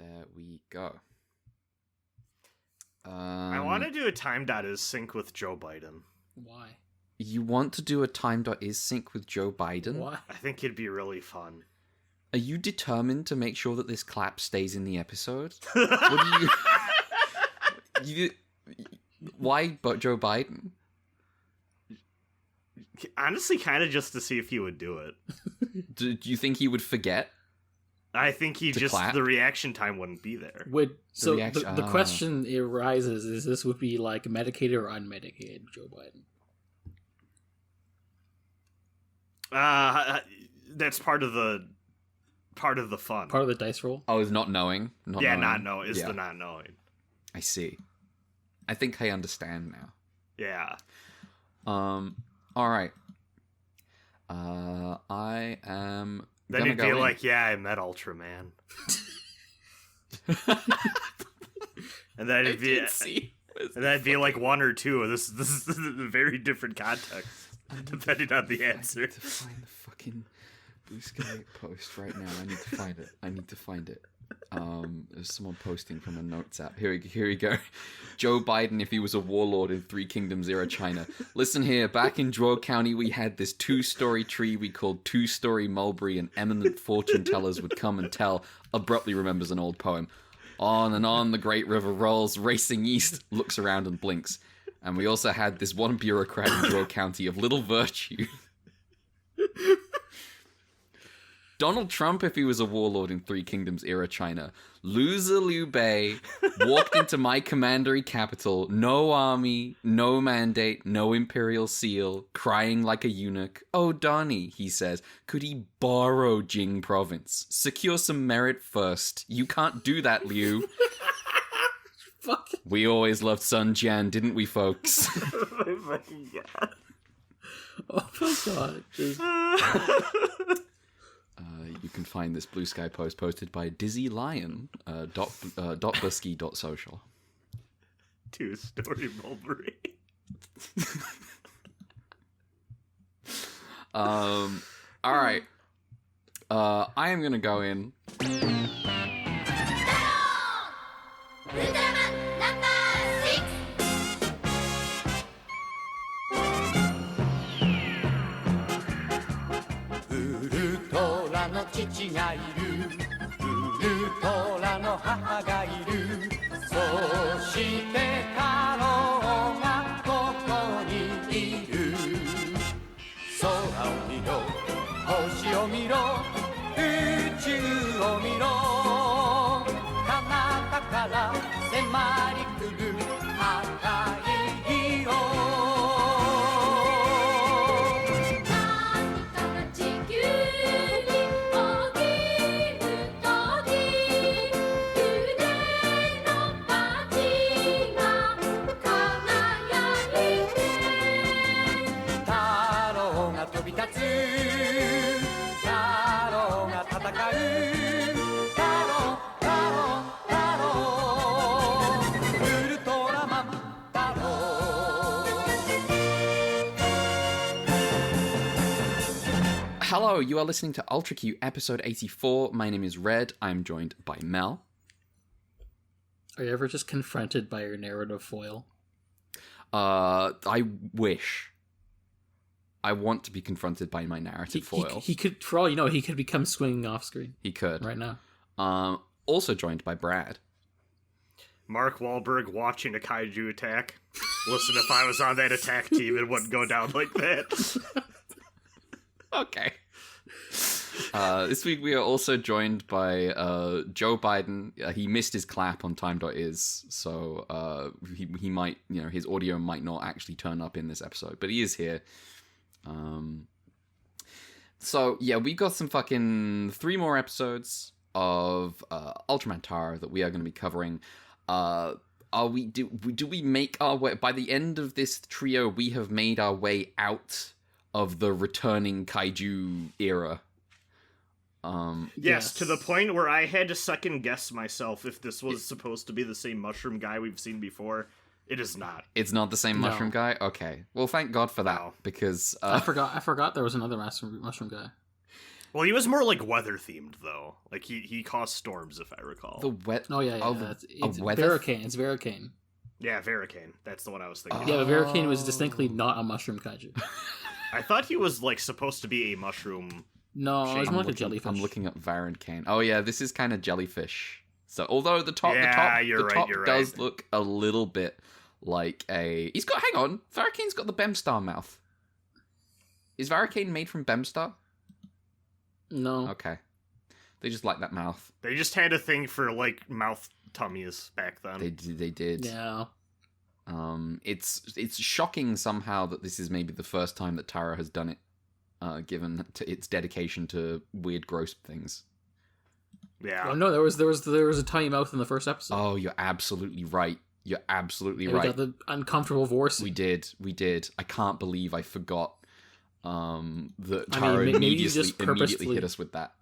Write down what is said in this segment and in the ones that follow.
There we go. I want to do a time.is sync with Joe Biden. Why? You want to do a time.is sync with Joe Biden? Why? I think it'd be really fun. Are you determined to make sure that this clap stays in the episode? What do you... Why but Joe Biden? Honestly, kind of just to see if he would do it. Do you think he would forget? I think clap? the reaction time wouldn't be there. The question arises is this would be like medicated or unmedicated Joe Biden? That's part of the fun. Part of the dice roll? Oh, is not knowing? The not knowing. I see. I think I understand now. Yeah. Alright. I am... Then he'd be like, yeah, I met Ultraman. And then it'd be like one or two. This is a very different context, depending on the answer. I need to find the fucking Blue Sky post right now. I need to find it. There's someone posting from a notes app. Here we go. Joe Biden, if he was a warlord in Three Kingdoms era China. Listen here, back in Zhuo County, we had this 2-story tree we called Two-Story Mulberry, and eminent fortune tellers would come and tell. Abruptly remembers an old poem. On and on the great river rolls, racing east, looks around and blinks. And we also had this one bureaucrat in Zhuo County of little virtue. Donald Trump, if he was a warlord in Three Kingdoms era China. Loser Liu Bei walked into my commandery capital, no army, no mandate, no imperial seal, crying like a eunuch. Oh, Donnie, he says, could he borrow Jing province? Secure some merit first. You can't do that, Liu. Fuck. We always loved Sun Jian, didn't we, folks? Oh my god. Oh my god. You can find this Blue Sky post posted by Dizzy Lion, .busky.social. 2-story mulberry. Alright. I am gonna go in. Hello, you are listening to Ultra Q episode 84. My name is Red. I'm joined by Mel. Are you ever just confronted by your narrative foil? I wish. I want to be confronted by my narrative foil. He could, for all you know, he could become swinging off screen. He could. Right now. Also joined by Brad. Mark Wahlberg watching a kaiju attack. Listen, if I was on that attack team, it wouldn't go down like that. Okay. This week we are also joined by Joe Biden. He missed his clap on time.is, so he might, his audio might not actually turn up in this episode, but he is here. So yeah, we got some fucking 3 more episodes of Ultraman Taro that we are going to be covering. Do we make our way by the end of this trio? We have made our way out of the returning kaiju era. Yes, to the point where I had to second guess myself if this was supposed to be the same mushroom guy we've seen before. It is not. It's not the same mushroom guy? Okay. Well, thank God for that, because... I forgot there was another mushroom guy. Well, he was more like weather themed though. Like he caused storms, if I recall. The wet. Oh yeah, it's Veracane. It's Veracane. Yeah, Veracane. That's the one I was thinking. Yeah, but Veracane was distinctly not a mushroom kaiju. I thought he was like supposed to be a mushroom. No, it was more like a jellyfish. I'm looking up Varacane. Oh yeah, this is kind of jellyfish. So although the top you're right. does look a little bit like a. He's got. Hang on, Varacane's got the Bemstar mouth. Is Varacane made from Bemstar? No. Okay. They just like that mouth. They just had a thing for like mouth tummies back then. They did. Yeah. It's shocking somehow that this is maybe the first time that Taro has done it, given its dedication to weird, gross things. Yeah. Oh no, there was a tiny mouth in the first episode. Oh, you're absolutely right. You're absolutely Yeah, right. We got the uncomfortable voice. We did. I can't believe I forgot. That I Taro mean, maybe you immediately just purposefully hit us with that.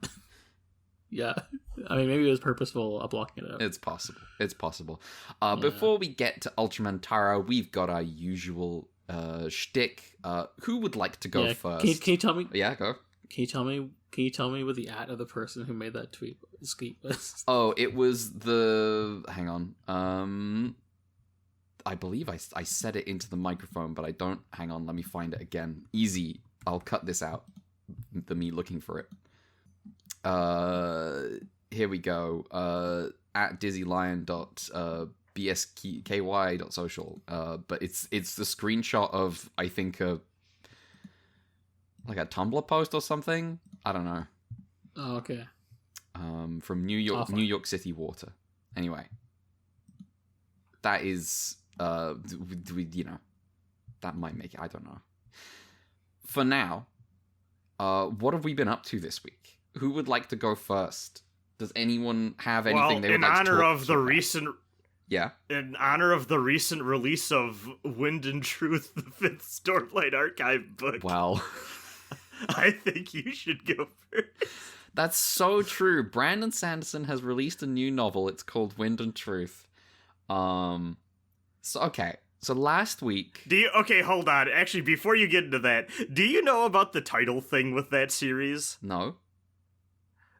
Yeah, I mean, maybe it was purposeful blocking it up. It's possible. Before we get to Ultraman Taro, we've got our usual shtick. Who would like to go first? Can you tell me? Yeah, go. Can you tell me what the @ of the person who made that tweet was? Oh, it was the. Hang on. I believe I said it into the microphone, but I don't. Hang on, let me find it again. Easy. I'll cut this out. Me looking for it. Here we go. At dizzylion.bsky.social. But it's the screenshot of, I think, like a Tumblr post or something. I don't know. Oh, okay. From New York City Water. Anyway, that is that might make it. I don't know. For now, what have we been up to this week? Who would like to go first? Does anyone have anything they would like to talk about? Yeah. In honor of the recent release of Wind and Truth, the 5th Stormlight Archive book. Well, I think you should go first. That's so true. Brandon Sanderson has released a new novel. It's called Wind and Truth. So last week... Okay, hold on. Actually, before you get into that, do you know about the title thing with that series? No.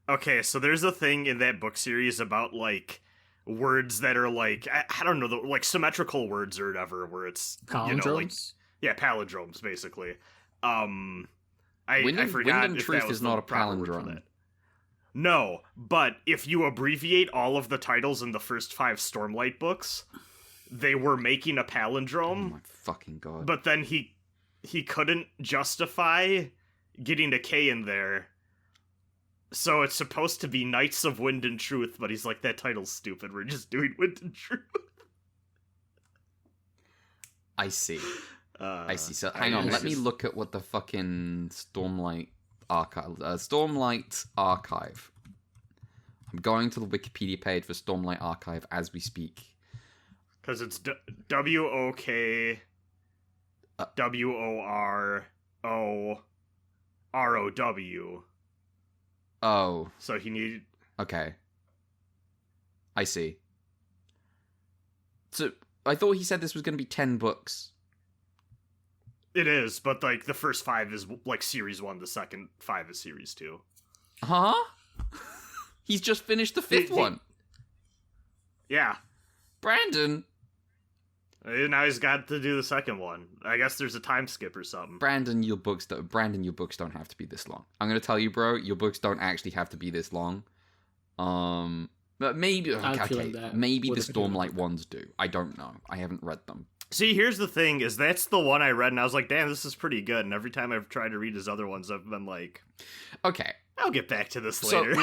Okay, so there's a thing in that book series about, like, words that are, like, I don't know, like, symmetrical words or whatever, where it's... Palindromes? Palindromes, basically. Wind I forgot and if Truth that was is not a proper word for palindrome. that. No, but if you abbreviate all of the titles in the first 5 Stormlight books, they were making a palindrome. Oh my fucking god. But then he couldn't justify getting a K in there. So it's supposed to be Knights of Wind and Truth, but he's like, that title's stupid. We're just doing Wind and Truth. I see. So hang on, let me look at what the fucking Stormlight Archive... Stormlight Archive. I'm going to the Wikipedia page for Stormlight Archive as we speak. Because it's WOK WOROROW. Oh. So he needed... Okay. I see. So, I thought he said this was going to be 10 books. It is, but, like, the first 5 is, like, Series 1, the second 5 is Series 2. Huh? He's just finished the 5th one. Yeah. Brandon! Now he's got to do the second one. I guess there's a time skip or something. Brandon, your books don't have to be this long. I'm going to tell you, bro, your books don't actually have to be this long. But maybe maybe the Stormlight ones do. I don't know. I haven't read them. See, here's the thing, is that's the one I read, and I was like, damn, this is pretty good. And every time I've tried to read his other ones, I've been like, okay, I'll get back to this later.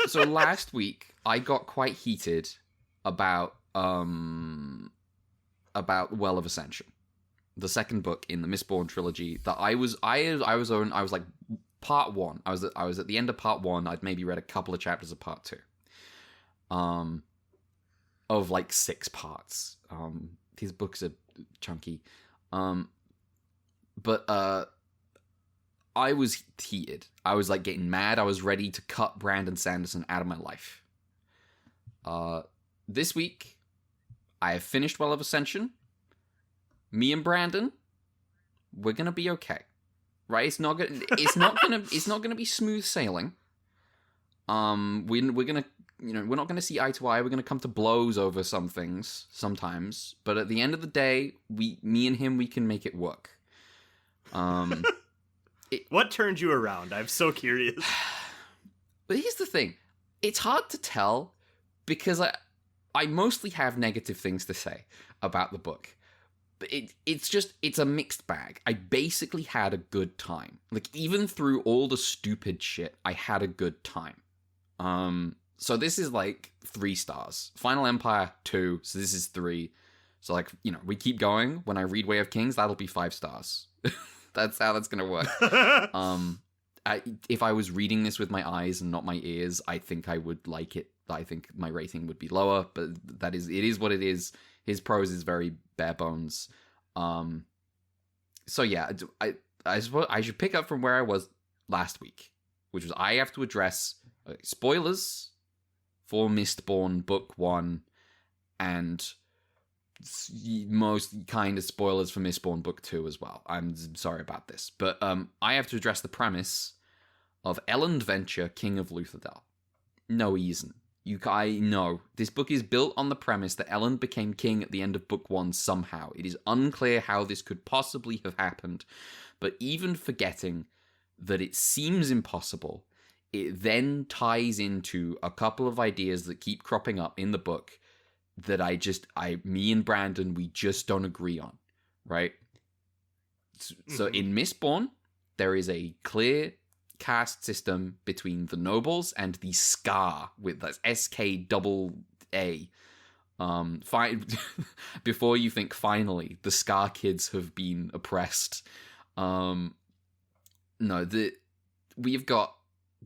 So last week, I got quite heated about Well of Ascension, the second book in the Mistborn trilogy that I was like part 1. I was at the end of part 1. I'd maybe read a couple of chapters of part 2. Of like 6 parts. These books are chunky. But I was heated. I was like getting mad. I was ready to cut Brandon Sanderson out of my life. This week, I have finished Well of Ascension. Me and Brandon, we're gonna be okay, right? It's not gonna be smooth sailing. We're gonna, we're not gonna see eye to eye. We're gonna come to blows over some things sometimes, but at the end of the day, me and him, we can make it work. What turned you around? I'm so curious. But here's the thing. It's hard to tell because I mostly have negative things to say about the book. But it's a mixed bag. I basically had a good time. Like, even through all the stupid shit, I had a good time. So this is like 3 stars. Final Empire, 2. So this is 3. So, like, we keep going. When I read Way of Kings, that'll be 5 stars. That's how that's gonna work. If I was reading this with my eyes and not my ears, I think I would like it. I think my rating would be lower, but it is what it is. His prose is very bare bones. So yeah, I suppose I should pick up from where I was last week, which was I have to address spoilers for Mistborn Book 1 and most kind of spoilers for Mistborn Book 2 as well. I'm sorry about this, but I have to address the premise of Elend Venture, King of Luthadel. No, he isn't. I know. This book is built on the premise that Elend became king at the end of Book 1 somehow. It is unclear how this could possibly have happened, but even forgetting that it seems impossible, it then ties into a couple of ideas that keep cropping up in the book that me and Brandon, we just don't agree on, right? So in Mistborn, there is a clear caste system between the nobles and the Scar, with that's SKAA. Before you think finally the Scar kids have been oppressed, we've got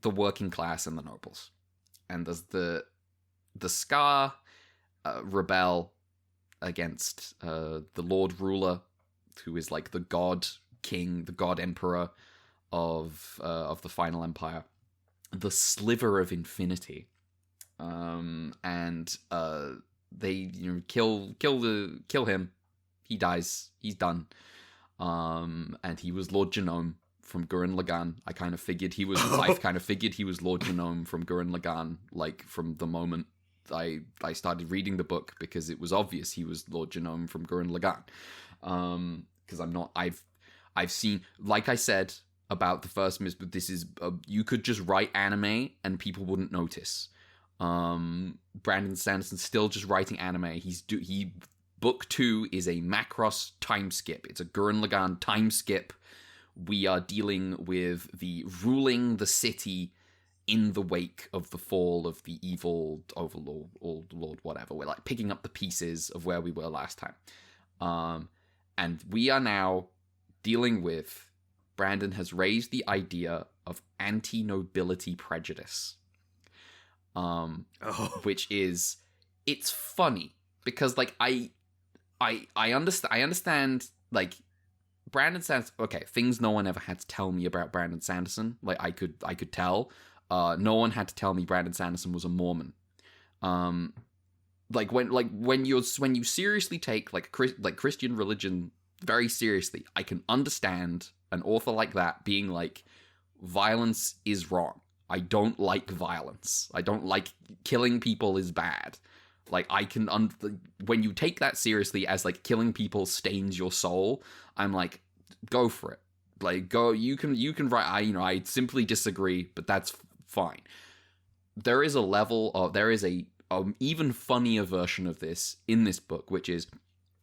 the working class and the nobles, and there's the Scar rebel against the Lord Ruler, who is like the God King, the God Emperor of the Final Empire, the Sliver of Infinity, and they kill him. He dies. He's done. And he was Lord Genome from Gurren Lagann. I kind of figured he was Lord Genome from Gurren Lagann, like from the moment I started reading the book, because it was obvious he was Lord Genome from Gurren Lagann. Because I've seen, like I said about the first but this is you could just write anime and people wouldn't notice. Brandon Sanderson's still just writing anime. Book 2 is a Macross time skip. It's a Gurren Lagann time skip. We are dealing with the ruling the city in the wake of the fall of the evil overlord or lord, whatever. We're like picking up the pieces of where we were last time. And we are now dealing with, Brandon has raised the idea of anti-nobility prejudice. Which is, it's funny because like I understand like Brandon Sanderson. Okay, things no one ever had to tell me about Brandon Sanderson. Like I could tell. No one had to tell me Brandon Sanderson was a Mormon. When you seriously take like Christian religion very seriously, I can understand an author like that being like, violence is wrong. I don't like violence. I don't like killing people is bad. Like I can when you take that seriously as like killing people stains your soul, I'm like, go for it. Like go, you can write. I simply disagree, but that's fine. There is a even funnier version of this in this book, which is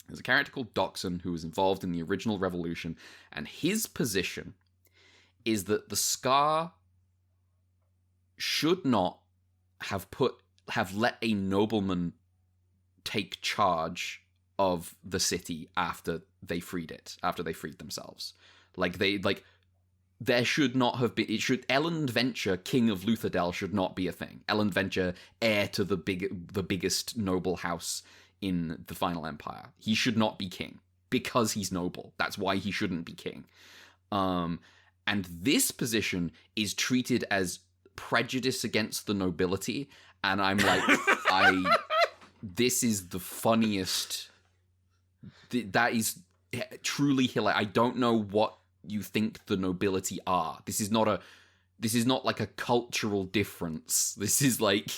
there's a character called Doxon who was involved in the original revolution, and his position is that the Scar should not have let a nobleman take charge of the city after they freed themselves. There should not have been. Elend Venture, King of Luthadel, should not be a thing. Elend Venture, heir to the biggest noble house in the Final Empire. He should not be king because he's noble. That's why he shouldn't be king. And this position is treated as prejudice against the nobility, and I'm like, this is the funniest. That is truly hilarious. I don't know what you think the nobility are. This is not this is not like a cultural difference. This is like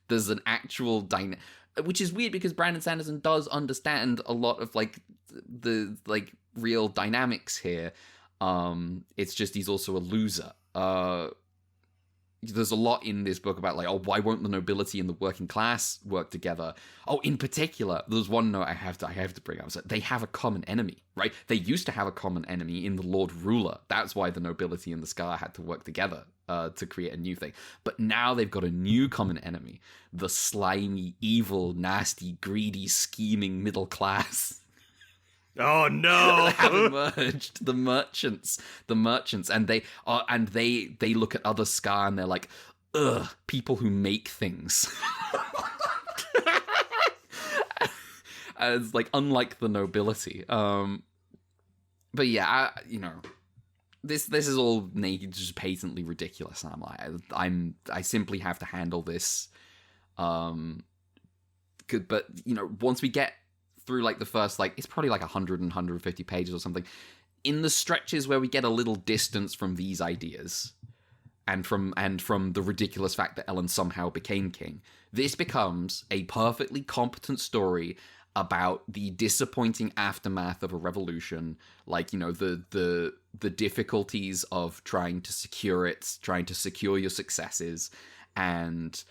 there's an actual which is weird because Brandon Sanderson does understand a lot of like the like real dynamics here. It's just he's also a loser. There's a lot in this book about like, oh, why won't the nobility and the working class work together? Oh, in particular, there's one note I have to bring up. So they have a common enemy, right? They used to have a common enemy in the Lord Ruler. That's why the nobility and the Scar had to work together to create a new thing. But now they've got a new common enemy: the slimy, evil, nasty, greedy, scheming middle class. Oh no! Have emerged the merchants, and they look at other Scar and they're like, ugh, people who make things. As like unlike the nobility. But yeah, this is all naked, just patently ridiculous, and I'm like, I simply have to handle this. Good, but once we get through like the first, like, it's probably like 150 pages or something, in the stretches where we get a little distance from these ideas and from the ridiculous fact that Ellen somehow became king, this becomes a perfectly competent story about the disappointing aftermath of a revolution, like, the difficulties of trying to secure your successes, and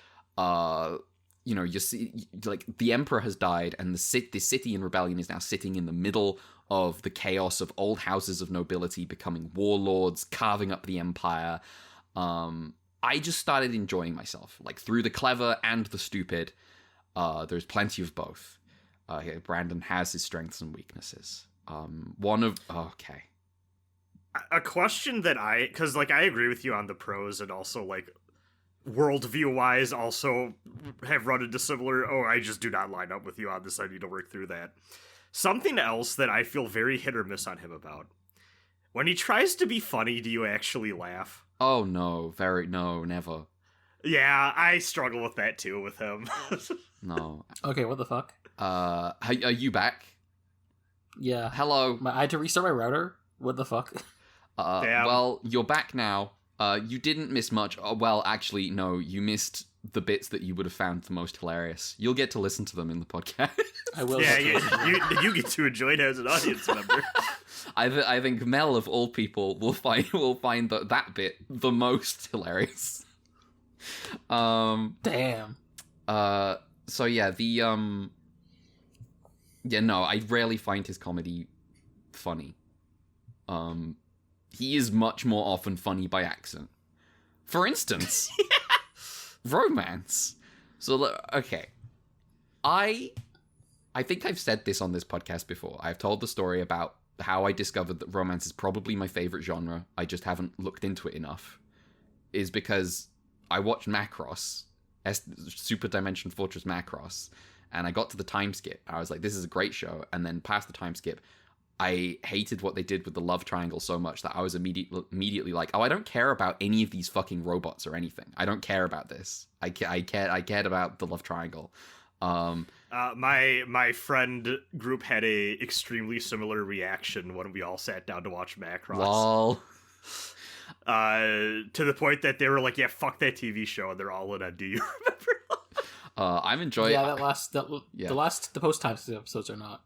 you see, like, the emperor has died, and the city in rebellion is now sitting in the middle of the chaos of old houses of nobility becoming warlords, carving up the empire. I just started enjoying myself, like, through the clever and the stupid. There's plenty of both. Brandon has his strengths and weaknesses. Okay. A question that because like I agree with you on the pros, and also like worldview wise also have run into similar, I just do not line up with you on this, I need to work through that. Something else that I feel very hit or miss on him about: when he tries to be funny, do you actually laugh? Oh no, never. Yeah, I struggle with that too with him. No. Okay, what the fuck? Are you back? Yeah. Hello. I had to restart my router? What the fuck? Damn. Well, you're back now. You didn't miss much. Well, actually, no, you missed the bits that you would have found the most hilarious. You'll get to listen to them in the podcast. I will. Yeah, you get to enjoy it as an audience member. I think Mel, of all people, will find that bit the most hilarious. Damn. So yeah, I rarely find his comedy funny. He is much more often funny by accident. For instance, romance. So, okay. I think I've said this on this podcast before. I've told the story about how I discovered that romance is probably my favorite genre. I just haven't looked into it enough. Is because I watched Macross, Super Dimension Fortress Macross, and I got to the time skip. I was like, this is a great show. And then past the time skip, I hated what they did with the love triangle so much that I was immediately like, I don't care about any of these fucking robots or anything. I don't care about this. I cared about the love triangle. My friend group had a extremely similar reaction when we all sat down to watch Macross. Lol. To the point that they were like, yeah, fuck that TV show, and they're all in on, do you remember? I'm enjoying... Yeah, the post-time episodes are not.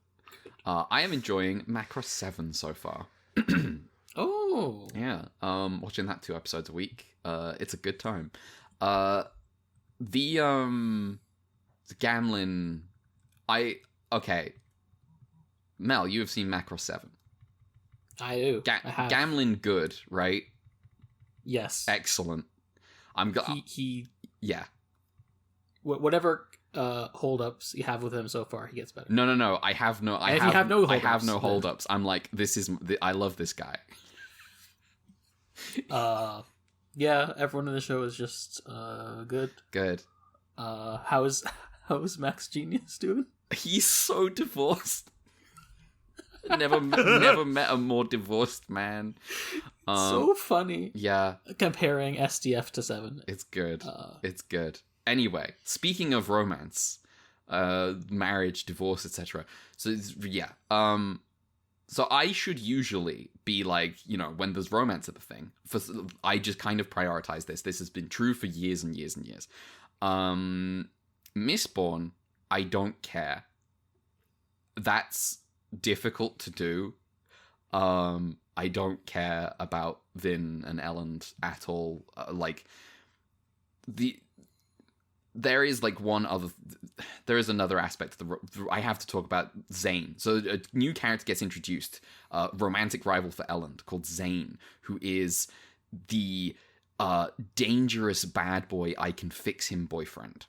I am enjoying Macross 7 so far. Oh. Yeah. Watching that 2 episodes a week. It's a good time. The Gamlin... Okay. Mel, you have seen Macross 7. I do. I have. Gamlin good, right? Yes. Excellent. He yeah. Whatever holdups you have with him so far, he gets better. No. I have no holdups. I'm like, I love this guy. Yeah, everyone in the show is just good. Good. How is Max Genius doing? He's so divorced. Never met a more divorced man. So funny. Yeah. Comparing SDF to 7. It's good. It's good. Anyway, speaking of romance, marriage, divorce, etc. So yeah. So I should usually be like, when there's romance at the thing, I just kind of prioritize this. This has been true for years and years and years. Mistborn, I don't care. That's difficult to do. I don't care about Vin and Elend at all. There is there is another aspect of I have to talk about Zane. So a new character gets introduced, romantic rival for Elend, called Zane, who is the dangerous bad boy I can fix him boyfriend.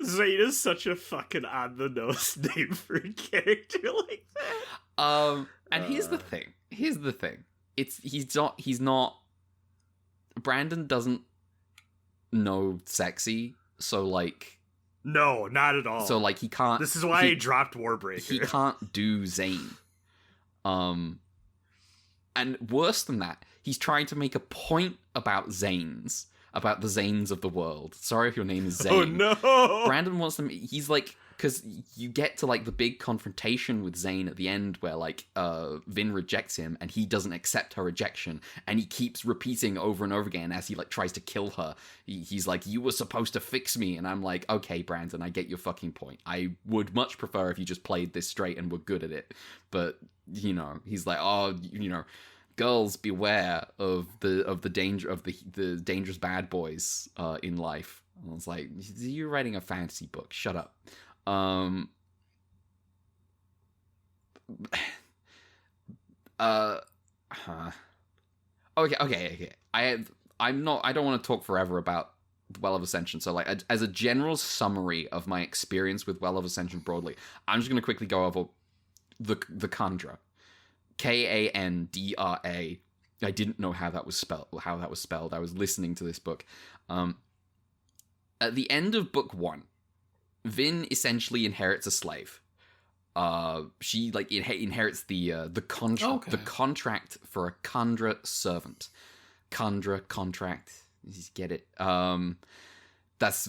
Zane is such a fucking on-the-nose name for a character like that. And here's the thing. He's not... Brandon doesn't know sexy, so, No, not at all. So, he can't... This is why he dropped Warbreaker. He can't do Zane. And worse than that, he's trying to make a point about Zanes. About the Zanes of the world. Sorry if your name is Zane. Oh, no! Brandon wants them... He's because you get to, the big confrontation with Zane at the end where, Vin rejects him and he doesn't accept her rejection. And he keeps repeating over and over again as he, tries to kill her. He's like, you were supposed to fix me. And I'm like, okay, Brandon, I get your fucking point. I would much prefer if you just played this straight and were good at it. But, he's like, oh, girls beware of the danger of the dangerous bad boys in life. And I was like, you're writing a fantasy book. Shut up. Okay. I don't want to talk forever about Well of Ascension. So as a general summary of my experience with Well of Ascension broadly, I'm just going to quickly go over the Kandra. Kandra. I didn't know how that was spelled. I was listening to this book. At the end of book 1, Vin essentially inherits a slave. She inherits the contract for a Kandra servant. Kandra contract. You get it. That's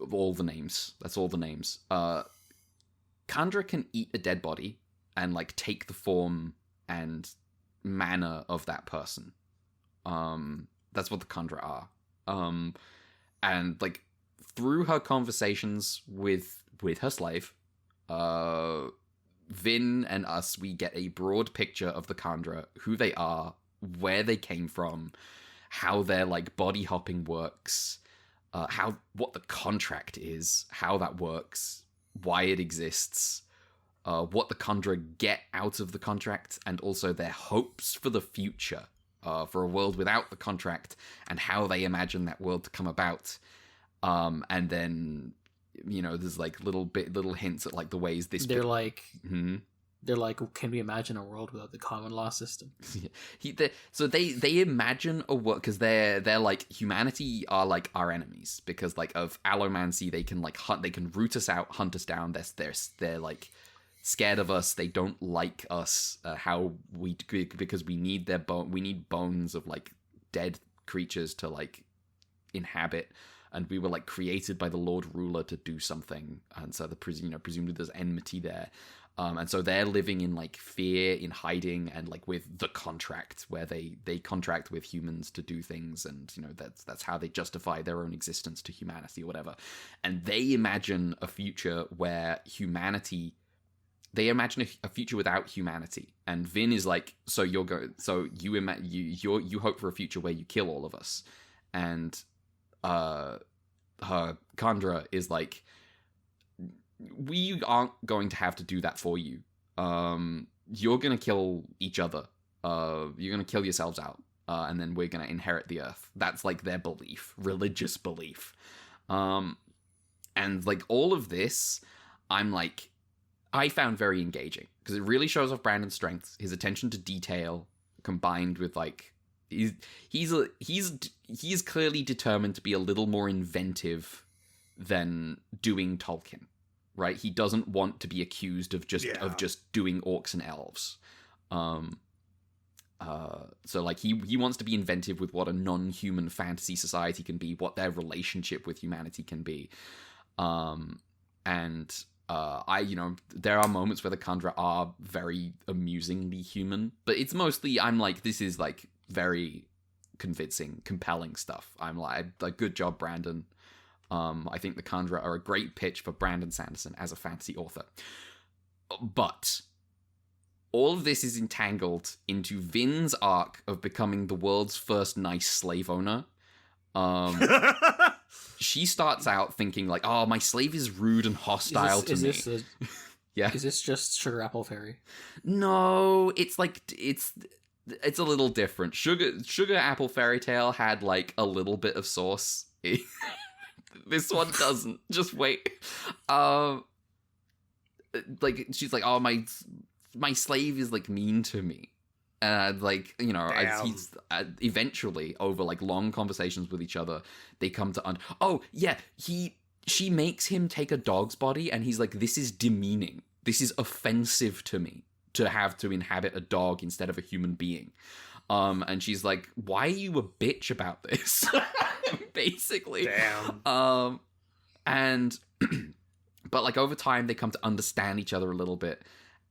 all the names. That's all the names. Kandra can eat a dead body and take the form and manner of that person. That's what the Kandra are. And through her conversations with her slave, Vin and us, we get a broad picture of the Kandra, who they are, where they came from, how their body hopping works, what the contract is, how that works, why it exists, what the Kandra get out of the contract, and also their hopes for the future, for a world without the contract, and how they imagine that world to come about. And then, there's little hints at the ways this... They're can we imagine a world without the common law system? So they imagine a world, because they're humanity are our enemies, because of allomancy, they can hunt, they can root us out, hunt us down. They're scared of us. They don't like us. Because we need their we need bones of dead creatures to inhabit. And we were created by the Lord Ruler to do something, and so presumably there's enmity there, and so they're living in fear, in hiding, and with the contract, where they contract with humans to do things, and that's how they justify their own existence to humanity or whatever. And they imagine a future where humanity, they imagine a future without humanity, and Vin is so you hope for a future where you kill all of us, and her Kandra is we aren't going to have to do that for you. You're gonna kill each other. You're gonna kill yourselves out, and then we're gonna inherit the earth. That's their belief, religious belief. And all of this, I found very engaging, because it really shows off Brandon's strengths, his attention to detail, combined with he's clearly determined to be a little more inventive than doing Tolkien, right? He doesn't want to be accused of just doing orcs and elves. So he wants to be inventive with what a non-human fantasy society can be, what their relationship with humanity can be. And There are moments where the Kandra are very amusingly human, but it's mostly, I'm like, this is like very convincing, compelling stuff. I'm like good job, Brandon. I think the Kandra are a great pitch for Brandon Sanderson as a fantasy author. But all of this is entangled into Vin's arc of becoming the world's first nice slave owner. She starts out thinking like, oh, my slave is rude and hostile to me. Yeah. Is this just Sugar Apple Fairy? No, it's like, it's a little different. Sugar Apple Fairy Tale had like a little bit of sauce. This one doesn't. Just wait. Like, she's like, oh, my slave is like mean to me. Like, he's eventually, over like long conversations with each other, they come to she makes him take a dog's body, and he's like, this is demeaning. This is offensive to me to have to inhabit a dog instead of a human being. And she's like, why are you a bitch about this? Basically. Damn. And but like over time they come to understand each other a little bit,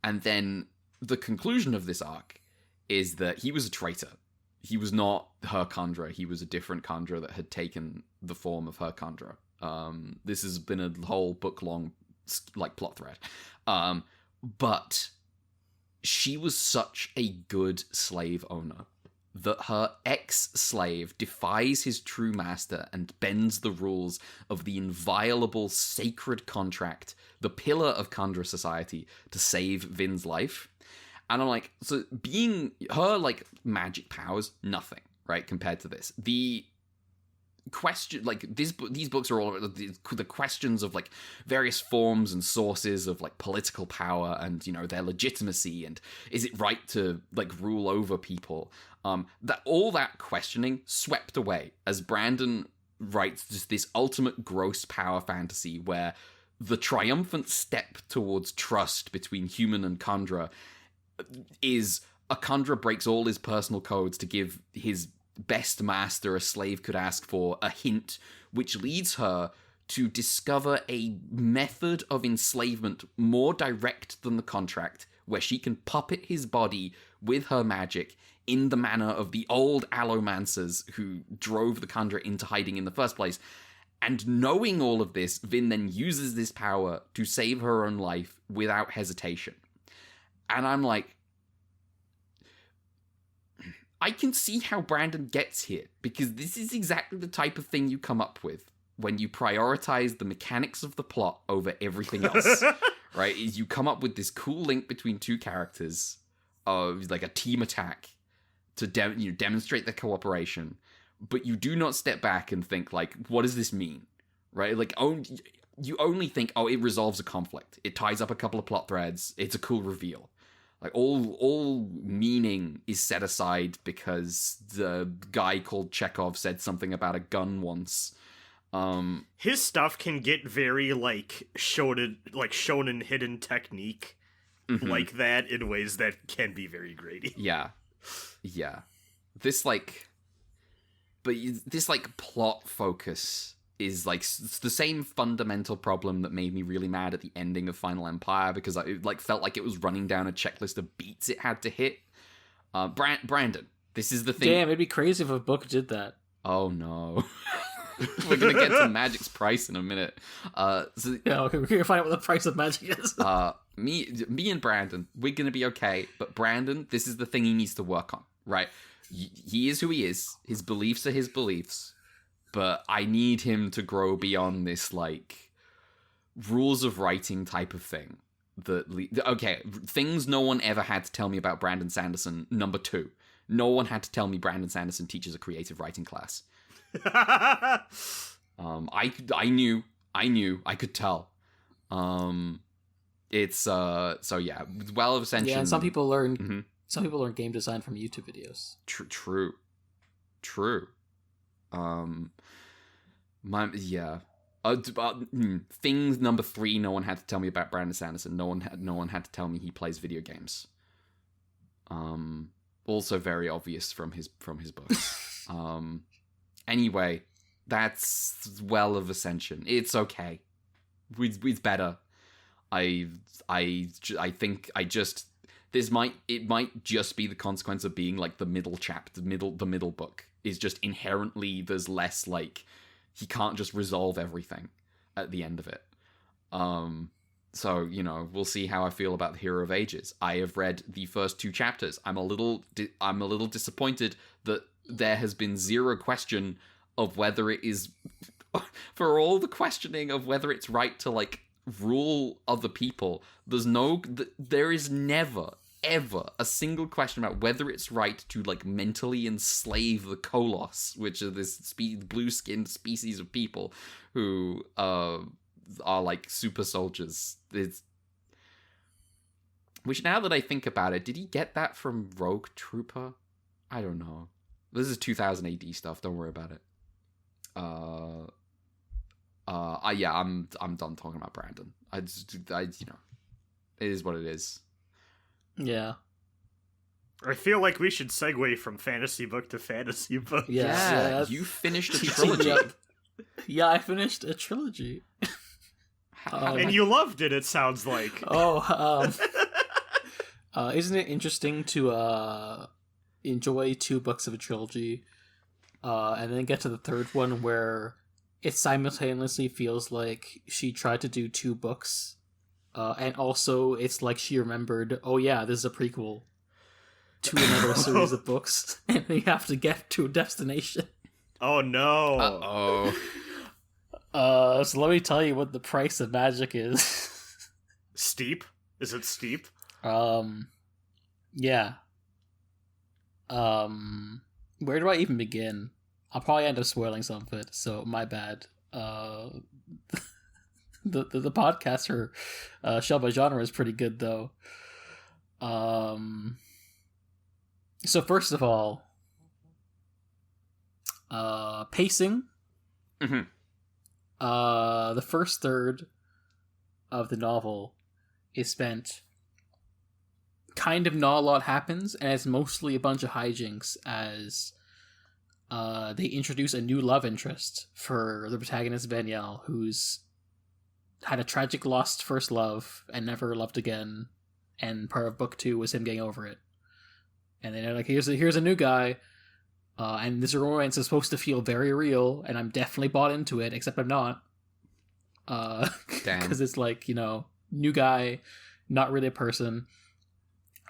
and then the conclusion of this arc is that he was a traitor. He was not her Kandra. He was a different Kandra that had taken the form of her Kandra. This has been a whole book-long like plot thread. But she was such a good slave owner that her ex-slave defies his true master and bends the rules of the inviolable sacred contract, the pillar of Kandra society, to save Vin's life. And I'm like, so being her, like, magic powers, nothing, right, compared to this. The question, like, these books are all about the questions of, like, various forms and sources of, like, political power and, their legitimacy, and is it right to, like, rule over people? That questioning swept away as Brandon writes just this ultimate gross power fantasy where the triumphant step towards trust between human and Kandra is a Kandra breaks all his personal codes to give his best master a slave could ask for a hint, which leads her to discover a method of enslavement more direct than the contract, where she can puppet his body with her magic in the manner of the old allomancers who drove the Kandra into hiding in the first place. And knowing all of this, Vin then uses this power to save her own life without hesitation. And I'm like, I can see how Brandon gets here, because this is exactly the type of thing you come up with when you prioritize the mechanics of the plot over everything else, right? Is you come up with this cool link between two characters of like a team attack to demonstrate their cooperation, but you do not step back and think like, what does this mean, right? Like, you only think, oh, it resolves a conflict. It ties up a couple of plot threads. It's a cool reveal. Like, all meaning is set aside because the guy called Chekhov said something about a gun once. His stuff can get very, shonen hidden technique like that in ways that can be very grating. Yeah. This, plot focus is, the same fundamental problem that made me really mad at the ending of Final Empire, because it felt like it was running down a checklist of beats it had to hit. Brandon, this is the thing. Damn, it'd be crazy if a book did that. Oh, no. We're gonna get to Magic's price in a minute. Yeah, okay, we're gonna find out what the price of Magic is. Me and Brandon, we're gonna be okay. But Brandon, this is the thing he needs to work on, right? He is who he is. His beliefs are his beliefs. But I need him to grow beyond this, rules of writing type of thing. Things no one ever had to tell me about Brandon Sanderson. Number 2, no one had to tell me Brandon Sanderson teaches a creative writing class. I knew, I could tell. It's so yeah, Well of Ascension. Yeah, and some people learn game design from YouTube videos. True. Things number 3, no one had to tell me about Brandon Sanderson. No one had to tell me he plays video games. Also very obvious from his books. Anyway, that's Well of Ascension. It's okay. It's better. I think it might just be the consequence of being like the middle chapter, the middle book is just inherently there's less like he can't just resolve everything at the end of it. So, we'll see how I feel about the Hero of Ages. I have read the first 2 chapters. I'm a little disappointed that there has been zero question of whether it is, for all the questioning of whether it's right to like rule other people. There is never ever a single question about whether it's right to like mentally enslave the Koloss, which are this blue-skinned species of people who are like super soldiers. Which, now that I think about it, did he get that from Rogue Trooper? I don't know. This is 2000 AD stuff. Don't worry about it. Yeah, I'm done talking about Brandon. It is what it is. Yeah. I feel like we should segue from fantasy book to fantasy book. Yeah, you finished a trilogy. Yeah, I finished a trilogy. And you loved it, it sounds like. Isn't it interesting to enjoy 2 books of a trilogy, and then get to the third one where it simultaneously feels like she tried to do 2 books, and also it's like she remembered, oh yeah, this is a prequel to another series of books, and they have to get to a destination. Oh no. Uh-oh. So let me tell you what the price of magic is. Steep? Is it steep? Yeah. Where do I even begin? I'll probably end up spoiling some of it, so my bad. The podcast for Shell by Genre is pretty good, though. So first of all, pacing. Mm-hmm. The first third of the novel is spent kind of not a lot happens, and it's mostly a bunch of hijinks as they introduce a new love interest for the protagonist Vaniel, who's had a tragic lost first love and never loved again, and part of book 2 was him getting over it. And then they're like, here's a new guy, and this romance is supposed to feel very real, and I'm definitely bought into it, except I'm not. Damn. Because it's like, new guy, not really a person.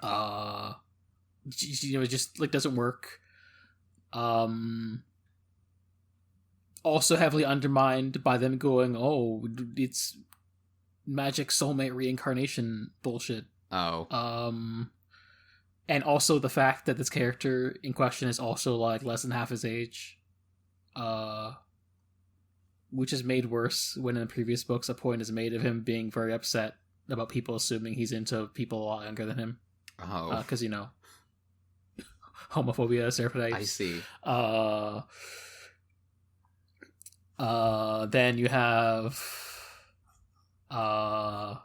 It just like doesn't work. Also heavily undermined by them going, oh, it's magic soulmate reincarnation bullshit. Oh. And also the fact that this character in question is also like less than half his age, which is made worse when in the previous books a point is made of him being very upset about people assuming he's into people a lot younger than him. Oh. Because, homophobia, stereotypes. I see. Then you have all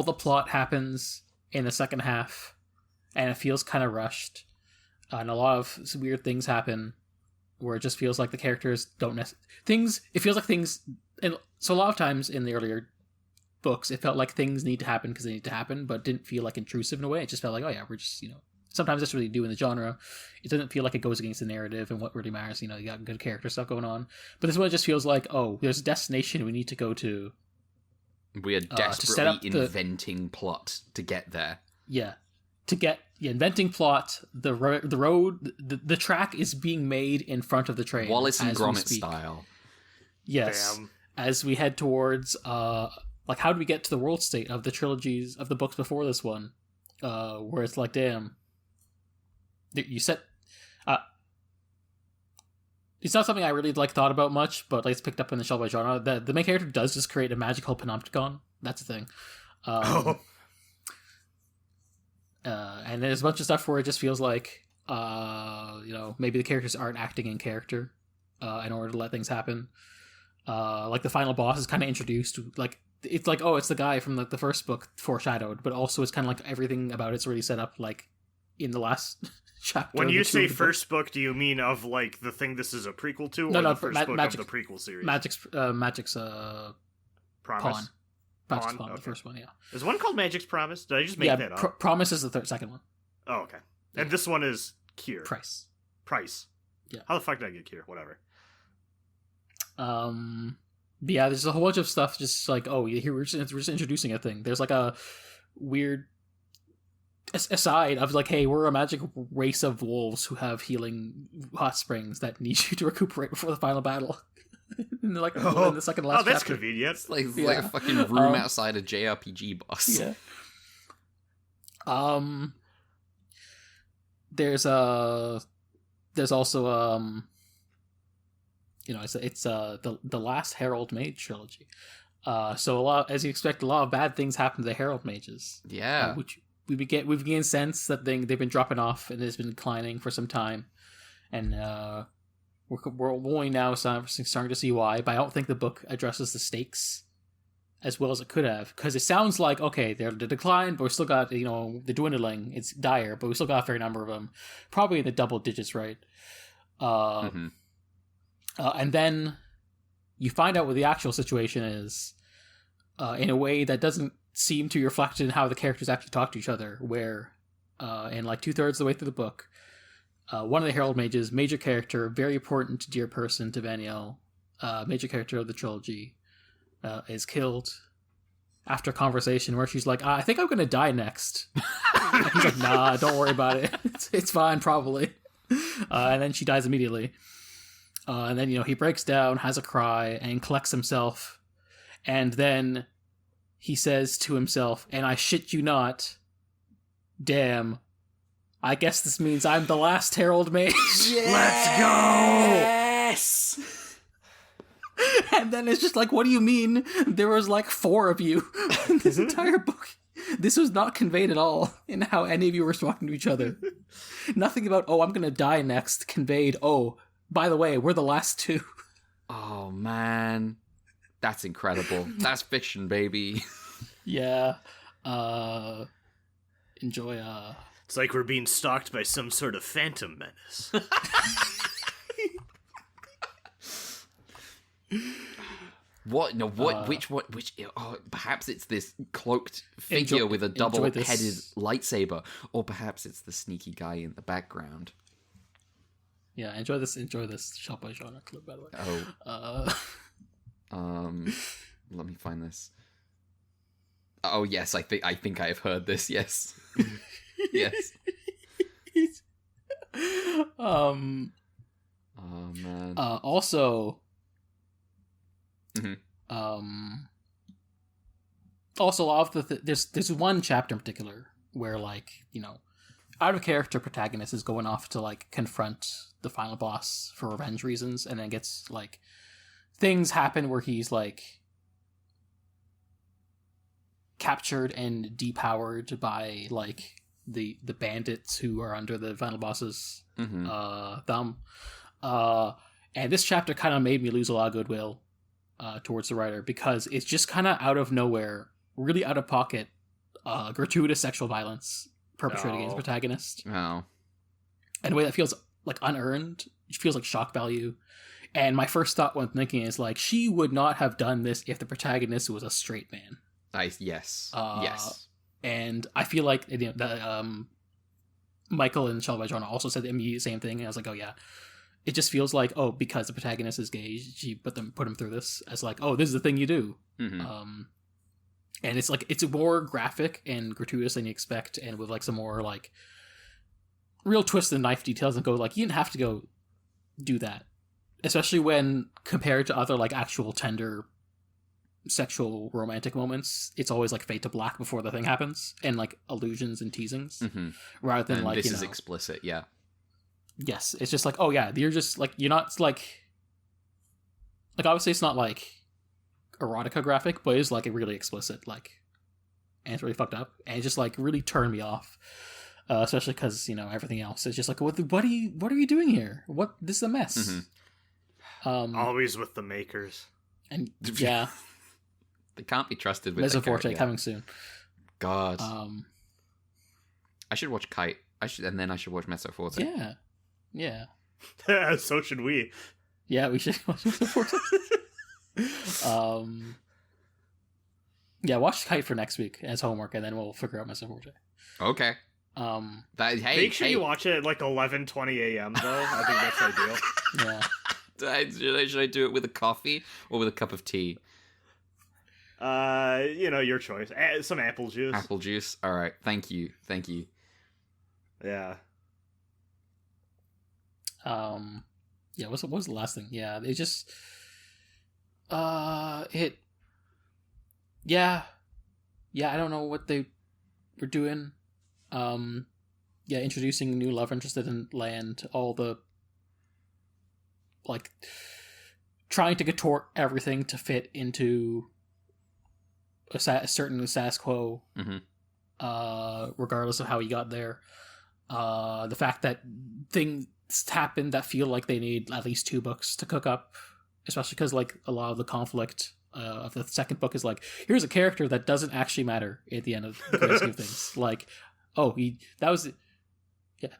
the plot happens in the second half, and it feels kind of rushed, and a lot of weird things happen where it just feels like the characters don't it feels like things, and so a lot of times in the earlier books it felt like things need to happen because they need to happen, but didn't feel like intrusive in a way. It just felt like, oh yeah, we're just, sometimes that's what you do in the genre. It doesn't feel like it goes against the narrative and what really matters. You got good character stuff going on, but this one just feels like, oh, there's a destination we need to go to. We are desperately inventing plot to get there. Yeah, inventing plot. The road, the track is being made in front of the train. Wallace and Gromit style. Yes, damn. As we head towards, like, how do we get to the world state of the trilogies of the books before this one, where it's like, damn, you said, it's not something I really thought about much, but it's picked up in the Shell by Genre. The main character does just create a magical panopticon. That's the thing. And there's a bunch of stuff where it just feels like, maybe the characters aren't acting in character in order to let things happen. Like the final boss is kind of introduced, like it's like, oh, it's the guy from the first book foreshadowed, but also it's kind of like everything about it's already set up like in the last chapter. When you say first book, do you mean of like the thing this is a prequel to, or the first book of the prequel series? Magic's Promise. Pawn, Okay. the first one, yeah. Is one called Magic's Promise? Did I just make that up? Promise is the second one. Oh, okay. And this one is Cure. Price. Yeah. How the fuck did I get Cure? Whatever. But yeah, there's a whole bunch of stuff just like, oh, here we're just introducing a thing. There's like a weird aside of like, hey, we're a magic race of wolves who have healing hot springs that need you to recuperate before the final battle. And they're like, in the second last that's chapter. convenient. It's like a fucking room outside a JRPG boss. Yeah. There's also it's the last Herald Mage trilogy. So a lot, as you expect, a lot of bad things happen to the Herald Mages. Yeah. Which we begin sense that they've been dropping off and it's been declining for some time, and we're only now starting to see why. But I don't think the book addresses the stakes as well as it could have, because it sounds like, okay, they're the decline, but we still got, the dwindling. It's dire, but we still got a fair number of them, probably in the double digits, right? And then you find out what the actual situation is in a way that doesn't seem to be reflected in how the characters actually talk to each other, where in like 2/3 of the way through the book, one of the Herald Mages, major character, very important dear person to Vaniel, major character of the trilogy, is killed after a conversation where she's like, I think I'm gonna die next. And he's like, nah, don't worry about it. It's fine, probably. And then she dies immediately. And then, he breaks down, has a cry, and collects himself. And then he says to himself, and I shit you not, damn, I guess this means I'm the last Herald Mage. Let's go! Yes! And then it's just like, what do you mean? There was like 4 of you in this entire book. This was not conveyed at all in how any of you were talking to each other. Nothing about, I'm gonna die next, conveyed, by the way, we're the last 2. Oh, man. That's incredible. That's fiction, baby. Yeah. Enjoy, It's like we're being stalked by some sort of phantom menace. What? No, what? Which? Perhaps it's this cloaked figure with a double-headed lightsaber, or perhaps it's the sneaky guy in the background. Yeah, enjoy this shot by genre clip, by the way. Let me find this. Oh yes, I think I have heard this. Yes, yes. Oh man. Also. Mm-hmm. Also, a lot of there's one chapter in particular where, like, out of character protagonist is going off to like confront the final boss for revenge reasons, and then gets like things happen where he's like captured and depowered by like the bandits who are under the final boss's thumb. And this chapter kind of made me lose a lot of goodwill towards the writer, because it's just kind of out of nowhere, really out of pocket, gratuitous sexual violence perpetrated against the protagonist. Oh. In a way that feels like unearned. It feels like shock value. And my first thought when thinking is like, she would not have done this if the protagonist was a straight man. Yes. And I feel like Michael and Shell by Jonah also said the immediate same thing, and I was like, oh yeah. It just feels like, because the protagonist is gay, she put him through this as like, this is the thing you do. Mm-hmm. And it's like, it's more graphic and gratuitous than you expect, and with like some more like real twist and knife details, and go like, you didn't have to go do that, especially when compared to other like actual tender sexual romantic moments. It's always like fade to black before the thing happens, and like allusions and teasings, rather than and like, this is explicit. Yeah. Yes, it's just like, you're just like, you're not like obviously it's not like erotica graphic, but it's like a really explicit, like, and it's really fucked up, and it just like really turned me off, especially because everything else is just like, what are you doing here? This is a mess. Always with the makers, and yeah, they can't be trusted with Mesoforte coming soon. God, I should watch Kite. I should watch Mesoforte. Yeah. So should we. Yeah, we should watch Mesoforte. Yeah, watch Kite for next week as homework, and then we'll figure out Mr. Forte. Okay. Make sure you watch it at like 11:20 a.m. though. I think that's ideal. Yeah. Should I do it with a coffee or with a cup of tea? Your choice. Some apple juice. Apple juice. All right. Thank you. Yeah. Yeah. What was the last thing? Yeah. It just. Yeah. I don't know what they were doing. Introducing new love interest that didn't land. All the like trying to contort everything to fit into a certain status quo, regardless of how he got there. The fact that things happen that feel like they need at least 2 books to cook up, especially because like a lot of the conflict of the second book is like, here's a character that doesn't actually matter at the end of the grand scheme of things. Like, I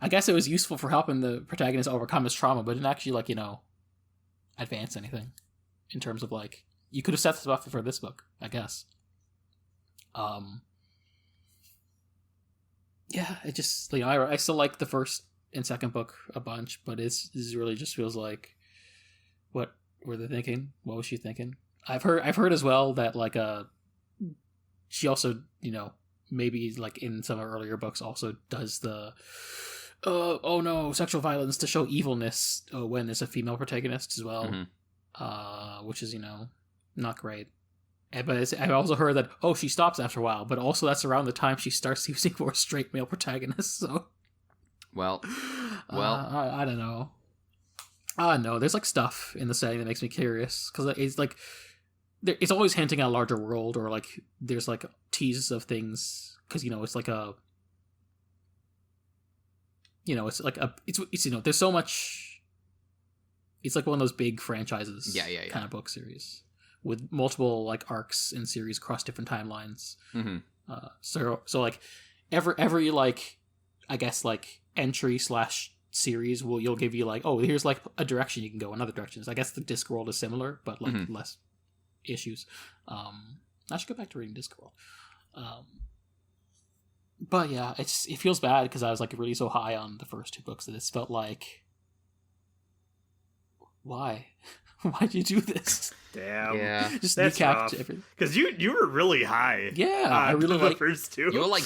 guess it was useful for helping the protagonist overcome his trauma, but didn't actually advance anything in terms of like, you could have set this up for this book, I guess. It just I still like the first and second book a bunch, but this really just feels like, what were they thinking? What was she thinking? I've heard as well that she also maybe like in some of her earlier books also does the oh no, sexual violence to show evilness when there's a female protagonist as well, which is not great. But I've also heard that she stops after a while, but also that's around the time she starts using more straight male protagonists. So, well, I don't know. I don't know. There's like stuff in the setting that makes me curious because it's like it's always hinting at a larger world, or like there's like teases of things because it's like a it's there's so much. It's like one of those big franchises, kind of book series with multiple like arcs and series across different timelines. So like every like I guess like entry / series you'll give you like, oh, here's like a direction you can go in other directions. I guess the Discworld is similar, but like less issues. I should go back to reading Discworld. But yeah, it feels bad because I was like really so high on the first 2 books that it's felt like, why'd you do this? Damn. Yeah. Just That's recapped everything. Because you were really high. Yeah, I really the like first 2. You were like,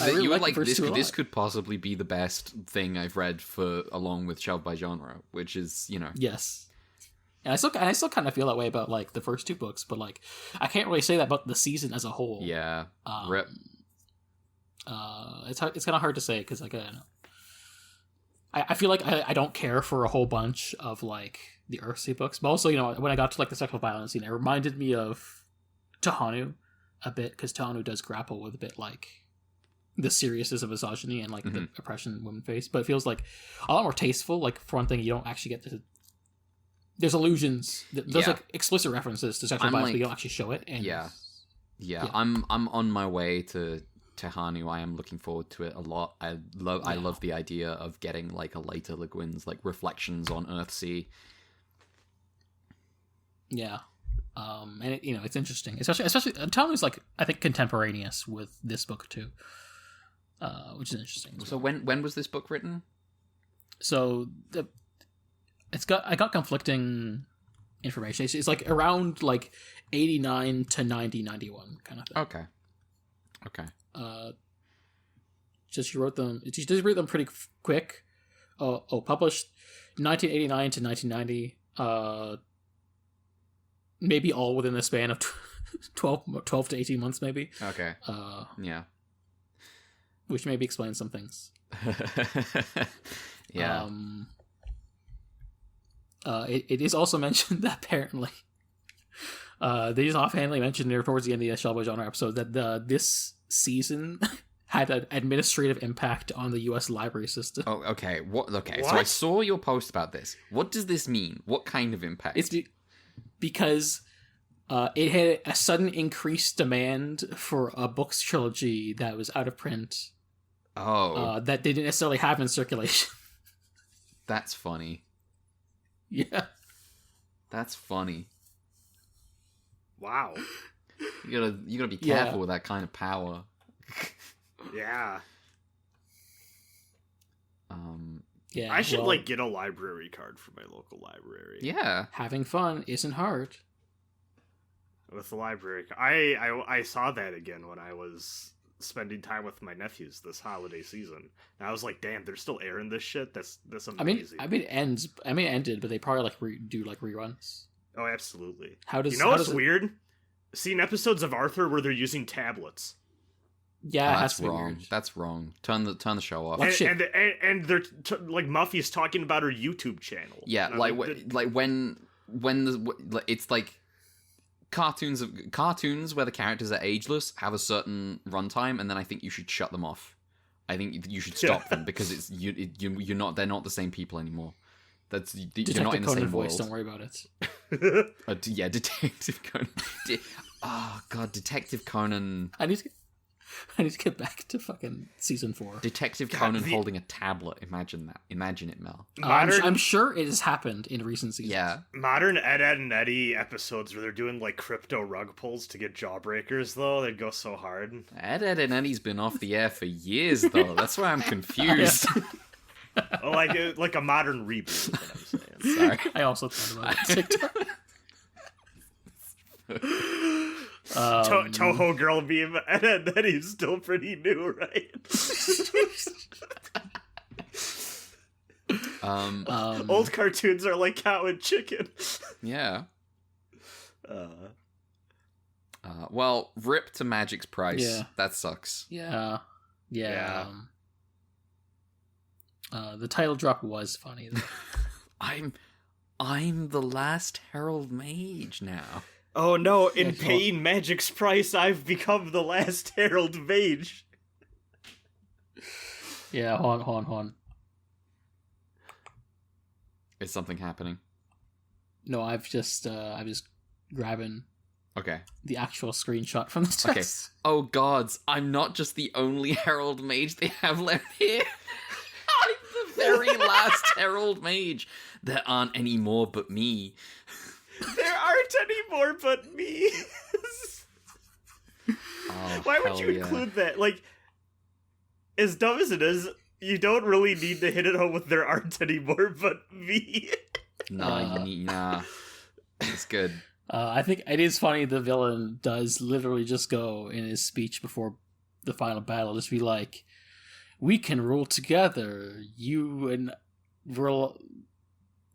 this this could possibly be the best thing I've read for along with Shelved by Genre, which is Yes. And I still kind of feel that way about like the first 2 books, but like I can't really say that about the season as a whole. Yeah. Rip. It's kind of hard to say because like I don't know. I feel like I don't care for a whole bunch of like the Earthsea books, but also when I got to like the sexual violence scene, it reminded me of Tahanu a bit because Tahanu does grapple with a bit like the seriousness of misogyny and like the oppression women face, but it feels like a lot more tasteful. Like for one thing, you don't actually get to. There's allusions. There's like explicit references to sexual violence, but you don't actually show it. And yeah. I'm on my way to Tahanu. I am looking forward to it a lot. I love the idea of getting like a later Le Guin's like reflections on Earthsea. Yeah. And it, it's interesting, especially Tahanu's like I think contemporaneous with this book too, which is interesting. So when was this book written? So I got conflicting information. It's like around like 89 to 90, 91 kind of thing. Okay. She wrote them. She did read them pretty quick. Published 1989 to 1990. Maybe all within the span of 12 to 18 months, maybe. Okay. Yeah. Which maybe explains some things. Yeah. It is also mentioned that apparently, they just offhandedly mentioned there towards the end of the Shelved by Genre episode that this season had an administrative impact on the U.S. library system. Oh, okay. Okay. So I saw your post about this. What does this mean? What kind of impact? It's because it had a sudden increased demand for a books trilogy that was out of print. Oh. That they didn't necessarily have in circulation. That's funny. Yeah. That's funny. Wow. You gotta be careful with that kind of power. Yeah. Yeah, I should get a library card for my local library. Yeah. Having fun isn't hard. With the library, I saw that again when I was spending time with my nephews this holiday season. And I was like, damn, they're still airing this shit. That's amazing. I mean, it ended, but they probably do reruns. Oh, absolutely. What's weird? Seeing episodes of Arthur where they're using tablets. Yeah, that's wrong. Weird. That's wrong. Turn the show off. And they're Muffy's talking about her YouTube channel. Yeah, when it's like cartoons where the characters are ageless have a certain runtime, and then I think you should shut them off. I think you should stop them because you're not. They're not the same people anymore. You're not in the same voice, world. Don't worry about it. Yeah, Detective Conan. Oh god, Detective Conan. I need to get back to fucking season 4. Detective Conan holding a tablet. Imagine that. Imagine it, Mel. I'm sure it has happened in recent seasons. Yeah. Modern Ed, Edd and Eddy episodes where they're doing crypto rug pulls to get jawbreakers, though. They'd go so hard. Ed, Edd and Eddy's been off the air for years, though. That's why I'm confused. Oh, like a modern reboot is what I'm saying. Sorry. I also thought about TikTok. Toho girl meme, and then he's still pretty new, right? Old cartoons are like cow and chicken. Yeah. Well, rip to Magic's price. Yeah. That sucks. Yeah. The title drop was funny, though. I'm the last Herald Mage now. Oh no, in paying Magic's price, I've become the last Herald Mage. Yeah, hold on. Is something happening? No, I'm just grabbing the actual screenshot from the text. Okay. Oh gods, I'm not just the only Herald Mage they have left here. I'm the very last Herald Mage. There aren't any more but me. There aren't any more but me. Why would you include that? As dumb as it is, you don't really need to hit it home with there aren't any more but me. Nah. It's good. I think it is funny the villain does literally just go in his speech before the final battle, just be like, we can rule together, you and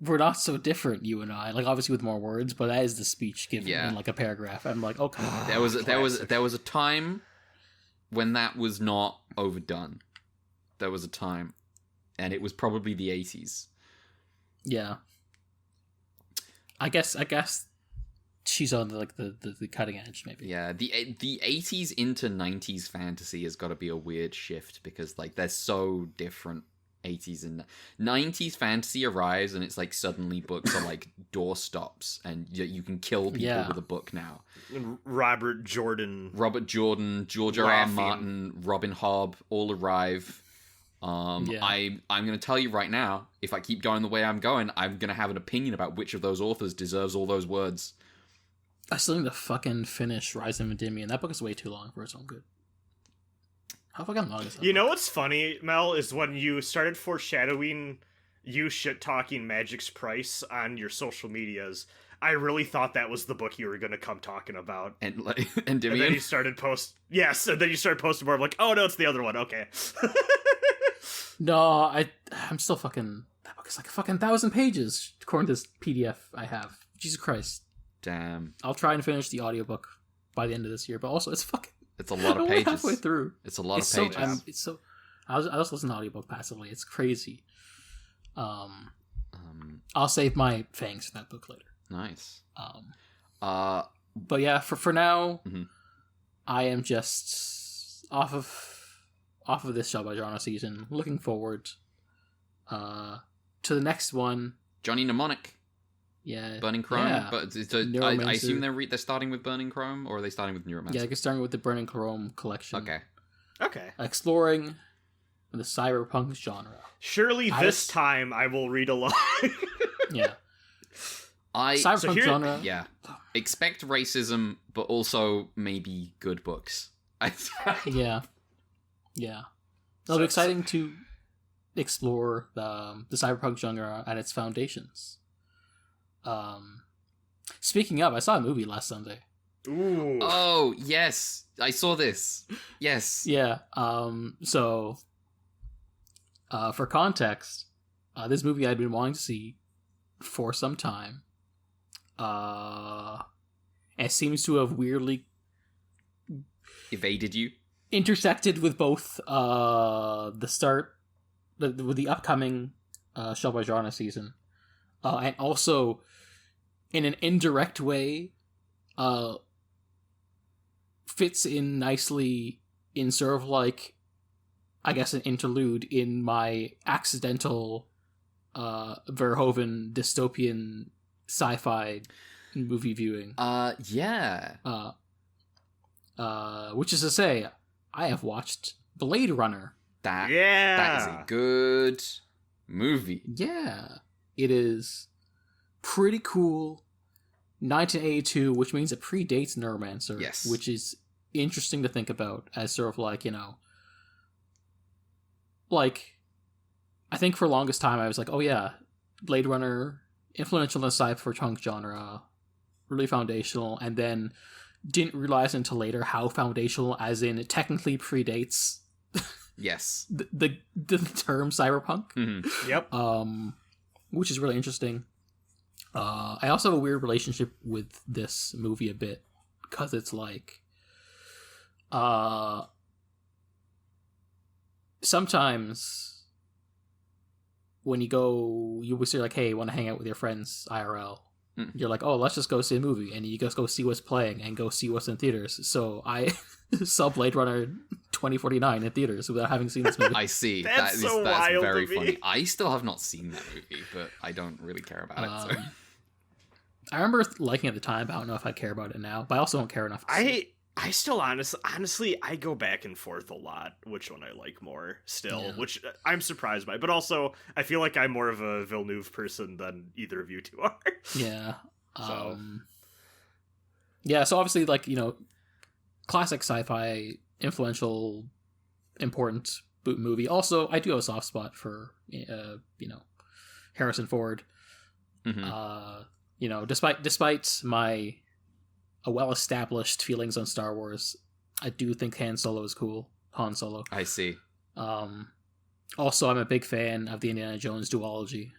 we're not so different, you and I. Obviously with more words, but that is the speech given in a paragraph. I'm like, okay. There was a time when that was not overdone. There was a time, and it was probably the 80s. Yeah. I guess she's on the cutting edge, maybe. Yeah, the 80s into 90s fantasy has got to be a weird shift because they're so different. 80s and 90s fantasy arrives and it's suddenly books are doorstops and you can kill people with a book now. Robert Jordan, George R.R. Martin, Robin Hobb all arrive. I'm going to tell you right now, if I keep going the way I'm going, I'm going to have an opinion about which of those authors deserves all those words. I still need to fucking finish Rise of Endymion. That book is way too long for its own good. How fucking long is that? You know what's funny, Mel, is when you started foreshadowing you shit-talking Magic's price on your social medias, I really thought that was the book you were going to come talking about. And then you started and then you started posting more. I'm like, oh no, it's the other one. Okay. No, I'm still fucking... That book is fucking 1,000 pages, according to this PDF I have. Jesus Christ. Damn. I'll try and finish the audiobook by the end of this year, but also it's fucking... It's a lot of pages. Halfway through. It's a lot of pages. I just listen to audiobook passively. It's crazy. I'll save my fangs for that book later. Nice. But yeah, for now, I am just off of this Show by Genre season. Looking forward to the next one. Johnny Mnemonic. Yeah, Burning Chrome. Yeah. But I assume they're starting with Burning Chrome, or are they starting with Neuromancer? Yeah, they're starting with the Burning Chrome collection. Okay. Exploring the cyberpunk genre. Surely this time I will read along. Yeah. cyberpunk So here- genre. Yeah. Expect racism, but also maybe good books. Yeah. It'll be exciting to explore the cyberpunk genre and its foundations. Speaking of, I saw a movie last Sunday. Ooh. Oh, yes. I saw this. Yes. Yeah. So, for context, this movie I'd been wanting to see for some time. It seems to have weirdly Evaded you? intersected with both with the upcoming Show by Genre season, and also in an indirect way, fits in nicely in sort of like, I guess, an interlude in my accidental Verhoeven dystopian sci-fi movie viewing. Yeah. Which is to say, I have watched Blade Runner. That is Yeah. a good movie. Yeah, it is pretty cool. 1982, which means it predates Neuromancer. Yes. Which is interesting to think about as sort of like, like, I think for the longest time I was like, oh yeah, Blade Runner, influential in the cyberpunk genre, really foundational, and then didn't realize until later how foundational, as in it technically predates Yes. the term cyberpunk. Mm-hmm. Yep. Which is really interesting. I also have a weird relationship with this movie a bit, because it's like, sometimes when you would say like, hey, you want to hang out with your friends IRL, you're like, oh, let's just go see a movie, and you just go see what's playing and go see what's in theaters. So I saw Blade Runner 2049 in theaters without having seen this movie. I see. That's so wild very to me. funny. I still have not seen that movie, but I don't really care about it. So. I remember liking it at the time, but I don't know if I care about it now. But I also don't care enough to see. I still honestly I go back and forth a lot which one I like more still, Yeah. which I'm surprised by, but also I feel like I'm more of a Villeneuve person than either of you two are. Yeah. So. Yeah, so obviously, like, classic sci-fi, influential, important movie. Also, I do have a soft spot for, Harrison Ford. Mm-hmm. Despite my well-established feelings on Star Wars, I do think Han Solo is cool. Han Solo. I see. Also, I'm a big fan of the Indiana Jones duology.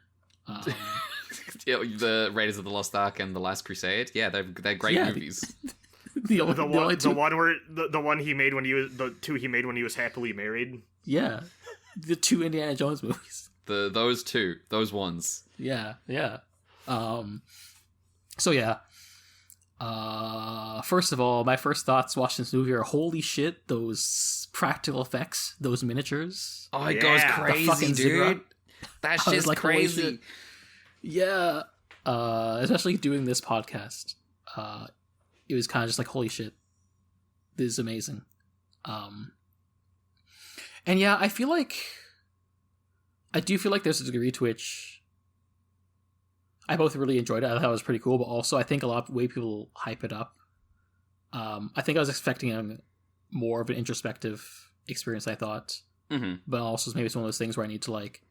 The Raiders of the Lost Ark and The Last Crusade. Yeah, they're great Yeah, movies. the one he made when he was the two he made when he was happily married. Yeah, the two Indiana Jones movies. Those ones. Yeah. So yeah. First of all, my first thoughts watching this movie are, holy shit, those practical effects, those miniatures. Oh, it Yeah. goes The crazy, fucking dude. ziggurat. That's I was just like, holy crazy. shit. Yeah. Especially doing this podcast. It was kind of just like, holy shit, this is amazing. And yeah, I do feel like there's a degree to which I both really enjoyed it. I thought it was pretty cool, but also I think a lot of the way people hype it up. I think I was expecting more of an introspective experience, I thought. Mm-hmm. But also maybe it's one of those things where I need to like,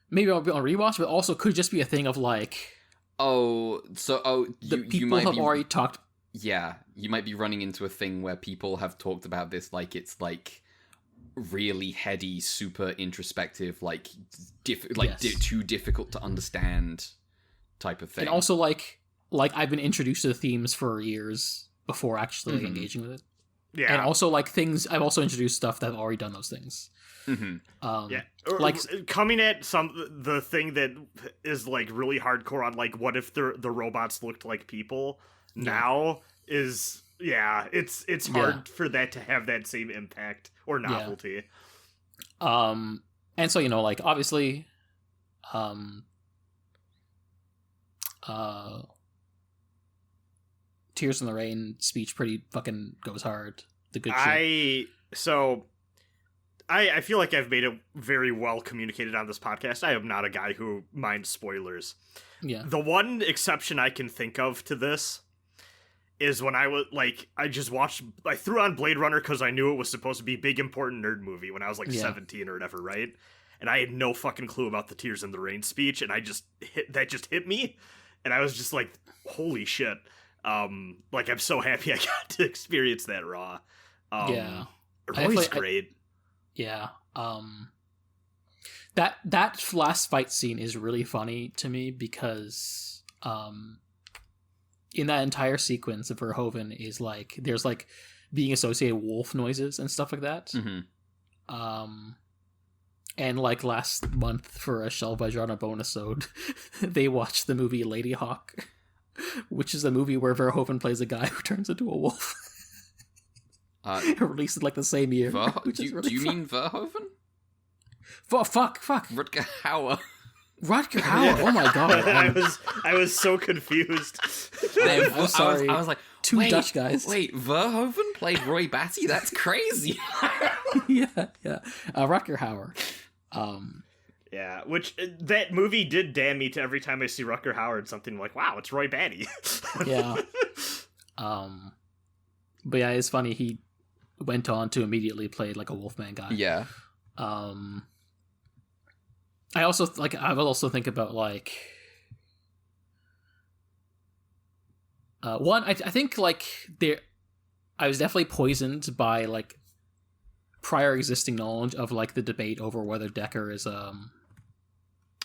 maybe I'll be on rewatch, but also could just be a thing of like, the people you might have be, already talked. Yeah, you might be running into a thing where people have talked about this like it's like really heady, super introspective, like Yes. too difficult to understand type of thing. And also like I've been introduced to the themes for years before actually Mhm. engaging with it. Yeah. And also like things, I've also introduced stuff that have already done those things. Mhm. Yeah, like coming at the thing that is like really hardcore on like what if the robots looked like people now is it's hard for that to have that same impact or novelty. and so like obviously Tears in the Rain speech pretty fucking goes hard. The good shit. I feel like I've made it very well communicated on this podcast. I am not a guy who minds spoilers. Yeah. The one exception I can think of to this is when I threw on Blade Runner because I knew it was supposed to be a big, important nerd movie when I was 17 or whatever, right? And I had no fucking clue about the Tears in the Rain speech, and that just hit me, and I was just like, holy shit. I'm so happy I got to experience that raw. Yeah. Roy's great. Yeah. That last fight scene is really funny to me because in that entire sequence of Verhoeven is there's being associated with wolf noises and stuff like that. Mm-hmm. And last month for a Shell Vajrana bonus-ode, they watched the movie Lady Hawk, which is a movie where Verhoeven plays a guy who turns into a wolf. Released the same year. Do you mean Verhoeven? Fuck. Rutger Hauer. Rutger Hauer. Oh my god. I was so confused. I'm sorry. I was like, two Dutch guys. Wait, Verhoeven played Roy Batty? That's crazy. yeah. Rutger Hauer. Yeah, which that movie did damn me to every time I see Rutger Hauer and something like, wow, it's Roy Batty. Yeah. But yeah, it's funny. He went on to immediately play a Wolfman guy. Yeah. I also think about one. I think there, I was definitely poisoned by prior existing knowledge of the debate over whether Decker is a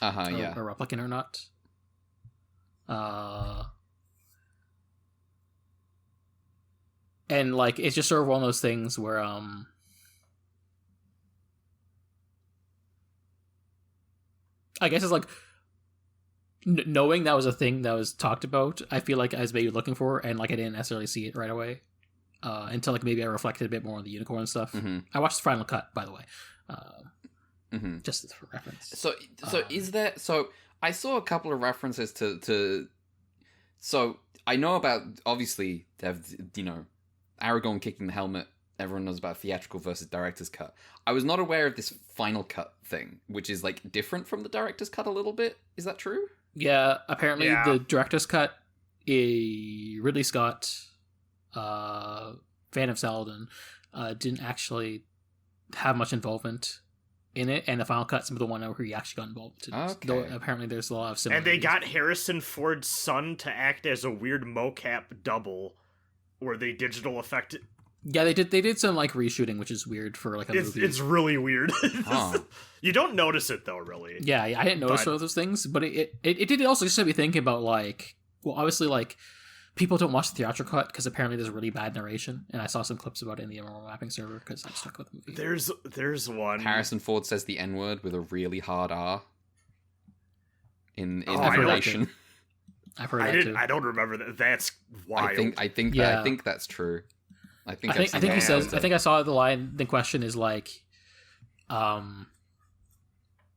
replicant or not. And it's just sort of one of those things where I guess it's knowing that was a thing that was talked about, I feel like I was maybe looking for, and I didn't necessarily see it right away until maybe I reflected a bit more on the unicorn stuff. Mm-hmm. I watched the final cut, by the way, mm-hmm. just for reference. So is there? So I saw a couple of references to. So I know about, obviously, Aragorn kicking the helmet. Everyone knows about theatrical versus director's cut. I was not aware of this final cut thing, which is different from the director's cut a little bit. Is that true? Yeah, apparently the director's cut, Ridley Scott, fan of Saladin, didn't actually have much involvement in it, and the final cut's the one where he actually got involved in it. Okay. Though apparently there's a lot of similarities. And they got Harrison Ford's son to act as a weird mocap double, where they digital effect. Yeah, they did some reshooting, which is weird for a movie. It's really weird. Huh. You don't notice it though, really. Yeah, I didn't notice all those things, but it did also just have me thinking about well, obviously people don't watch the theatrical cut because apparently there's really bad narration, and I saw some clips about it in the MMO mapping server because I'm stuck with the movie. There's one. Harrison Ford says the N-word with a really hard R in narration. I've heard that too. I don't remember that. That's wild. I think that's true. I think he says. I think I saw the line. The question is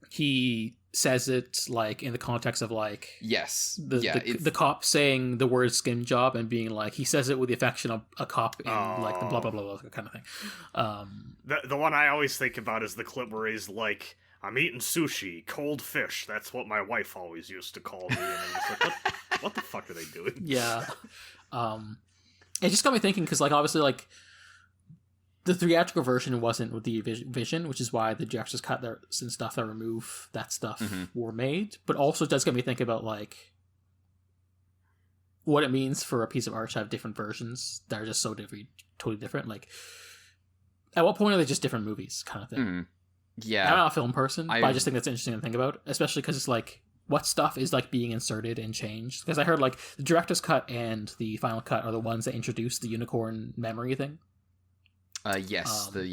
he says it in the context of yes, the cop saying the word skin job and being he says it with the affection of a cop in the blah blah blah kind of thing. The one I always think about is the clip where he's I'm eating sushi, cold fish. That's what my wife always used to call me. And I'm just what the fuck are they doing? Yeah. It just got me thinking because obviously the theatrical version wasn't with the vision, which is why the director's cut and stuff that remove that stuff were made. But also it does get me thinking about what it means for a piece of art to have different versions that are just so totally different. At what point are they just different movies, kind of thing? Mm. Yeah, I'm not a film person, but I just think that's interesting to think about, especially because it's what stuff is being inserted and changed. Because I heard the director's cut and the final cut are the ones that introduced the unicorn memory thing. Yes, the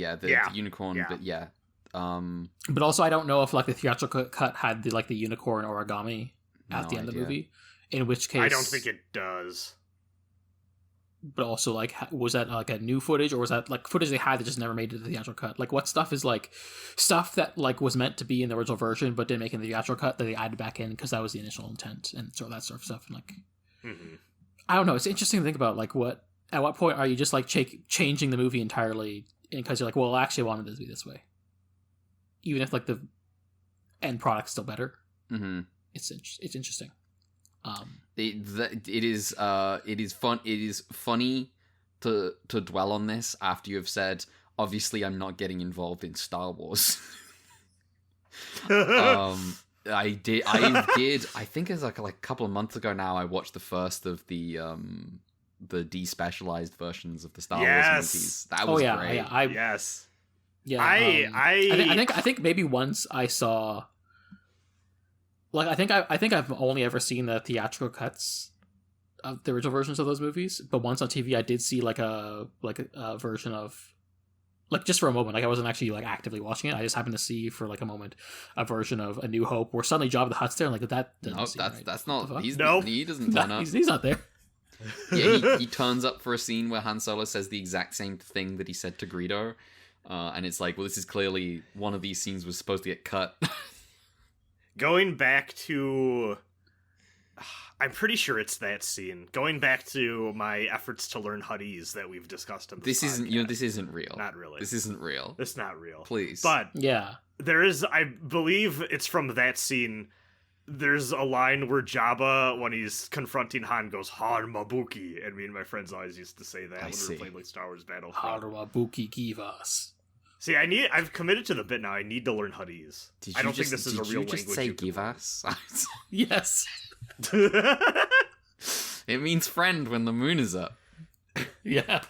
unicorn, yeah. But yeah. But also I don't know if the theatrical cut had the unicorn origami at the end of the movie. In which case I don't think it does. But also was that a new footage, or was that footage they had that just never made it to the theatrical cut? What stuff is stuff that was meant to be in the original version but didn't make it in the theatrical cut that they added back in because that was the initial intent and sort of that sort of stuff. And I don't know, it's interesting to think about at what point are you just changing the movie entirely because you're well, I actually wanted it to be this way. even if like the end product's still better. Mm-hmm. It's interesting. It is fun. It is funny to dwell on this after you have said, obviously, I'm not getting involved in Star Wars. I did. I think it's like a couple of months ago now. I watched the first of the despecialized versions of the Star Wars movies. That was great. Yes. Yeah. I think maybe once I saw. Like I think I've only ever seen the theatrical cuts of the original versions of those movies, but once on TV I did see like a version of, like, just for a moment. Like I wasn't actually like actively watching it. I just happened to see for like a moment a version of A New Hope where suddenly Jabba the Hutt's there, and like that. That's not. He doesn't turn up. He's not there. Yeah, he turns up for a scene where Han Solo says the exact same thing that he said to Greedo, and it's like, well, this is clearly one of these scenes was supposed to get cut. Going back to... I'm pretty sure it's that scene. Going back to my efforts to learn Huttese that we've discussed in this podcast. This isn't real. Not really. This isn't real. It's not real. Please. But yeah, there is, I believe it's from that scene, there's a line where Jabba, when he's confronting Han, goes, Han Mabuki. And me and my friends always used to say that when we were playing like Star Wars Battlefront. Han Mabuki Givas. See, I've committed to the bit now. I need to learn Huttese. I don't think this is a real language. Did you just say give us? Yes. It means friend when the moon is up. Yeah.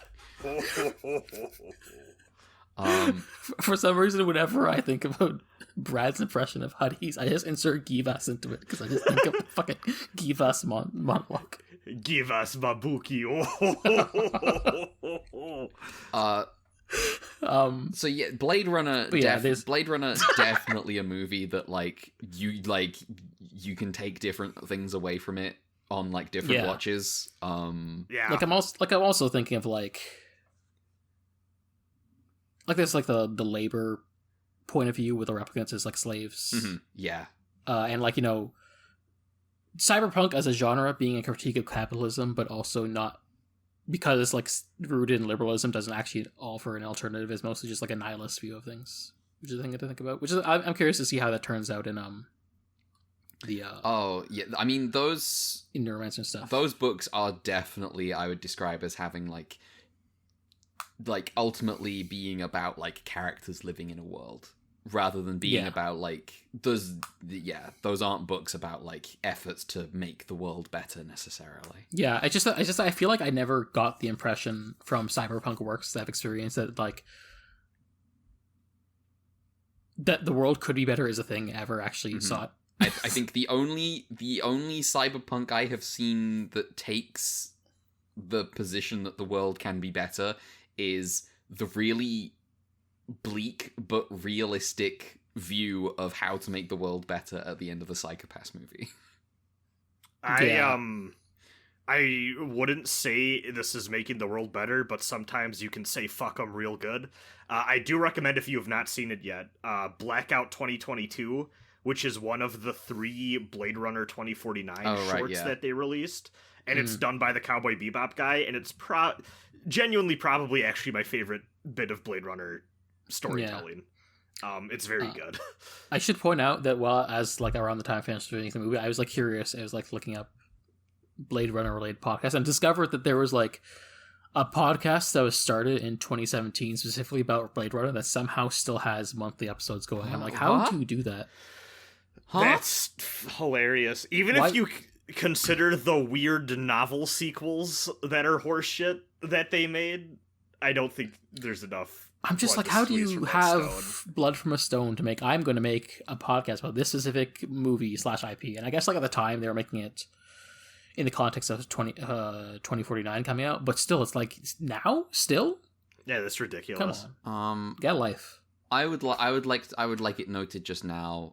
For some reason, whenever I think about Brad's impression of Huttese, I just insert Givas into it because I just think of the fucking Givas monologue. Givas Mabuki. So yeah, Blade Runner. Blade Runner definitely a movie that you can take different things away from it on like different watches. Yeah. Like I'm also thinking of like there's like the labor point of view with the replicants as like slaves. Mm-hmm. Yeah. And like, you know, cyberpunk as a genre being a critique of capitalism, but also not, because it's like rooted in liberalism, doesn't actually offer an alternative. It's mostly just like a nihilist view of things, which is a thing to think about. Which is I'm curious to see how that turns out in I mean those in Neuromancer and stuff. Those books are definitely, I would describe as having like ultimately being about like characters living in a world rather than being about like those aren't books about like efforts to make the world better necessarily. Yeah, I feel like I never got the impression from cyberpunk works that I've experienced that like that the world could be better is a thing ever actually sought. I think the only cyberpunk I have seen that takes the position that the world can be better is the really bleak but realistic view of how to make the world better at the end of the Psychopaths movie. I wouldn't say this is making the world better, but sometimes you can say fuck them real good. I do recommend, if you have not seen it yet, Blackout 2022, which is one of the 3 Blade Runner 2049 shorts that they released. And it's done by the Cowboy Bebop guy, and it's genuinely probably actually my favorite bit of Blade Runner storytelling. It's very good. I should point out that as like around the time I finished reading the movie, I was like curious. I was like looking up Blade Runner related podcasts and discovered that there was like a podcast that was started in 2017 specifically about Blade Runner that somehow still has monthly episodes going. I'm like, how do you do that? That's hilarious. Even if you consider the weird novel sequels that are horseshit that they made, I don't think there's enough. I'm just like, how do you have blood from a stone to make? I'm going to make a podcast about this specific movie / IP, and I guess like at the time they were making it in the context of 2049 coming out, but still, it's like now still. Yeah, that's ridiculous. Come on, get a life. I would like it noted just now.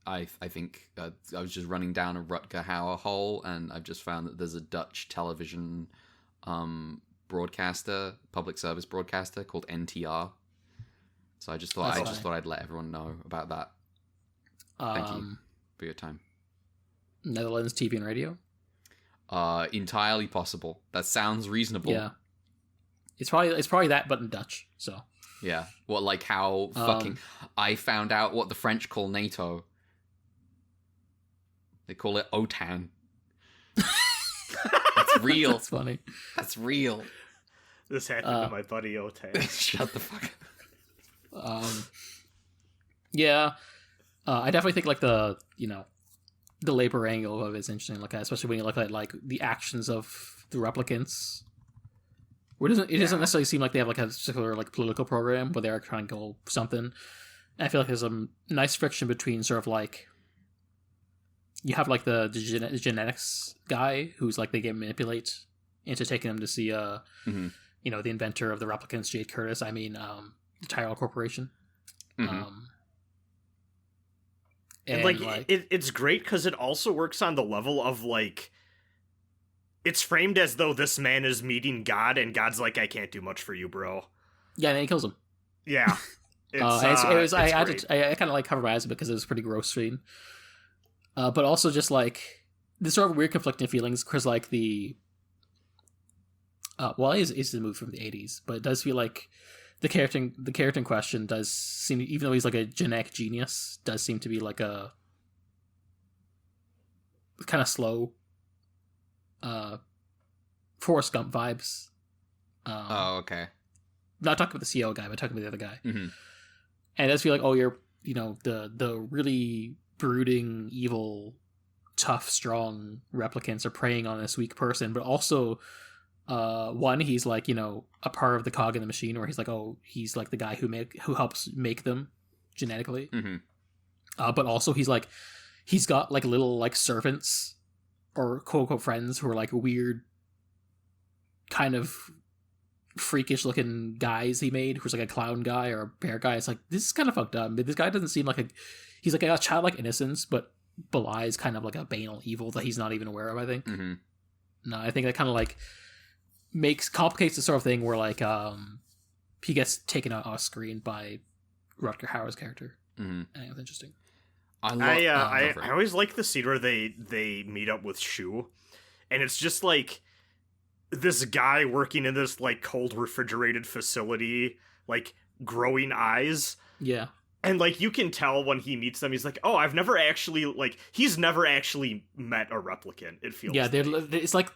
I think I was just running down a Rutger Hauer hole, and I've just found that there's a Dutch television broadcaster, public service broadcaster called NTR. So I just thought I'd let everyone know about that. Thank you for your time. Netherlands TV and radio. Entirely possible. That sounds reasonable. Yeah, it's probably that, but in Dutch. So Yeah. What, like how fucking... I found out what the French call NATO. They call it OTAN. That's real. That's funny. That's real. This happened to my buddy Otan. Shut the fuck up. Yeah. I definitely think, like, the labor angle of it is interesting, like, especially when you look at, like, the actions of the replicants. Where it doesn't necessarily seem like they have, like, a particular, like, political program, but they are trying to go something. And I feel like there's a nice friction between sort of, like, you have, like, the genetics guy who's, like, they get manipulate into taking them to see, the inventor of the replicants, Jade Curtis, the Tyrell Corporation. And it's great because it also works on the level of, like, it's framed as though this man is meeting God, and God's like, I can't do much for you, bro. Yeah, and then he kills him. Yeah. I kind of, like, covered my eyes because it was a pretty gross scene. But also just, like, this sort of weird conflicting feelings, because, like, the... it's a movie from the 80s, but it does feel like the character in question does seem, even though he's, like, a genetic genius, does seem to be, like, a kind of slow Forrest Gump vibes. Okay. Not talking about the CEO guy, but talking about the other guy. Mm-hmm. And it does feel like, oh, you're, the really brooding, evil, tough, strong replicants are preying on this weak person, but also... one, he's, like, a part of the cog in the machine, where he's like, oh, he's, like, the guy who helps make them genetically. Mm-hmm. But also he's got, like, little, like, servants or quote unquote friends who are, like, weird kind of freakish looking guys he made, who's like a clown guy or a bear guy. It's like, this is kind of fucked up. This guy doesn't seem like he's like a childlike innocence, but belies kind of like a banal evil that he's not even aware of, I think. Mm-hmm. No, I think that kind of, like, complicates the sort of thing where, like, he gets taken out off screen by Rutger Hauer's character. Mm-hmm. I think that's interesting. I always like the scene where they meet up with Shu, and it's just, like, this guy working in this, like, cold refrigerated facility, like, growing eyes. Yeah. And, like, you can tell when he meets them, he's like, oh, he's never actually met a replicant, it feels like. It's like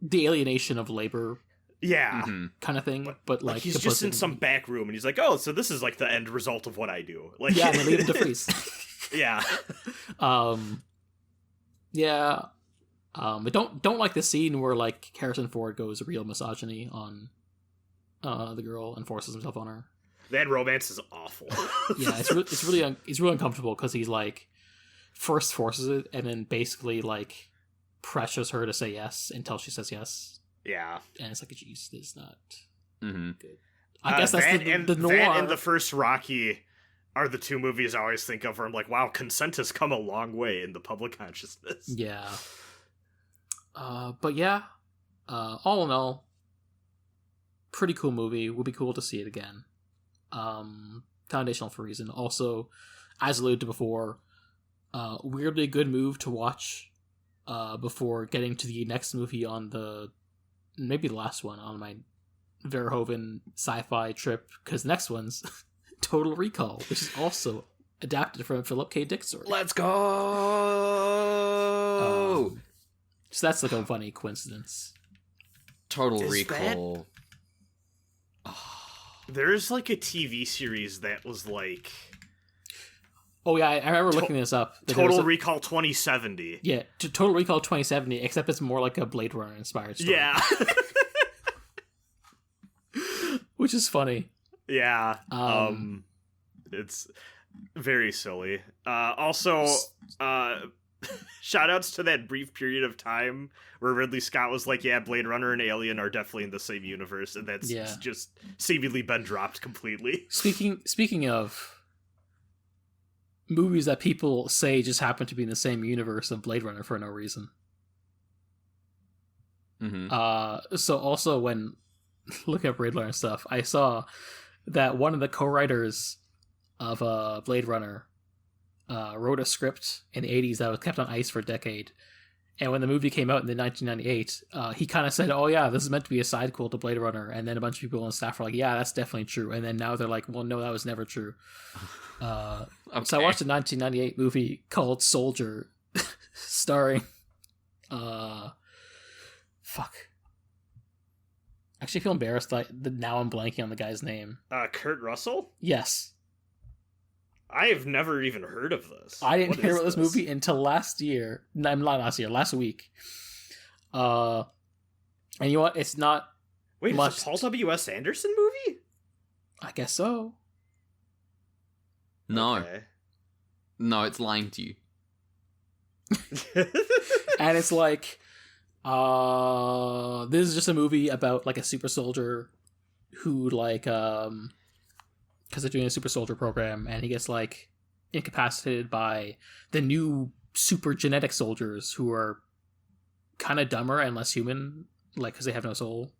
the alienation of labor, kind of thing, but like he's just in some back room, and he's like, "Oh, so this is like the end result of what I do." Like, yeah, and they leave him to freeze. But don't like the scene where, like, Harrison Ford goes real misogyny on the girl and forces himself on her. That romance is awful. Yeah, it's really uncomfortable because he's, like, first forces it and then basically, like, pressures her to say yes until she says yes. Yeah. And it's like, geez, this is not good. I guess that's the noir. That and the first Rocky are the two movies I always think of where I'm like, wow, consent has come a long way in the public consciousness. Yeah. But yeah, all in all, pretty cool movie. Would be cool to see it again. Foundational for a reason. Also, as alluded to before, weirdly good move to watch before getting to the next movie on maybe the last one on my Verhoeven sci-fi trip, because the next one's Total Recall, which is also adapted from Philip K. Dick's story. Let's go! So that's, like, a funny coincidence. Total Recall. There's, like, a TV series that was, like... Oh, yeah, I remember looking this up. Total Recall 2070. Yeah, Total Recall 2070, except it's more like a Blade Runner-inspired story. Yeah. Which is funny. Yeah. It's very silly. Also, shoutouts to that brief period of time where Ridley Scott was like, yeah, Blade Runner and Alien are definitely in the same universe, and that's just seemingly been dropped completely. Speaking of movies that people say just happen to be in the same universe of Blade Runner for no reason. Mm-hmm. So also when looking at Blade Runner stuff, I saw that one of the co-writers of Blade Runner wrote a script in the 80s that was kept on ice for a decade, And when the movie came out in the 1998, he kind of said, "Oh yeah, this is meant to be a sidequel to Blade Runner." And then a bunch of people on staff were like, "Yeah, that's definitely true." And then now they're like, "Well, no, that was never true." Okay. So I watched a 1998 movie called Soldier, starring, fuck. Actually, I feel embarrassed that now I'm blanking on the guy's name. Kurt Russell? Yes. I have never even heard of this. I didn't What hear is about this movie until last year. No, not last year, last week. And you know what? It's not Wait, much. it's a Paul W.S. Anderson movie? I guess so. No. Okay. No, it's lying to you. And it's like, this is just a movie about like a super soldier who like, because they're doing a super soldier program, and he gets like incapacitated by the new super genetic soldiers who are kind of dumber and less human, like because they have no soul.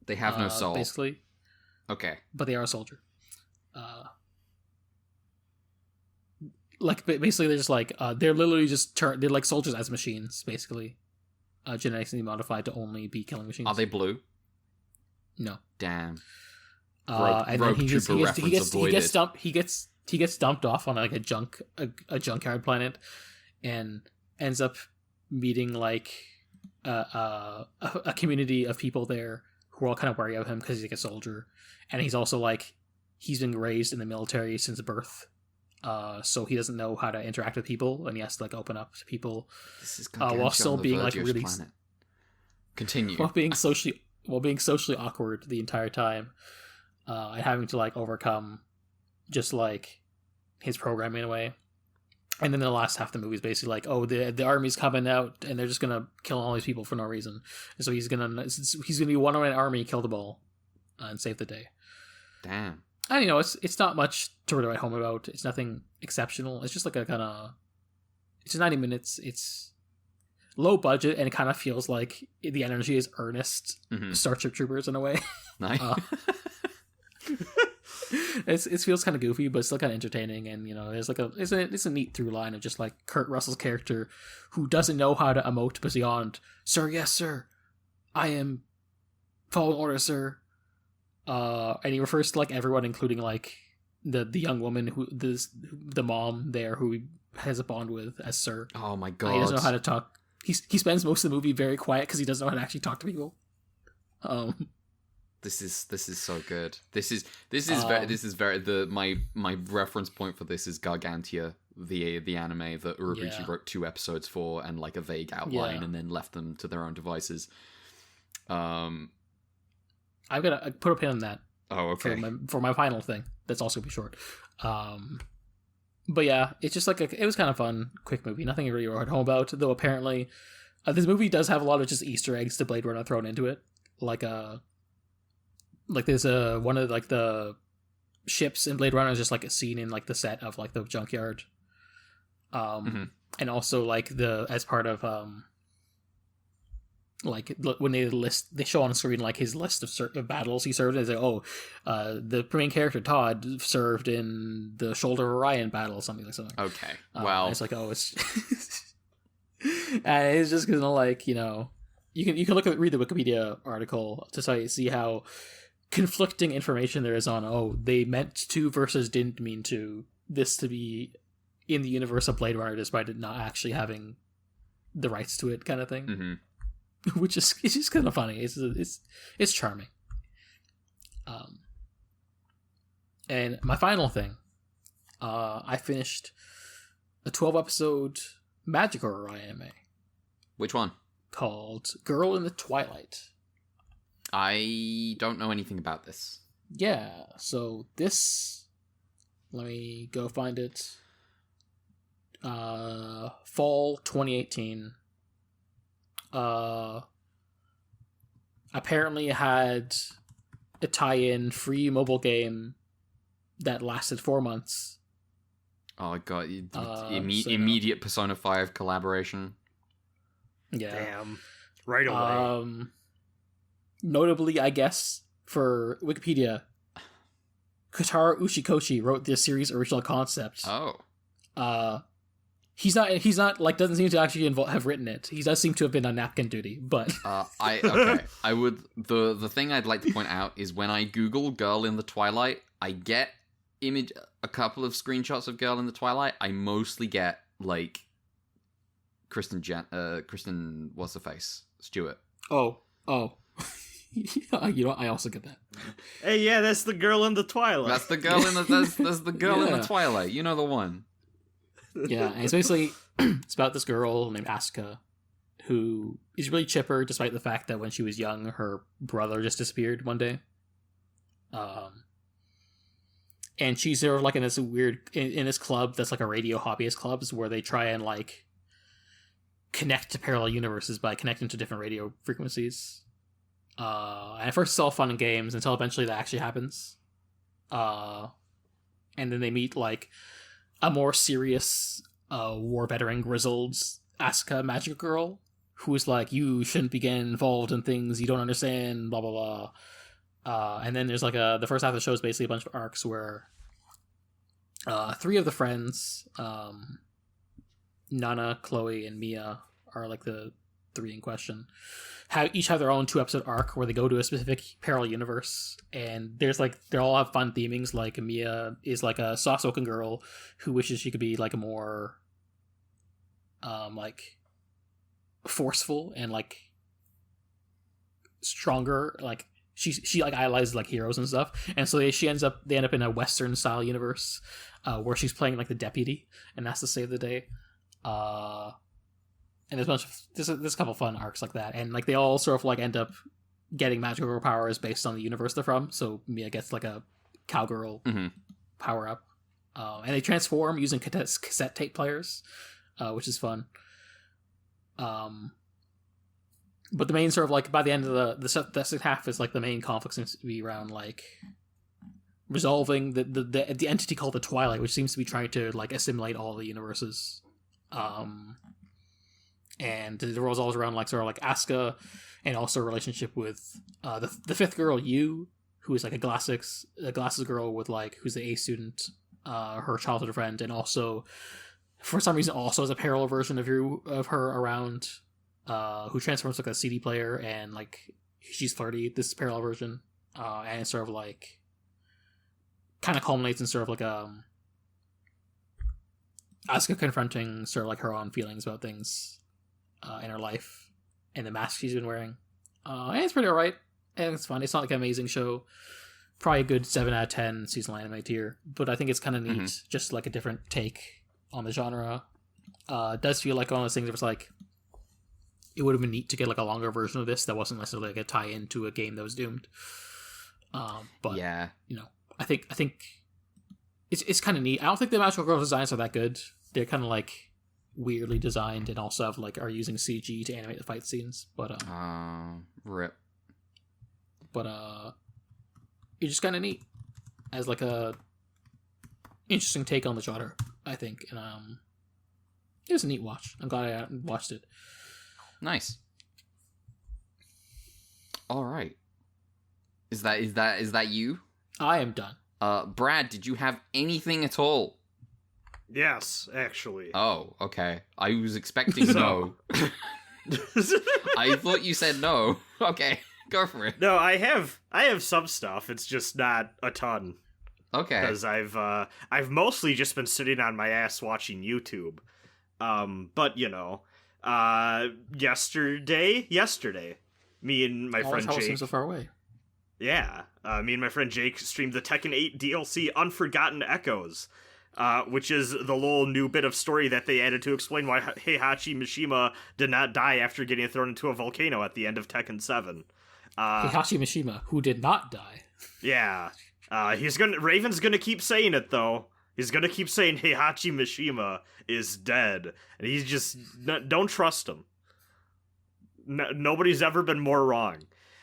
They have no soul. Basically. Okay. But they are a soldier. Like basically they're just like they're literally just they're like soldiers as machines, basically. Genetically modified to only be killing machines. Are they blue? No. Damn. And then he gets avoided. he gets dumped off on like a junkyard planet, and ends up meeting like a community of people there who are all kind of wary of him because he's like a soldier, and he's also like he's been raised in the military since birth, so he doesn't know how to interact with people, and he has to like open up to people while still being like really planet. Continue. while being socially awkward the entire time, and having to like overcome just like his programming in a way. And then the last half of the movie is basically like, oh, the army's coming out and they're just gonna kill all these people for no reason. And so he's gonna be one-on-one army, kill them all, and save the day. Damn. And you know, it's not much to write home about. It's nothing exceptional. It's just like a kind of, it's 90 minutes. It's low budget, and it kind of feels like the energy is earnest Starship Troopers in a way. Nice. It feels kind of goofy, but it's still kind of entertaining. And you know, there's like it's a neat through line of just like Kurt Russell's character who doesn't know how to emote beyond "Sir, yes, sir, I am following orders, sir." And he refers to like everyone, including like the young woman the mom there who he has a bond with as sir. Oh my god. He doesn't know how to talk. He spends most of the movie very quiet because he doesn't know how to actually talk to people. This is so good. This is very my reference point for this is Gargantia, the anime that Urobuchi wrote 2 episodes for and like a vague outline and then left them to their own devices. I'm gonna put a pin on that. Oh, okay. For my final thing, that's also gonna be short. But yeah, it's just like it was kind of fun, quick movie. Nothing really wrote home about. Though apparently, this movie does have a lot of just Easter eggs to Blade Runner thrown into it. Like there's one of like the ships in Blade Runner is just like a scene in like the set of like the junkyard. And also like as part of like when they show on the screen like his list of battles he served in. They say, the main character Todd served in the Shoulder of Orion battle, something like that. Okay, well, it's like it's and it's just gonna like, you know, you can read the Wikipedia article to see how conflicting information there is on they meant to versus didn't mean to this to be in the universe of Blade Runner despite it not actually having the rights to it, kind of thing. Which is it's just kind of funny. It's charming. And my final thing, I finished a 12-episode magic horror anime. Which one? Called Girl in the Twilight. I don't know anything about this. Yeah, so this, let me go find it. Fall 2018. Apparently it had a tie-in free mobile game that lasted 4 months. Oh god, immediate Persona 5 collaboration. Yeah. Damn. Right away. Notably, I guess, for Wikipedia, Kotaro Ushikoshi wrote this series' original concept. Oh. He's not like doesn't seem to actually have written it. He does seem to have been on napkin duty, but I would the thing I'd like to point out is when I Google Girl in the Twilight, I get a couple of screenshots of Girl in the Twilight. I mostly get like Kristen what's her face? Stewart. Oh. You know, I also get that. Hey, yeah, that's the girl in the Twilight. That's the girl in the that's the girl in the Twilight. You know the one. Yeah, and it's basically it's about this girl named Asuka who is really chipper despite the fact that when she was young her brother just disappeared one day. And she's sort of like in this weird in this club that's like a radio hobbyist clubs where they try and like connect to parallel universes by connecting to different radio frequencies. And at first it's all fun and games until eventually that actually happens. And then they meet like a more serious war veteran grizzled Asuka magical girl who's like, you shouldn't be getting involved in things you don't understand, blah blah blah. And then there's like the first half of the show is basically a bunch of arcs where three of the friends, Nana, Chloe, and Mia are like the three in question, each have their own 2-episode arc where they go to a specific parallel universe, and there's like they all have fun themings. Like Mia is like a soft-spoken girl who wishes she could be like a more like forceful and like stronger, like she like idolizes like heroes and stuff, and so they end up in a Western style universe where she's playing like the deputy and has to save the day. And there's a couple fun arcs like that, and like they all sort of like end up getting magical powers based on the universe they're from. So Mia gets like a cowgirl power up, and they transform using cassette tape players, which is fun. But the main sort of like by the end of the second half is like the main conflict seems to be around like resolving the entity called the Twilight, which seems to be trying to like assimilate all the universes. And it revolves around like sort of like Asuka, and also a relationship with the fifth girl, Yu, who is like a glasses girl with like who's the A student, her childhood friend, and also for some reason also has a parallel version of her around, who transforms like a CD player, and like she's 30. This parallel version, and it's sort of like kind of culminates in sort of like Asuka confronting sort of like her own feelings about things in her life and the mask she's been wearing. And it's pretty alright. And it's fun. It's not like an amazing show. Probably a good 7 out of 10 seasonal anime tier. But I think it's kind of neat. Just like a different take on the genre. It does feel like one of those things where it's like it would have been neat to get like a longer version of this that wasn't necessarily like a tie-in to a game that was doomed. But yeah, you know, I think it's kind of neat. I don't think the magical girl designs are that good. They're kind of like weirdly designed and also have like are using CG to animate the fight scenes. But rip. But it's just kind of neat as like a interesting take on the genre, I think. And it was a neat watch. I'm glad I watched it. Nice. All right. Is that you? I am done. Brad, did you have anything at all? Yes, actually. Oh, okay. I was expecting no. I thought you said no. Okay, go for it. No, I have some stuff. It's just not a ton. Okay. Because I've mostly just been sitting on my ass watching YouTube. But you know, yesterday, me and my friend Jake. Seems so far away. Yeah, me and my friend Jake streamed the Tekken 8 DLC Unforgotten Echoes, which is the little new bit of story that they added to explain why Heihachi Mishima did not die after getting thrown into a volcano at the end of Tekken 7. Heihachi Mishima, who did not die. Yeah, Raven's gonna keep saying it though. He's gonna keep saying Heihachi Mishima is dead, and he's just don't trust him. Nobody's ever been more wrong.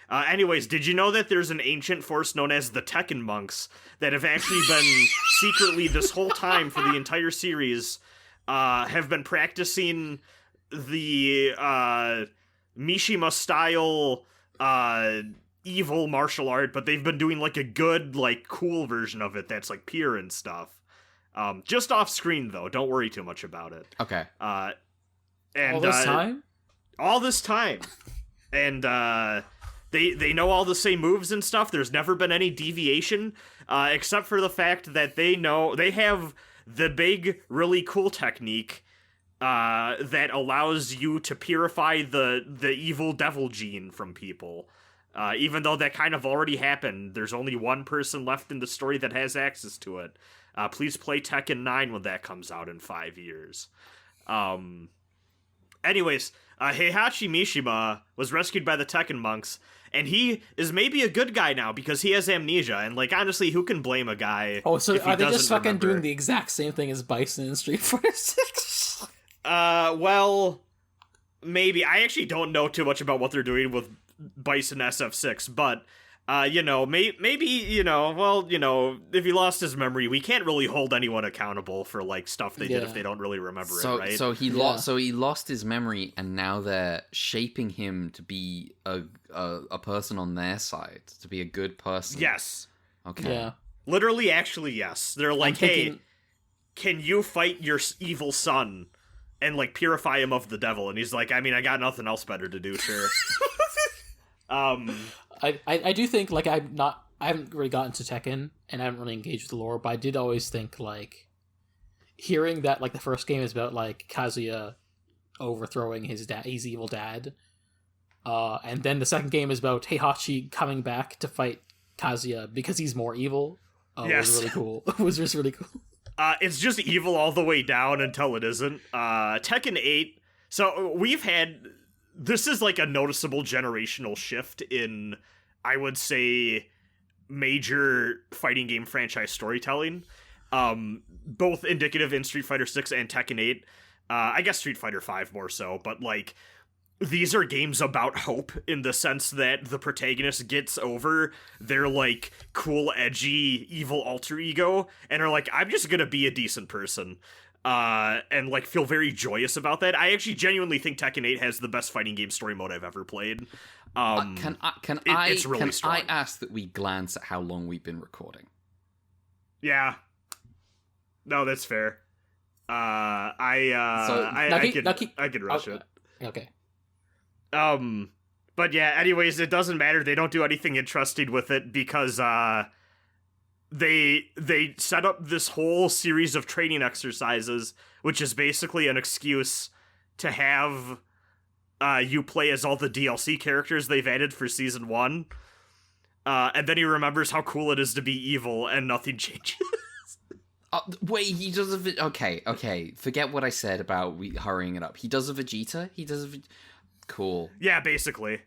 Anyways, did you know that there's an ancient force known as the Tekken monks that have actually been secretly this whole time for the entire series, have been practicing the Mishima style evil martial art, but they've been doing like a good, like cool version of it that's like pure and stuff. Just off screen though. Don't worry too much about it. Okay. And All this time? All this time. And they know all the same moves and stuff. There's never been any deviation, except for the fact that they have the big, really cool technique that allows you to purify the evil devil gene from people. Even though that kind of already happened, there's only one person left in the story that has access to it. Please play Tekken 9 when that comes out in 5 years. Anyways, Heihachi Mishima was rescued by the Tekken monks, and he is maybe a good guy now because he has amnesia, and, like, honestly, who can blame a guy Oh, so if he are they just doesn't fucking remember? doing the exact same thing as Bison in Street Fighter 6? Well, maybe. I actually don't know too much about what they're doing with Bison SF6, but, maybe, if he lost his memory, we can't really hold anyone accountable for, like, stuff they did if they don't really remember it, right? So he lost his memory, and now they're shaping him to be a person on their side, to be a good person. Yes. Okay. Yeah. Literally, actually, yes. They're like, hey, can you fight your evil son and, like, purify him of the devil? And he's like, I mean, I got nothing else better to do, sure. I do think, like, I haven't really gotten to Tekken, and I haven't really engaged with the lore, but I did always think, like, hearing that, like, the first game is about, like, Kazuya overthrowing his evil dad, and then the second game is about Heihachi coming back to fight Kazuya because he's more evil, was really cool. It was just really cool. It's just evil all the way down until it isn't. Tekken 8, so we've had... This is, like, a noticeable generational shift in, I would say, major fighting game franchise storytelling. Both indicative in Street Fighter 6 and Tekken 8. I guess Street Fighter 5 more so, but, like, these are games about hope in the sense that the protagonist gets over their, like, cool, edgy, evil alter ego and are like, I'm just gonna be a decent person. And, like, feel very joyous about that. I actually genuinely think Tekken 8 has the best fighting game story mode I've ever played. It's really strong. I ask that we glance at how long we've been recording? Yeah. No, that's fair. I could rush it. Okay. But yeah, anyways, it doesn't matter. They don't do anything interesting with it because, they set up this whole series of training exercises, which is basically an excuse to have you play as all the DLC characters they've added for Season 1. And then he remembers how cool it is to be evil, and nothing changes. Wait, he does a... Okay. Forget what I said about hurrying it up. He does a Vegeta? Cool. Yeah, basically.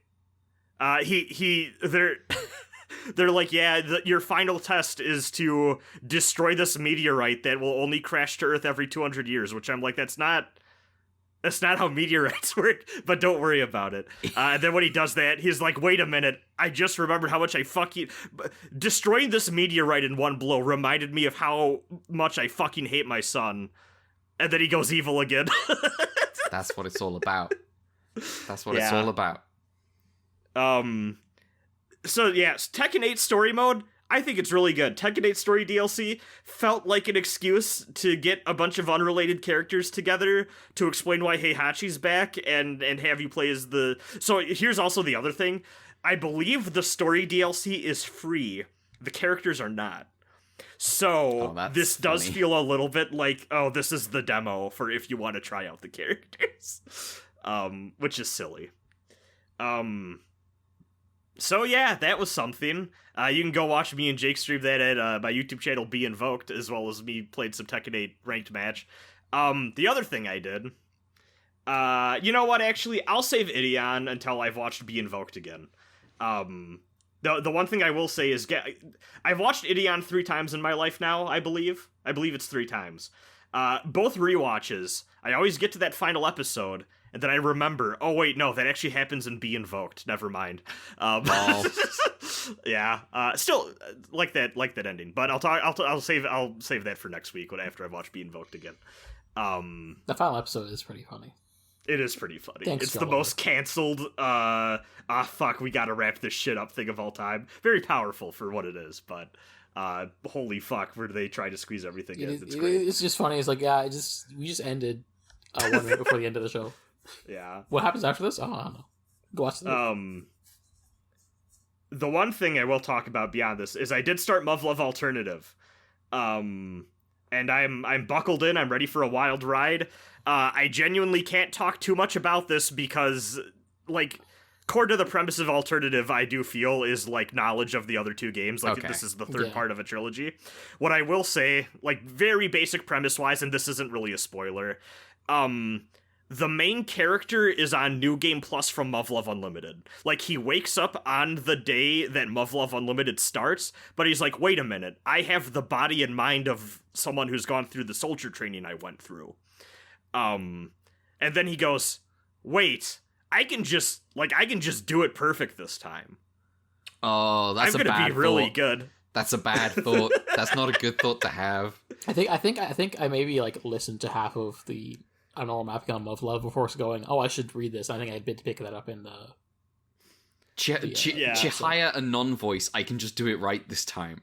They're like, yeah, your final test is to destroy this meteorite that will only crash to Earth every 200 years, which I'm like, that's not how meteorites work, but don't worry about it. And then when he does that, he's like, wait a minute, I just remembered how much I fucking... Destroying this meteorite in one blow reminded me of how much I fucking hate my son. And then he goes evil again. That's what it's all about. It's all about. So, yes, Tekken 8 story mode, I think it's really good. Tekken 8 story DLC felt like an excuse to get a bunch of unrelated characters together to explain why Heihachi's back and have you play as the... So, here's also the other thing. I believe the story DLC is free. The characters are not. So, this does feel a little bit like, this is the demo for if you want to try out the characters. Which is silly. So yeah, that was something. You can go watch me and Jake stream that at my YouTube channel, Be Invoked, as well as me played some Tekken 8 ranked match. The other thing I did, you know what, actually, I'll save Ideon until I've watched Be Invoked again. The one thing I will say is, I've watched Ideon 3 times in my life now, I believe. I believe it's 3 times. Both rewatches, I always get to that final episode, and then I remember, oh wait, no, that actually happens in Be Invoked. Never mind. Yeah. Still like that ending. But I'll save that for next week after I watch Be Invoked again. The final episode is pretty funny. It is pretty funny. Thanks, it's the Shoujo. most canceled, fuck, we gotta wrap this shit up thing of all time. Very powerful for what it is, but, holy fuck, where do they try to squeeze everything in? It's great. It's just funny. It's like, yeah, we just ended 1 minute before the end of the show. Yeah. What happens after this? Oh, I don't know. Go watch the The one thing I will talk about beyond this is I did start Muv Luv Alternative. And I'm buckled in, I'm ready for a wild ride. I genuinely can't talk too much about this because, like, core to the premise of Alternative, I do feel, is, like, knowledge of the other two games. Like, Okay. this is the third part of a trilogy. What I will say, like, very basic premise-wise, and this isn't really a spoiler, the main character is on New Game Plus from Muv Luv Unlimited. Like, he wakes up on the day that Muv Luv Unlimited starts, but he's like, wait a minute, I have the body and mind of someone who's gone through the soldier training I went through. And then he goes, wait, I can just do it perfect this time. Oh, that's I'm a bad gonna be really thought. good. That's a bad thought. That's not a good thought to have. I think I maybe like listened to half of the normal mapping on Muv Luv before going, oh, I should read this. I think I did pick that up in the Chihaya a non-voice. I can just do it right this time.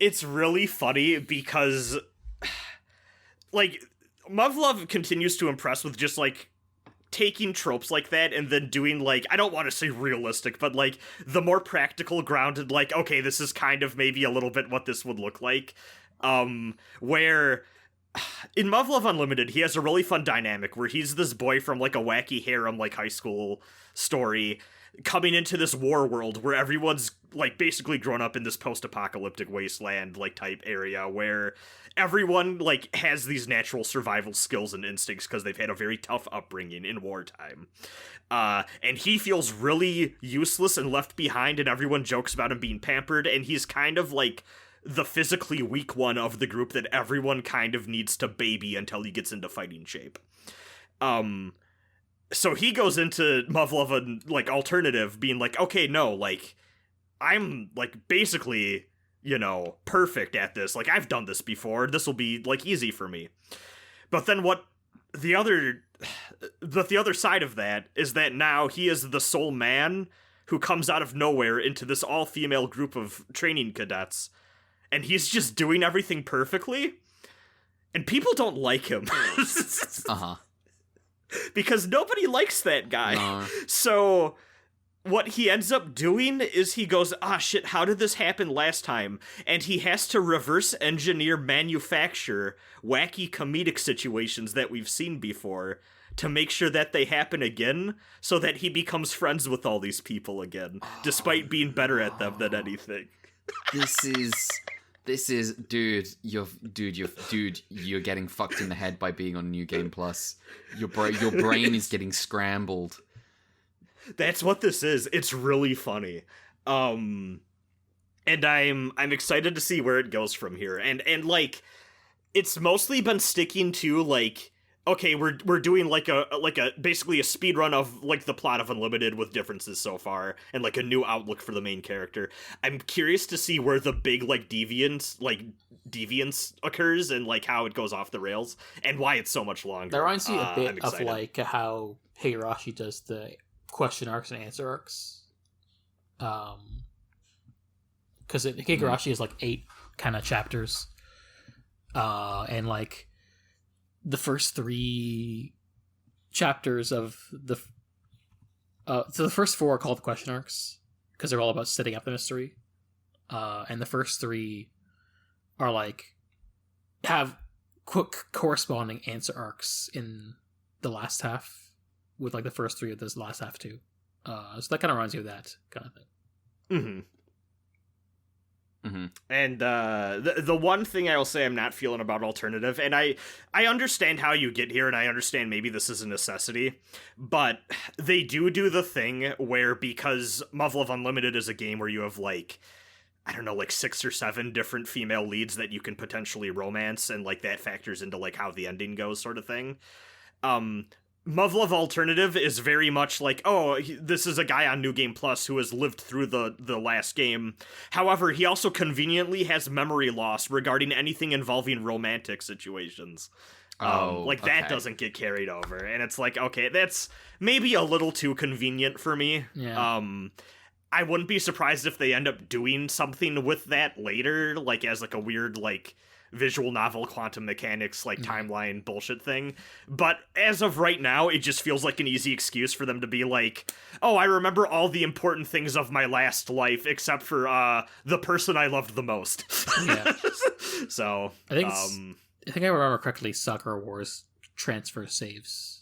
It's really funny because, like, Muv Luv continues to impress with just, like, taking tropes like that and then doing, like, I don't want to say realistic, but, like, the more practical, grounded, like, okay, this is kind of maybe a little bit what this would look like, where in Muv Luv Unlimited, he has a really fun dynamic where he's this boy from, like, a wacky harem, like, high school story coming into this war world where everyone's, like, basically grown up in this post-apocalyptic wasteland, like, type area where everyone, like, has these natural survival skills and instincts because they've had a very tough upbringing in wartime. And he feels really useless and left behind, and everyone jokes about him being pampered, and he's kind of, like, the physically weak one of the group that everyone kind of needs to baby until he gets into fighting shape. So he goes into Muv Luv and, like, Alternative being like, okay, no, like, I'm, like, basically, you know, perfect at this. Like, I've done this before. This will be, like, easy for me. But then the other side of that is that now he is the sole man who comes out of nowhere into this all-female group of training cadets, and he's just doing everything perfectly, and people don't like him. Uh-huh. Because nobody likes that guy. No. So what he ends up doing is he goes, shit, how did this happen last time? And he has to reverse engineer manufacture wacky comedic situations that we've seen before to make sure that they happen again, so that he becomes friends with all these people again, despite being better at them than anything. This is, dude, you're getting fucked in the head by being on New Game Plus. Your brain is getting scrambled. That's what this is. It's really funny. And I'm excited to see where it goes from here. And like, it's mostly been sticking to, like, okay, we're doing like a basically a speed run of, like, the plot of Unlimited with differences so far, and, like, a new outlook for the main character. I'm curious to see where the big, like, deviance occurs, and, like, how it goes off the rails, and why it's so much longer. That reminds me a bit of, excited. like, how Higurashi does the question arcs and answer arcs. Because Higurashi is, like, 8 kind of chapters. And, like, the first 3 chapters of the so the first 4 are called question arcs because they're all about setting up the mystery, and the first 3 are, like, have quick corresponding answer arcs in the last half, with, like, the first 3 of this last half too. So that kind of reminds you of that kind of thing. Mm-hmm. Mm-hmm. And the one thing I will say I'm not feeling about Alternative, and I understand how you get here, and I understand maybe this is a necessity, but they do the thing where, because Muv Luv Unlimited is a game where you have, like, I don't know, like 6 or 7 different female leads that you can potentially romance, and, like, that factors into, like, how the ending goes, sort of thing. Muv Luv Alternative is very much like, this is a guy on New Game Plus who has lived through the last game. However, he also conveniently has memory loss regarding anything involving romantic situations. Like, that doesn't get carried over. And it's like, okay, that's maybe a little too convenient for me. Yeah. I wouldn't be surprised if they end up doing something with that later, like, as, like, a weird, like, visual novel quantum mechanics, like, timeline bullshit thing. But as of right now, it just feels like an easy excuse for them to be like, oh, I remember all the important things of my last life, except for, the person I loved the most. Yeah. So, I think I remember correctly, Sakura Wars transfer saves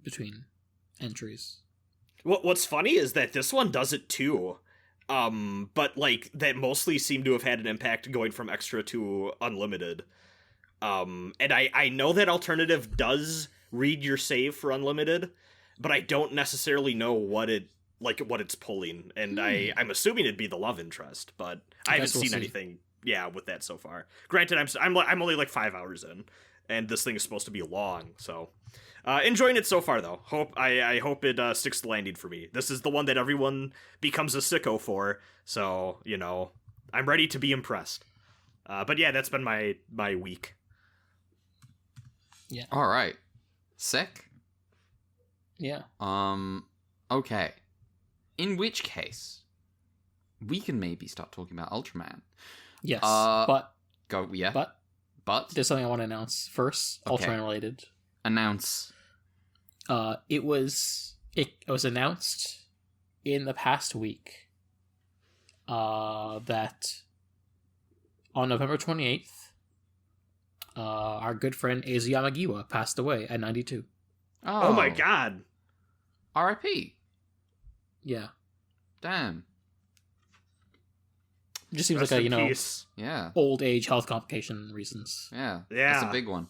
between entries. What's funny is that this one does it too, but like that mostly seemed to have had an impact going from extra to unlimited. And I know that alternative does read your save for unlimited, but I don't necessarily know what it's pulling, and I'm assuming it'd be the love interest, but I haven't seen anything. Yeah, with that so far. Granted, I'm only like 5 hours in, and this thing is supposed to be long, so enjoying it so far though. I hope it sticks the landing for me. This is the one that everyone becomes a sicko for, so you know I'm ready to be impressed. But yeah, that's been my week. Yeah. All right, sick. Yeah. Okay. In which case, we can maybe start talking about Ultraman. Yes, But there's something I want to announce first, Okay. Ultraman related. Announce. It was announced in the past week that on November 28th, our good friend Eizo Yamagiwa passed away at 92. Oh my god. R.I.P. Yeah. Damn. It just seems Rest like in a, peace. Yeah. old age health complication reasons. Yeah. Yeah. That's a big one.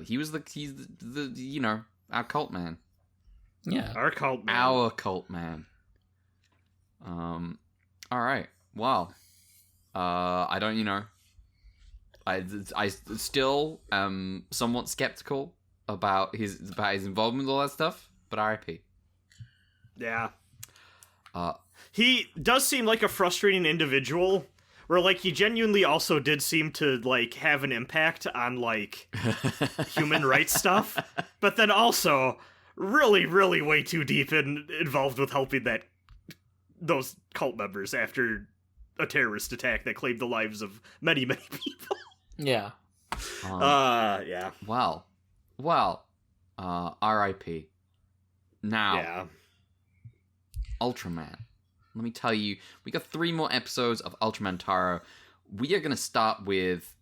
He's the our cult man. Yeah. Our cult man. Our cult man. All right. Well, I don't, I still am somewhat skeptical about his involvement with all that stuff, but R.I.P. Yeah. He does seem like a frustrating individual, where, like, he genuinely also did seem to, like, have an impact on, like, human rights stuff, but then also really, really way too deep involved with helping those cult members after a terrorist attack that claimed the lives of many, many people. Yeah. Yeah. Well, R.I.P. Now, Yeah. Ultraman. Let me tell you, we got 3 more episodes of Ultraman Taro. We are going to start with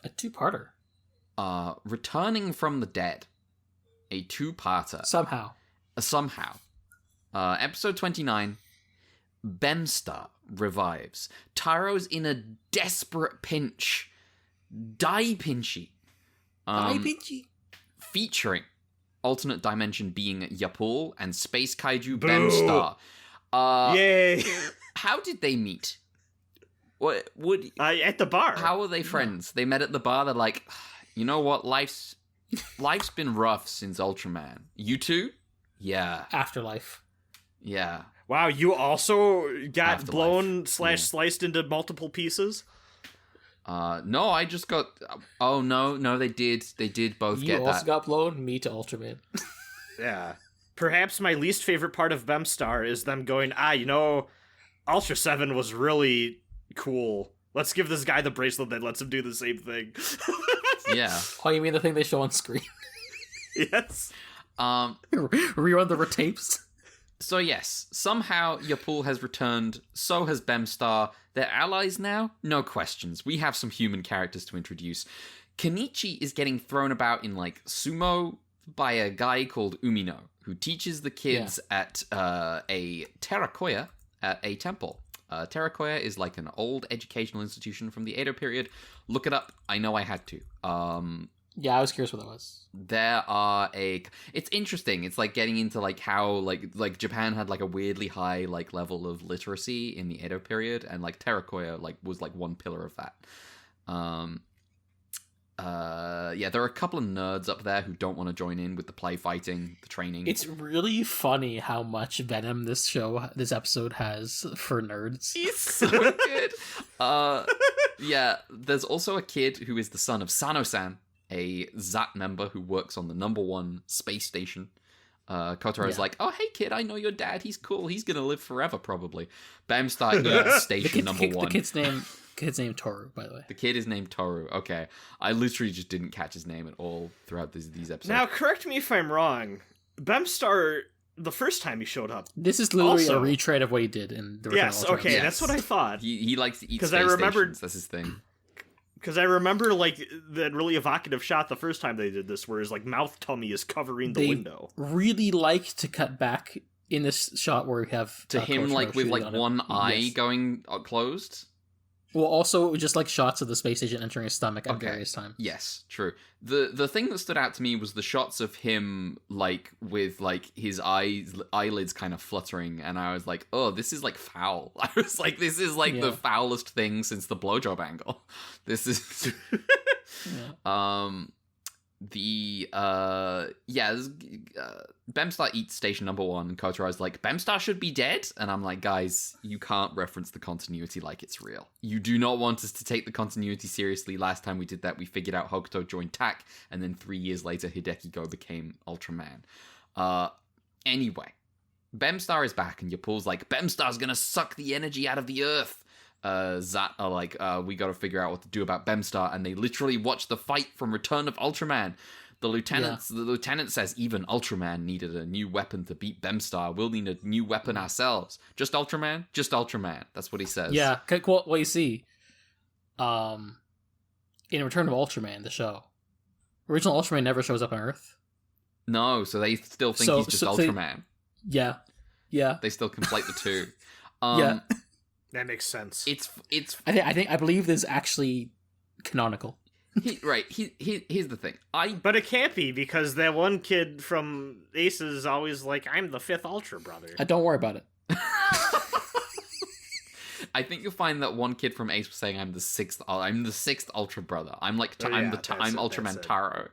A two-parter. Returning from the Dead. A 2-parter. Somehow. Episode 29, Bemstar revives. Taro's in a desperate pinch. Die Pinchy. Featuring alternate dimension being Yapul and space kaiju Boo. Bemstar. Yay! How did they meet? What would At the bar. How were they friends? They met at the bar. They're like, you know what? Life's been rough since Ultraman. You too? Yeah. Afterlife. Yeah. Wow, you also got Afterlife. blown / sliced into multiple pieces? No, I just got. Oh no, they did both You get also that. got blown. Me to Ultraman. Yeah. Perhaps my least favorite part of Bemstar is them going, Ultraseven was really cool. Let's give this guy the bracelet that lets him do the same thing. Yeah. Oh, you mean the thing they show on screen? Yes. Rerun the tapes. So yes, somehow Yapul has returned, so has Bemstar. They're allies now? No questions. We have some human characters to introduce. Kenichi is getting thrown about in, like, sumo by a guy called Umino, who teaches the kids at a Terakoya at a temple. Terakoya is like an old educational institution from the Edo period. Look it up. I know I had to. Yeah, I was curious what that was. It's interesting. It's like getting into like how like Japan had like a weirdly high like level of literacy in the Edo period, and like Terakoya like was like one pillar of that. There are a couple of nerds up there who don't want to join in with the play fighting, the training. It's really funny how much venom this episode has for nerds. It's so good. Yeah, there's also a kid who is the son of Sano-san, a ZAT member who works on the #1 space station. Kotaro's like, oh, hey, kid, I know your dad. He's cool. He's going to live forever, probably. Bamstar eats station #1. The kid's named Toru, by the way. The kid is named Toru. Okay. I literally just didn't catch his name at all throughout these episodes. Now, correct me if I'm wrong. Bamstar, the first time he showed up... This is literally a retread of what he did in the Yes, okay, Yes. that's what I thought. He likes to eat space stations. That's his thing. Because I remember, like, that really evocative shot the first time they did this, where his, like, mouth tummy is covering the window. Really like to cut back in this shot where we have... To him, Kotaro like, with, like, one eye yes. going closed? Well, also, just, like, shots of the space agent entering his stomach at various times. Yes, true. The thing that stood out to me was the shots of him, like, with, like, his eyelids kind of fluttering, and I was like, oh, this is, like, foul. I was like, this is, like, the foulest thing since the blowjob angle. This is... Bamstar eats station #1, and Kotaro's like, Bamstar should be dead? And I'm like, guys, you can't reference the continuity like it's real. You do not want us to take the continuity seriously. Last time we did that, we figured out Hokuto joined TAC, and then 3 years later, Hideki Go became Ultraman. Anyway, Bamstar is back, and Yapul's like, Bamstar's gonna suck the energy out of the earth. Zat are like, we gotta figure out what to do about Bamstar, and they literally watch the fight from Return of Ultraman. The lieutenant says even Ultraman needed a new weapon to beat Bamstar. We'll need a new weapon ourselves. Just Ultraman? Just Ultraman. That's what he says. Yeah, well, you see, in Return of Ultraman, the show, original Ultraman never shows up on Earth. No, so they still think he's just Ultraman. Yeah. They still conflate the two. Yeah. That makes sense. I believe this is actually canonical. Here's the thing. But it can't be, because that one kid from Ace is always like, I'm the 5th Ultra brother. Don't worry about it. I think you'll find that one kid from Ace was saying, I'm the 6th Ultra brother. I'm Ultraman Taro.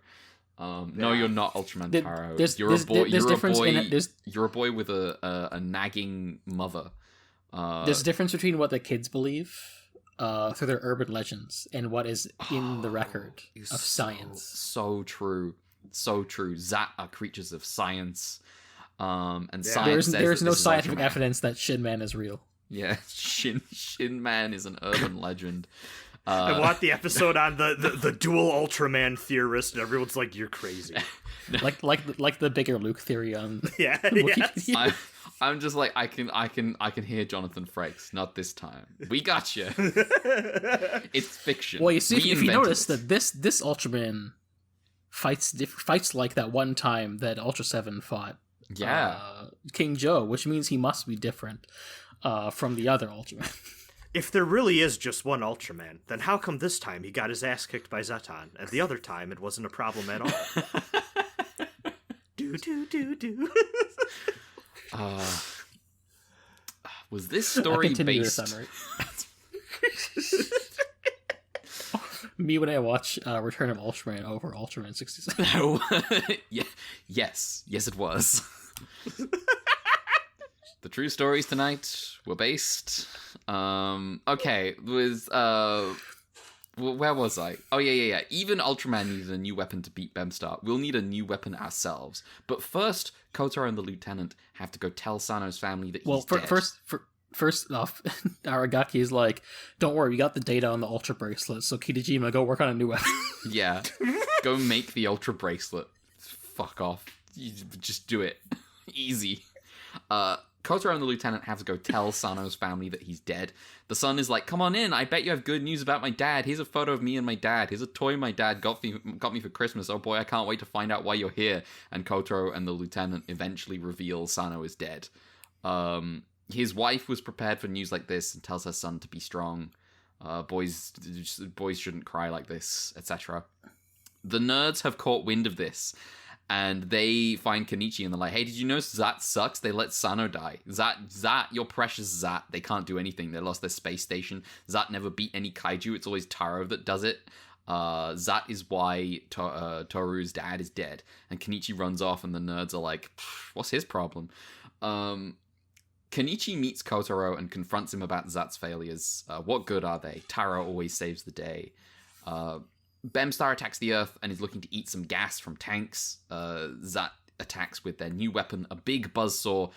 No, you're not Ultraman Taro. You're a boy with a nagging mother. There's a difference between what the kids believe through their urban legends and what is in the record of science. So true. Zat are creatures of science. And science there's no scientific evidence that Shin Man is real. Yeah, Shin Man is an urban legend. I want the episode on the dual Ultraman theorist, and everyone's like, "You're crazy." like the bigger Luke theory on. Yeah. Yes. I'm just like, I can hear Jonathan Frakes. Not this time. We got you. It's fiction. Well, you see, if you notice that this Ultraman fights like that one time that Ultraseven fought. Yeah. King Joe, which means he must be different from the other Ultraman. If there really is just one Ultraman, then how come this time he got his ass kicked by Zeton, and the other time it wasn't a problem at all? do. Was this story based? Me when I watch Return of Ultraman over Ultraman 67. No. Yes, it was. The true stories tonight were based. Okay, where was I? Oh, yeah. Even Ultraman needed a new weapon to beat Bamstar. We'll need a new weapon ourselves. But first, Kotaro and the lieutenant have to go tell Sano's family that he's dead. First off, Aragaki is like, don't worry, we got the data on the Ultra Bracelet, so Kitajima, go work on a new weapon. Yeah. Go make the Ultra Bracelet. Fuck off. You just do it. Easy. Kotaro and the lieutenant have to go tell Sano's family that he's dead. The son is like, come on in, I bet you have good news about my dad. Here's a photo of me and my dad. Here's a toy my dad got me for Christmas. Oh boy, I can't wait to find out why you're here. And Kotaro and the lieutenant eventually reveal Sano is dead. His wife was prepared for news like this and tells her son to be strong. Boys shouldn't cry like this, etc. The nerds have caught wind of this. And they find Kenichi and they're like, hey, did you know Zat sucks? They let Sano die. Zat, your precious Zat. They can't do anything. They lost their space station. Zat never beat any kaiju. It's always Taro that does it. Zat is why Toru's dad is dead. And Kenichi runs off and the nerds are like, what's his problem? Kenichi meets Kotaro and confronts him about Zat's failures. What good are they? Taro always saves the day. Bemstar attacks the Earth and is looking to eat some gas from tanks. Zat attacks with their new weapon, a big buzzsaw.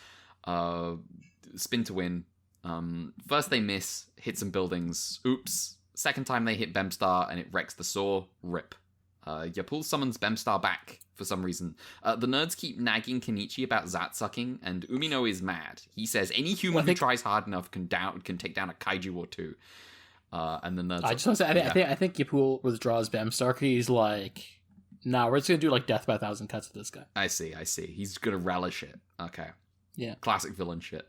Spin to win. First they miss, hit some buildings. Oops. Second time they hit Bemstar and it wrecks the saw. Rip. Yapul summons Bemstar back for some reason. The nerds keep nagging Kenichi about Zat sucking, and Umino is mad. He says any human who tries hard enough can take down a kaiju or two. And the nerds. I just want to say, I think Yapul withdraws Bemstar. He's like, nah, we're just gonna do like death by 1,000 cuts with this guy. I see. He's gonna relish it. Okay. Yeah. Classic villain shit.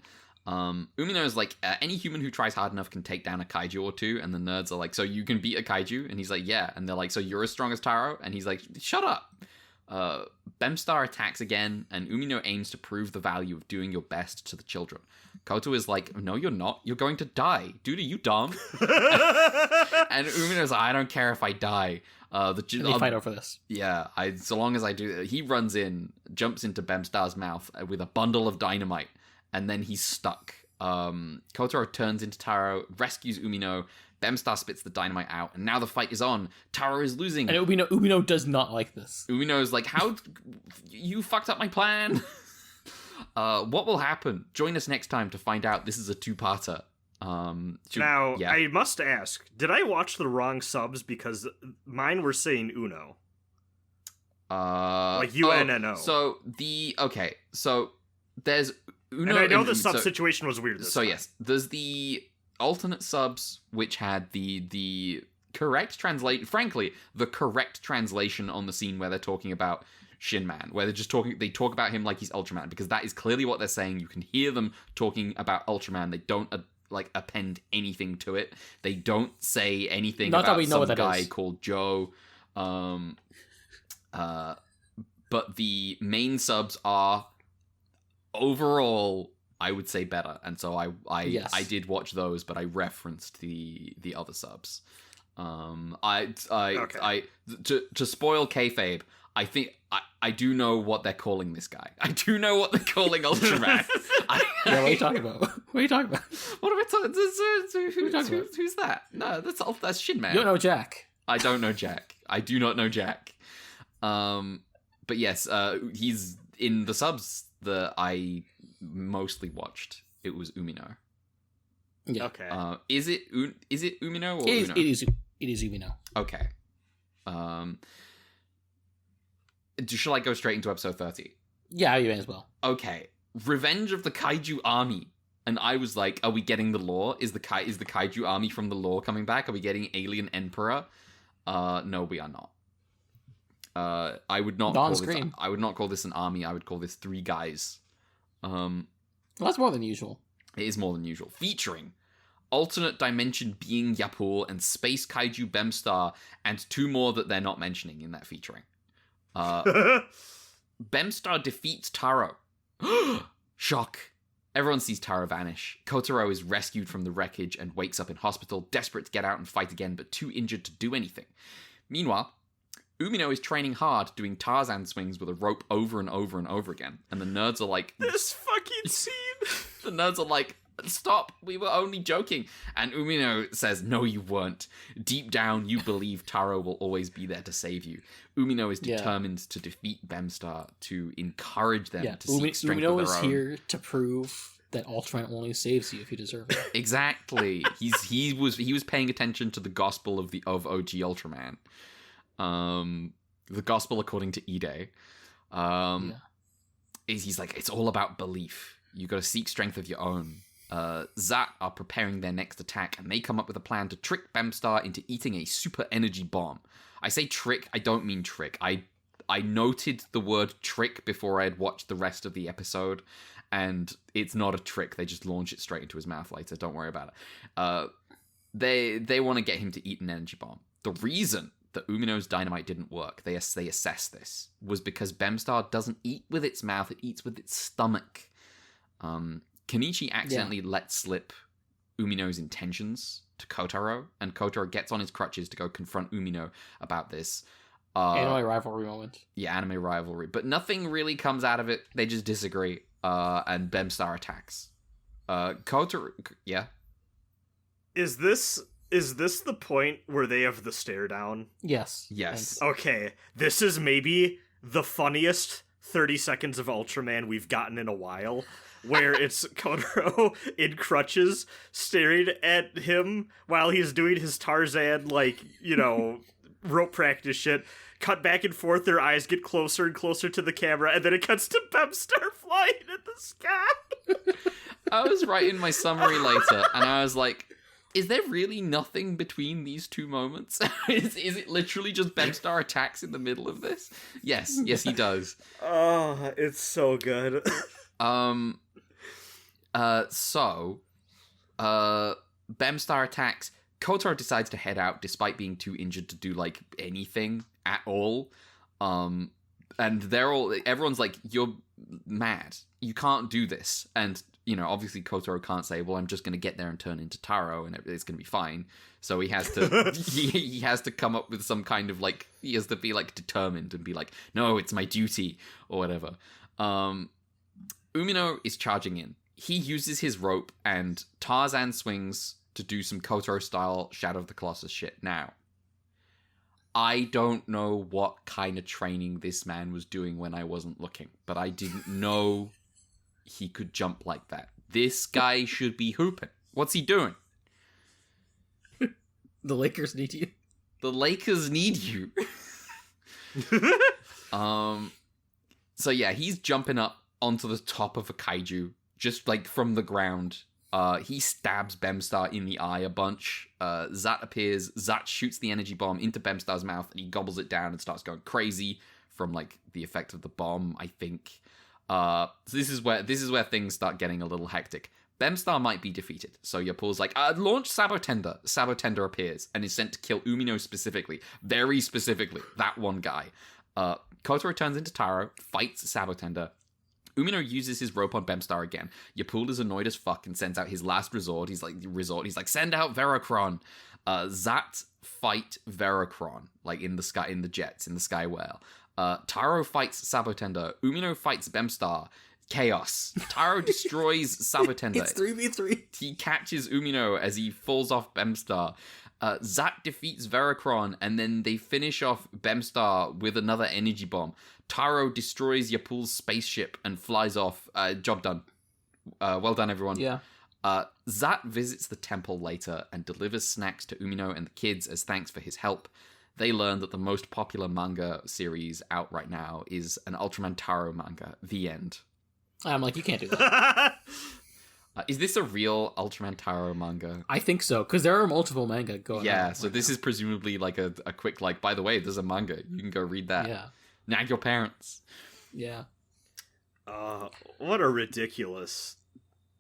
Umino is like, any human who tries hard enough can take down a kaiju or two, and the nerds are like, so you can beat a kaiju? And he's like, yeah. And they're like, so you're as strong as Taro? And he's like, shut up. Bemstar attacks again, and Umino aims to prove the value of doing your best to the children. Koto is like, no, you're not. You're going to die. Dude, are you dumb? And Umino's like, I don't care if I die. They fight over this. Yeah, so long as I do. He runs in, jumps into Bemstar's mouth with a bundle of dynamite, and then he's stuck. Kotaro turns into Taro, rescues Umino. Bemstar spits the dynamite out, and now the fight is on. Taro is losing. And Umino does not like this. Umino's like, how... you fucked up my plan. What will happen? Join us next time to find out. This is a two-parter. I must ask, did I watch the wrong subs? Because mine were saying Uno. Like UNNO. So there's Uno. And I know the sub situation was weird this time. Yes, there's the alternate subs, which had the correct translation. Frankly, the correct translation on the scene where they're talking about Shin Man, where they talk about him like he's Ultraman, because that is clearly what they're saying. You can hear them talking about Ultraman. They don't append anything to it. They don't say anything about some guy called Joe. But the main subs are overall, I would say, better, and so I did watch those, but I referenced the other subs. To spoil kayfabe, I think I do know what they're calling this guy. I do know what they're calling Ultraman. What are you talking about? What are you talking about? What am I talking? Who's that? No, that's Shin Man. You don't know Jack. I don't know Jack. I do not know Jack. But yes, he's in the subs that I mostly watched. It was Umino. Yeah. Okay. Is it Umino or Uno? It is Umino. Okay. Shall I go straight into episode 30? Yeah, you may as well. Okay. Revenge of the Kaiju Army. And I was like, are we getting the lore? Is the Kaiju Army from the lore coming back? Are we getting Alien Emperor? No, we are not. I would not call this an army. I would call this 3 guys. Well, that's more than usual. It is more than usual. Featuring alternate dimension being Yapul and space kaiju Bemstar, and 2 more that they're not mentioning in that featuring. Bemstar defeats Taro. Shock. Everyone sees Taro vanish. Kotaro is rescued from the wreckage and wakes up in hospital, desperate to get out and fight again, but too injured to do anything. Meanwhile, Umino is training hard, doing Tarzan swings with a rope over and over and over again. And the nerds are like... This fucking scene! The nerds are like, stop, we were only joking. And Umino says, no, you weren't. Deep down, you believe Taro will always be there to save you. Umino is determined to defeat Bemstar, to encourage them to seek strength Umino of their own. is here to prove that Ultraman only saves you if you deserve it. Exactly. He was paying attention to the gospel of OG Ultraman. The gospel according to Ide. He's like, it's all about belief. You got to seek strength of your own. Zat are preparing their next attack, and they come up with a plan to trick Bemstar into eating a super energy bomb. I say trick, I don't mean trick. I noted the word trick before I had watched the rest of the episode, and it's not a trick. They just launch it straight into his mouth later. Don't worry about it. They want to get him to eat an energy bomb. The reason that Umino's dynamite didn't work, they assess this, was because Bemstar doesn't eat with its mouth, it eats with its stomach. Kenichi accidentally lets slip Umino's intentions to Kotaro, and Kotaro gets on his crutches to go confront Umino about this. Anime rivalry moment. Yeah, anime rivalry. But nothing really comes out of it. They just disagree, and Bemstar attacks. Kotaro, yeah. Is this the point where they have the stare down? Yes. Yes. Okay, this is maybe the funniest 30 seconds of Ultraman we've gotten in a while, where it's Kotaro in crutches staring at him while he's doing his Tarzan, rope practice shit. Cut back and forth, their eyes get closer and closer to the camera, and then it cuts to Bemstar flying in the sky. I was writing my summary later, and I was like, is there really nothing between these two moments? is it literally just Bemstar attacks in the middle of this? Yes, he does. Oh, it's so good. Bemstar attacks. Kotaro decides to head out despite being too injured to do, anything at all. And everyone's like, you're mad. You can't do this. And, obviously Kotaro can't say, well, I'm just going to get there and turn into Taro and it's going to be fine. So he has to, he has to come up with some kind of, he has to be, determined and be like, no, it's my duty or whatever. Umino is charging in. He uses his rope and Tarzan swings to do some Kotaro-style Shadow of the Colossus shit. Now, I don't know what kind of training this man was doing when I wasn't looking, but I didn't know he could jump like that. This guy should be hooping. What's he doing? The Lakers need you. The Lakers need you. So yeah, he's jumping up onto the top of a kaiju, just from the ground. He stabs Bemstar in the eye a bunch. Zat appears. Zat shoots the energy bomb into Bemstar's mouth, and he gobbles it down and starts going crazy from the effect of the bomb, I think. So this is where things start getting a little hectic. Bemstar might be defeated, so Yapul's like, launch Sabotender. Sabotender appears and is sent to kill Umino specifically. Very specifically, that one guy. Kotaro turns into Taro, fights Sabotender. Umino uses his rope on Bemstar again. Yapul is annoyed as fuck and sends out his last resort. He's like, send out Veracron. Zat fight Veracron, in the sky, in the jets, in the Sky Whale. Taro fights Sabotender. Umino fights Bemstar. Chaos. Taro destroys Sabotender. It's 3v3. He catches Umino as he falls off Bemstar. Zat defeats Veracron, and then they finish off Bemstar with another energy bomb. Taro destroys Yapul's spaceship and flies off. Job done. Well done, everyone. Yeah. Zat visits the temple later and delivers snacks to Umino and the kids as thanks for his help. They learn that the most popular manga series out right now is an Ultraman Taro manga. The end. I'm like, you can't do that. Is this a real Ultraman Taro manga? I think so, because there are multiple manga going on. Yeah, so this is presumably a quick, by the way, there's a manga. You can go read that. Yeah. Nag your parents. Yeah. What a ridiculous...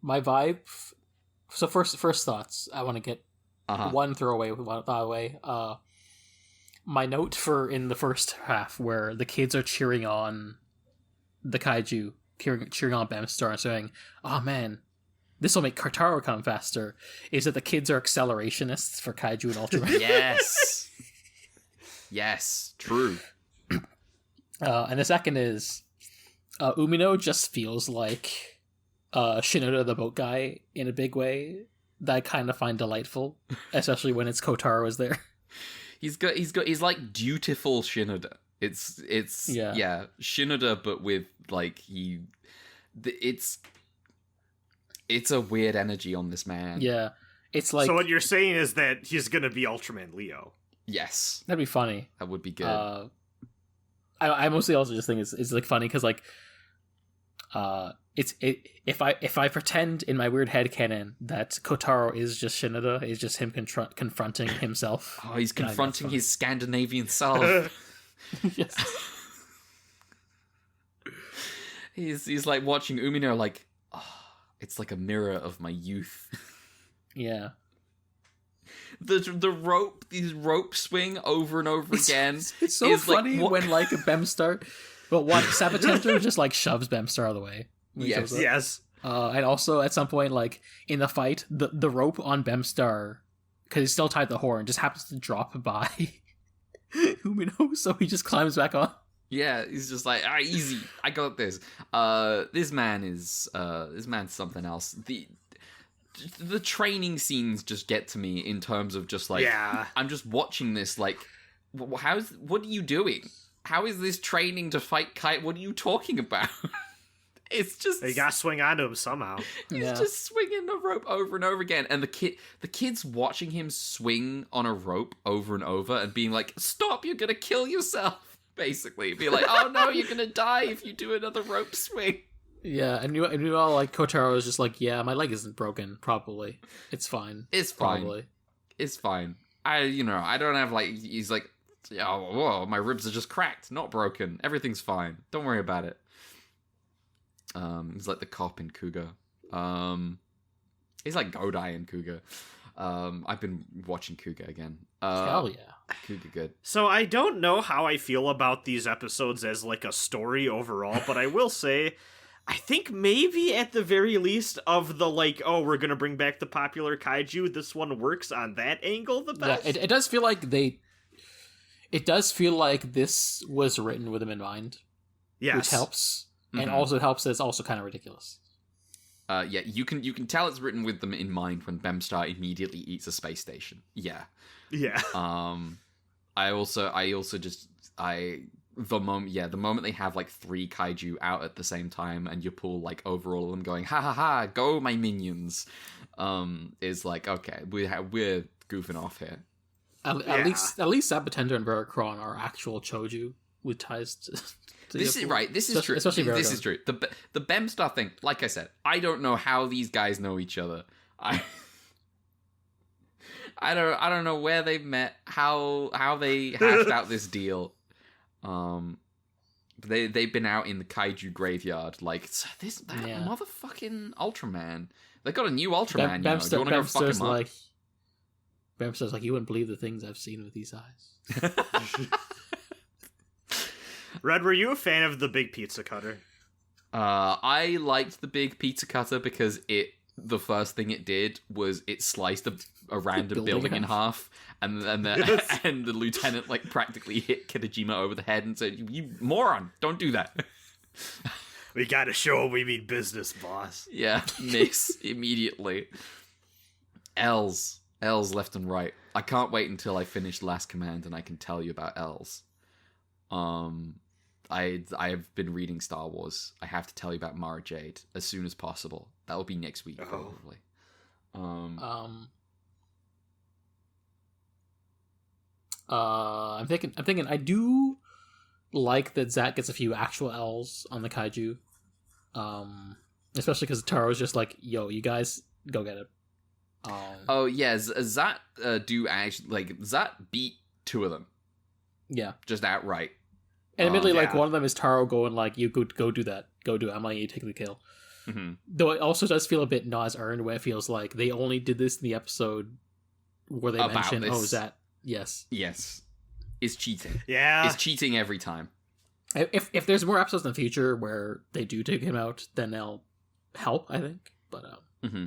My vibe... So first thoughts. I want to get one throwaway away. My note for in the first half where the kids are cheering on the kaiju, cheering on Bemstar and saying, oh man, this will make Kotaro come faster, is that the kids are accelerationists for kaiju and Ultraman. Yes. Yes, true. And the second is Umino just feels like Shinoda the boat guy in a big way that I kind of find delightful, especially when it's Kotaro is there. He's like dutiful Shinoda. It's Shinoda, but with it's a weird energy on this man. Yeah, it's like. So what you're saying is that he's gonna be Ultraman Leo. Yes, that'd be funny. That would be good. I mostly also just think it's funny because if I pretend in my weird headcanon that Kotaro is just Shinoda, is just him confronting himself. Oh, he's confronting his Scandinavian self. Yes. He's like watching Umino it's like a mirror of my youth. Yeah. These rope swing over and over again. It's so funny when a Bemstar, but one Sabotender just shoves Bemstar out of the way. Yes. And also at some point, in the fight, the rope on Bemstar, because he's still tied to the horn, just happens to drop by Umino, so he just climbs back on. Yeah, he's just easy. I got this. This man's something else. the training scenes just get to me in terms of just like, Yeah. I'm just watching this like, what are you doing? How is this training to fight Kite? What are you talking about? It's just... They gotta swing onto him somehow. He's just swinging the rope over and over again. And the kid's watching him swing on a rope over and over and being like, stop, you're gonna kill yourself, basically. Be like, oh no, you're gonna die if you do another rope swing. Yeah, and you all like Kotaro is just like, yeah, my leg isn't broken, probably. It's fine. It's fine. Probably. It's fine. I don't have like, he's like, oh, whoa, my ribs are just cracked, not broken. Everything's fine. Don't worry about it. He's like the cop in Cougar. He's like Godai in Cougar. I've been watching Cougar again. Hell yeah. Cougar good. So I don't know how I feel about these episodes as like a story overall, but I will say, I think maybe at the very least of the like, oh, we're gonna bring back the popular kaiju, this one works on that angle the best. Yeah, it does feel like it does feel like this was written with them in mind. Yes. Which helps. And Mhm. also helps that it's also kind of ridiculous. Yeah, you can tell it's written with them in mind when Bemstar immediately eats a space station. Yeah. Yeah. The moment they have like 3 kaiju out at the same time and you pull like over all of them going, ha ha ha, go my minions, is like, okay, we're goofing off here. At least Sabatenda and Veracron are actual Shoujo with ties to This is right. This is true. Especially This Veracron. is true. The Bemstar thing, like I said, I don't know how these guys know each other. I don't know where they've met, how they hashed out this deal. They've been out in the kaiju graveyard like that motherfucking Ultraman. They got a new Ultraman. Do you want to go fuck him up? Bemstar's like, you wouldn't believe the things I've seen with these eyes. Red, were you a fan of the big pizza cutter? I liked the big pizza cutter because the first thing it did was it sliced a random building in half, and then and the lieutenant like practically hit Kitajima over the head and said, "You moron! Don't do that." We gotta show him we mean business, boss. Yeah, miss immediately. L's left and right. I can't wait until I finish Last Command and I can tell you about L's. I've been reading Star Wars. I have to tell you about Mara Jade as soon as possible. That will be next week, probably. I'm thinking I do like that Zat gets a few actual L's on the kaiju. Especially because Taro's just like, yo, you guys go get it. Oh yeah, Zat do actually like Zat beat 2 of them. Yeah, just outright. And admittedly, like yeah. one of them is Taro going like, "You go do that, go do it. I'm letting you take the kill." Mm-hmm. Though it also does feel a bit not as earned, where it feels like they only did this in the episode where they About mention, this. "Oh, Zat, yes, is cheating. Yeah. Is cheating every time. If there's more episodes in the future where they do take him out, then they'll help, I think. But Mm-hmm.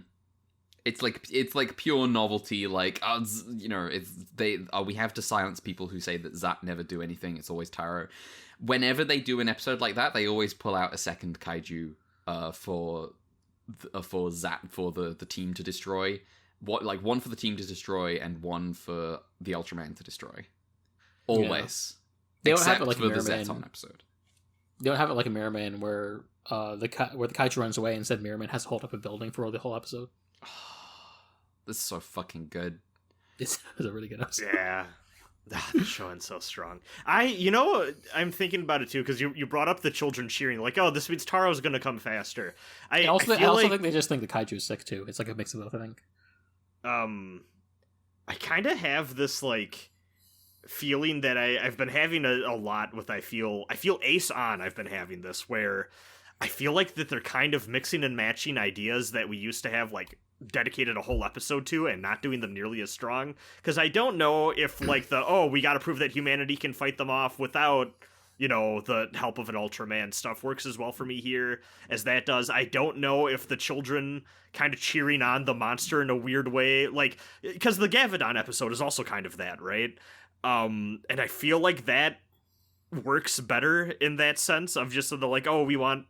It's like pure novelty. Like we have to silence people who say that Zat never do anything. It's always Taro. Whenever they do an episode like that, they always pull out a second kaiju for Zat for the team to destroy. One for the team to destroy and one for the Ultraman to destroy. Always. They don't Except have it like for the Mirrorman. Zeton episode. They don't have it like a Mirrorman where the kaiju runs away and instead Mirrorman has to hold up a building for the whole episode. This is so fucking good. It's a really good episode. Yeah. The showing's so strong. I'm thinking about it too, because you brought up the children cheering, like, oh, this means Taro's gonna come faster. I also think they just think the kaiju's sick too. It's like a mix of both, I think. I kind of have this, like, feeling that I've been having a lot with, I feel Ace On, I've been having this, where I feel like that they're kind of mixing and matching ideas that we used to have, like, dedicated a whole episode to and not doing them nearly as strong. Because I don't know if, like, we gotta prove that humanity can fight them off without, the help of an Ultraman stuff works as well for me here as that does. I don't know if the children kind of cheering on the monster in a weird way, like, because the Gavidon episode is also kind of that, right? And I feel like that works better in that sense of just the, like, oh, we want,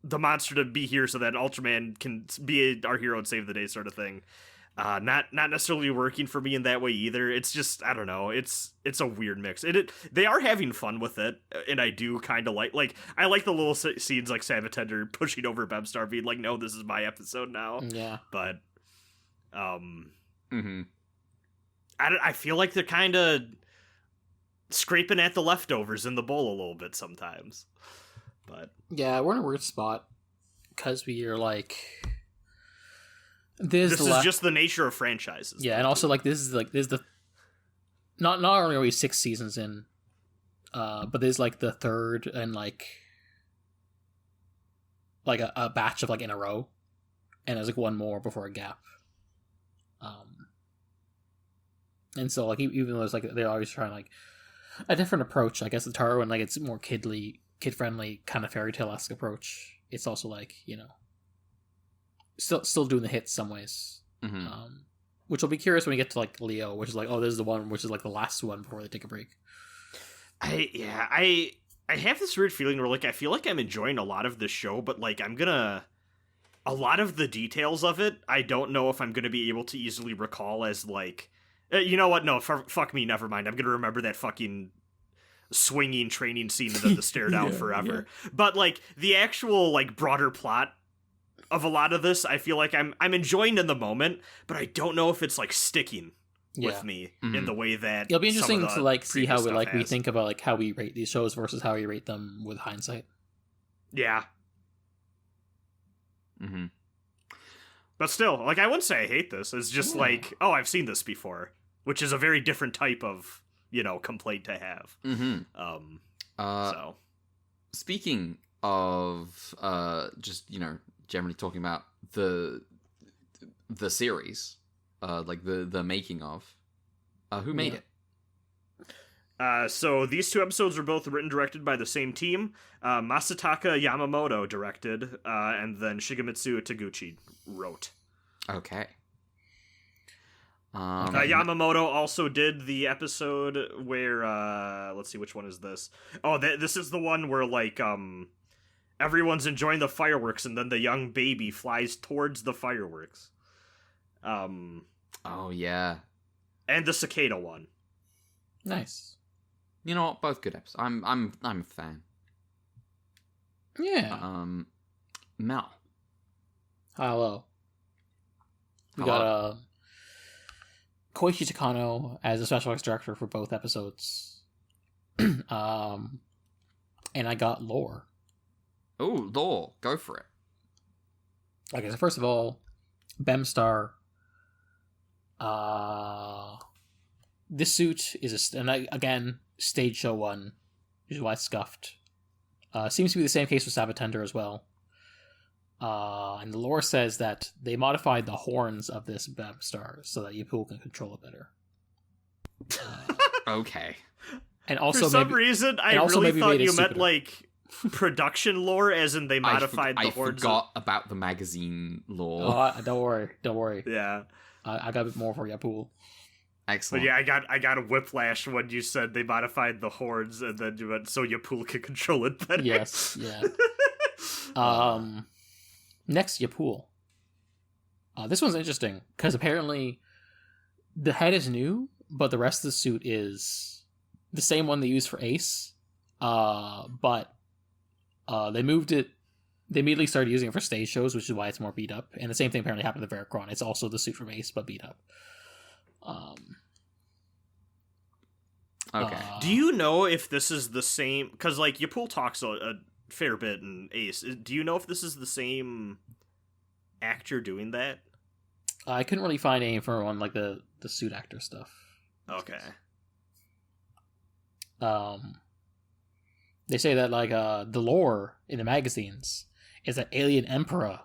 the monster to be here so that Ultraman can be our hero and save the day sort of thing. Not necessarily working for me in that way either. It's just, I don't know. It's a weird mix. They are having fun with it, and I do kind of like I like the little scenes like Sabatender pushing over Bemstar, being like, "No, this is my episode now." Yeah. But, Mm-hmm. I feel like they're kind of scraping at the leftovers in the bowl a little bit sometimes. But yeah, we're in a weird spot because we are like. This is just the nature of franchises. Yeah, and also like this is the not only are we 6 seasons in, but there's like the third and like a batch of like in a row, and there's like one more before a gap. And so like even though it's like they're always trying like a different approach, I guess the Taro and like it's more kid friendly kind of fairy tale-esque approach. It's also like, you know, still doing the hits some ways. Mm-hmm. Which will be curious when we get to like Leo, which is like, oh, this is the one which is like the last one before they take a break. I have this weird feeling where like I feel like I'm enjoying a lot of the show, but like a lot of the details of it, I don't know if I'm gonna be able to easily recall as like, you know what? No, fuck me, never mind. I'm gonna remember that fucking swinging training scene and then the stare down forever. Yeah. But like the actual like broader plot of a lot of this, I feel like I'm enjoying in the moment, but I don't know if it's like sticking with me in the way that it'll be interesting to like see how we has. think about like how we rate these shows versus how we rate them with hindsight. Yeah. Mm-hmm. But still, like I wouldn't say I hate this. It's just like, oh, I've seen this before, which is a very different type of, you know, complaint to have. Mm-hmm. So speaking of just, you know, generally talking about the series, like the making of, who made it? So these 2 episodes were both written and directed by the same team. Masataka Yamamoto directed, and then Shigemitsu Taguchi wrote. Okay. Yamamoto also did the episode where, let's see, which one is this? Oh, this is the one where, like, everyone's enjoying the fireworks, and then the young baby flies towards the fireworks. Oh, yeah. And the cicada one. Nice. You know what? Both good episodes. I'm a fan. Yeah. Mel. Hello. We got Koichi Takano as a special effects director for both episodes. And I got lore. Oh, lore. Go for it. Okay, so first of all, Bemstar. This suit is again stage show 1, which is why it's scuffed. Seems to be the same case with Sabatender as well. And the lore says that they modified the horns of this Bemstar so that Yapul can control it better. Okay. And also, for some reason, I really thought you meant like production lore, as in they modified the horns. I forgot about the magazine lore. Oh, don't worry. Yeah. I got a bit more for Yapul. Excellent. But yeah, I got a whiplash when you said they modified the horns, and then you went, so Yapul can control it better. Yes, yeah. Next, Yapul. This one's interesting, because apparently the head is new, but the rest of the suit is the same one they used for Ace. But they moved it. They immediately started using it for stage shows, which is why it's more beat up. And the same thing apparently happened to Veracron. It's also the suit from Ace, but beat up. Okay. Do you know if this is the same? Because like Yapul talks a fair bit in Ace. Do you know if this is the same actor doing that? I couldn't really find any for one like the suit actor stuff. Okay. They say that like the lore in the magazines is that Alien Emperor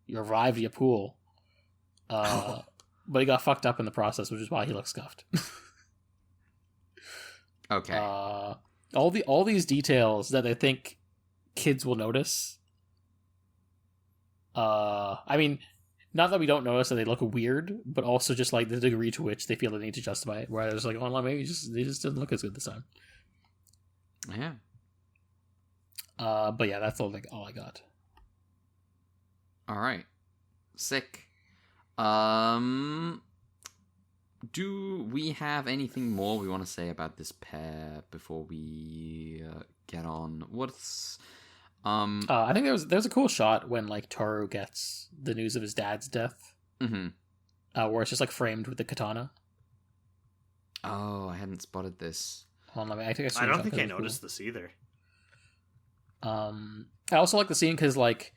revived Yapul, but he got fucked up in the process, which is why he looks scuffed. Okay. All these details that I think kids will notice. I mean, not that we don't notice that they look weird, but also just like the degree to which they feel they need to justify it. Where it's like, oh, maybe they just didn't look as good this time. Yeah. But yeah, that's all I got. All right. Sick. Do we have anything more we want to say about this pair before we get on? What's I think there was a cool shot when like Taro gets the news of his dad's death, where it's just like framed with the katana. Oh, I hadn't spotted this. Hold on, I don't think I noticed this either. I also like the scene because like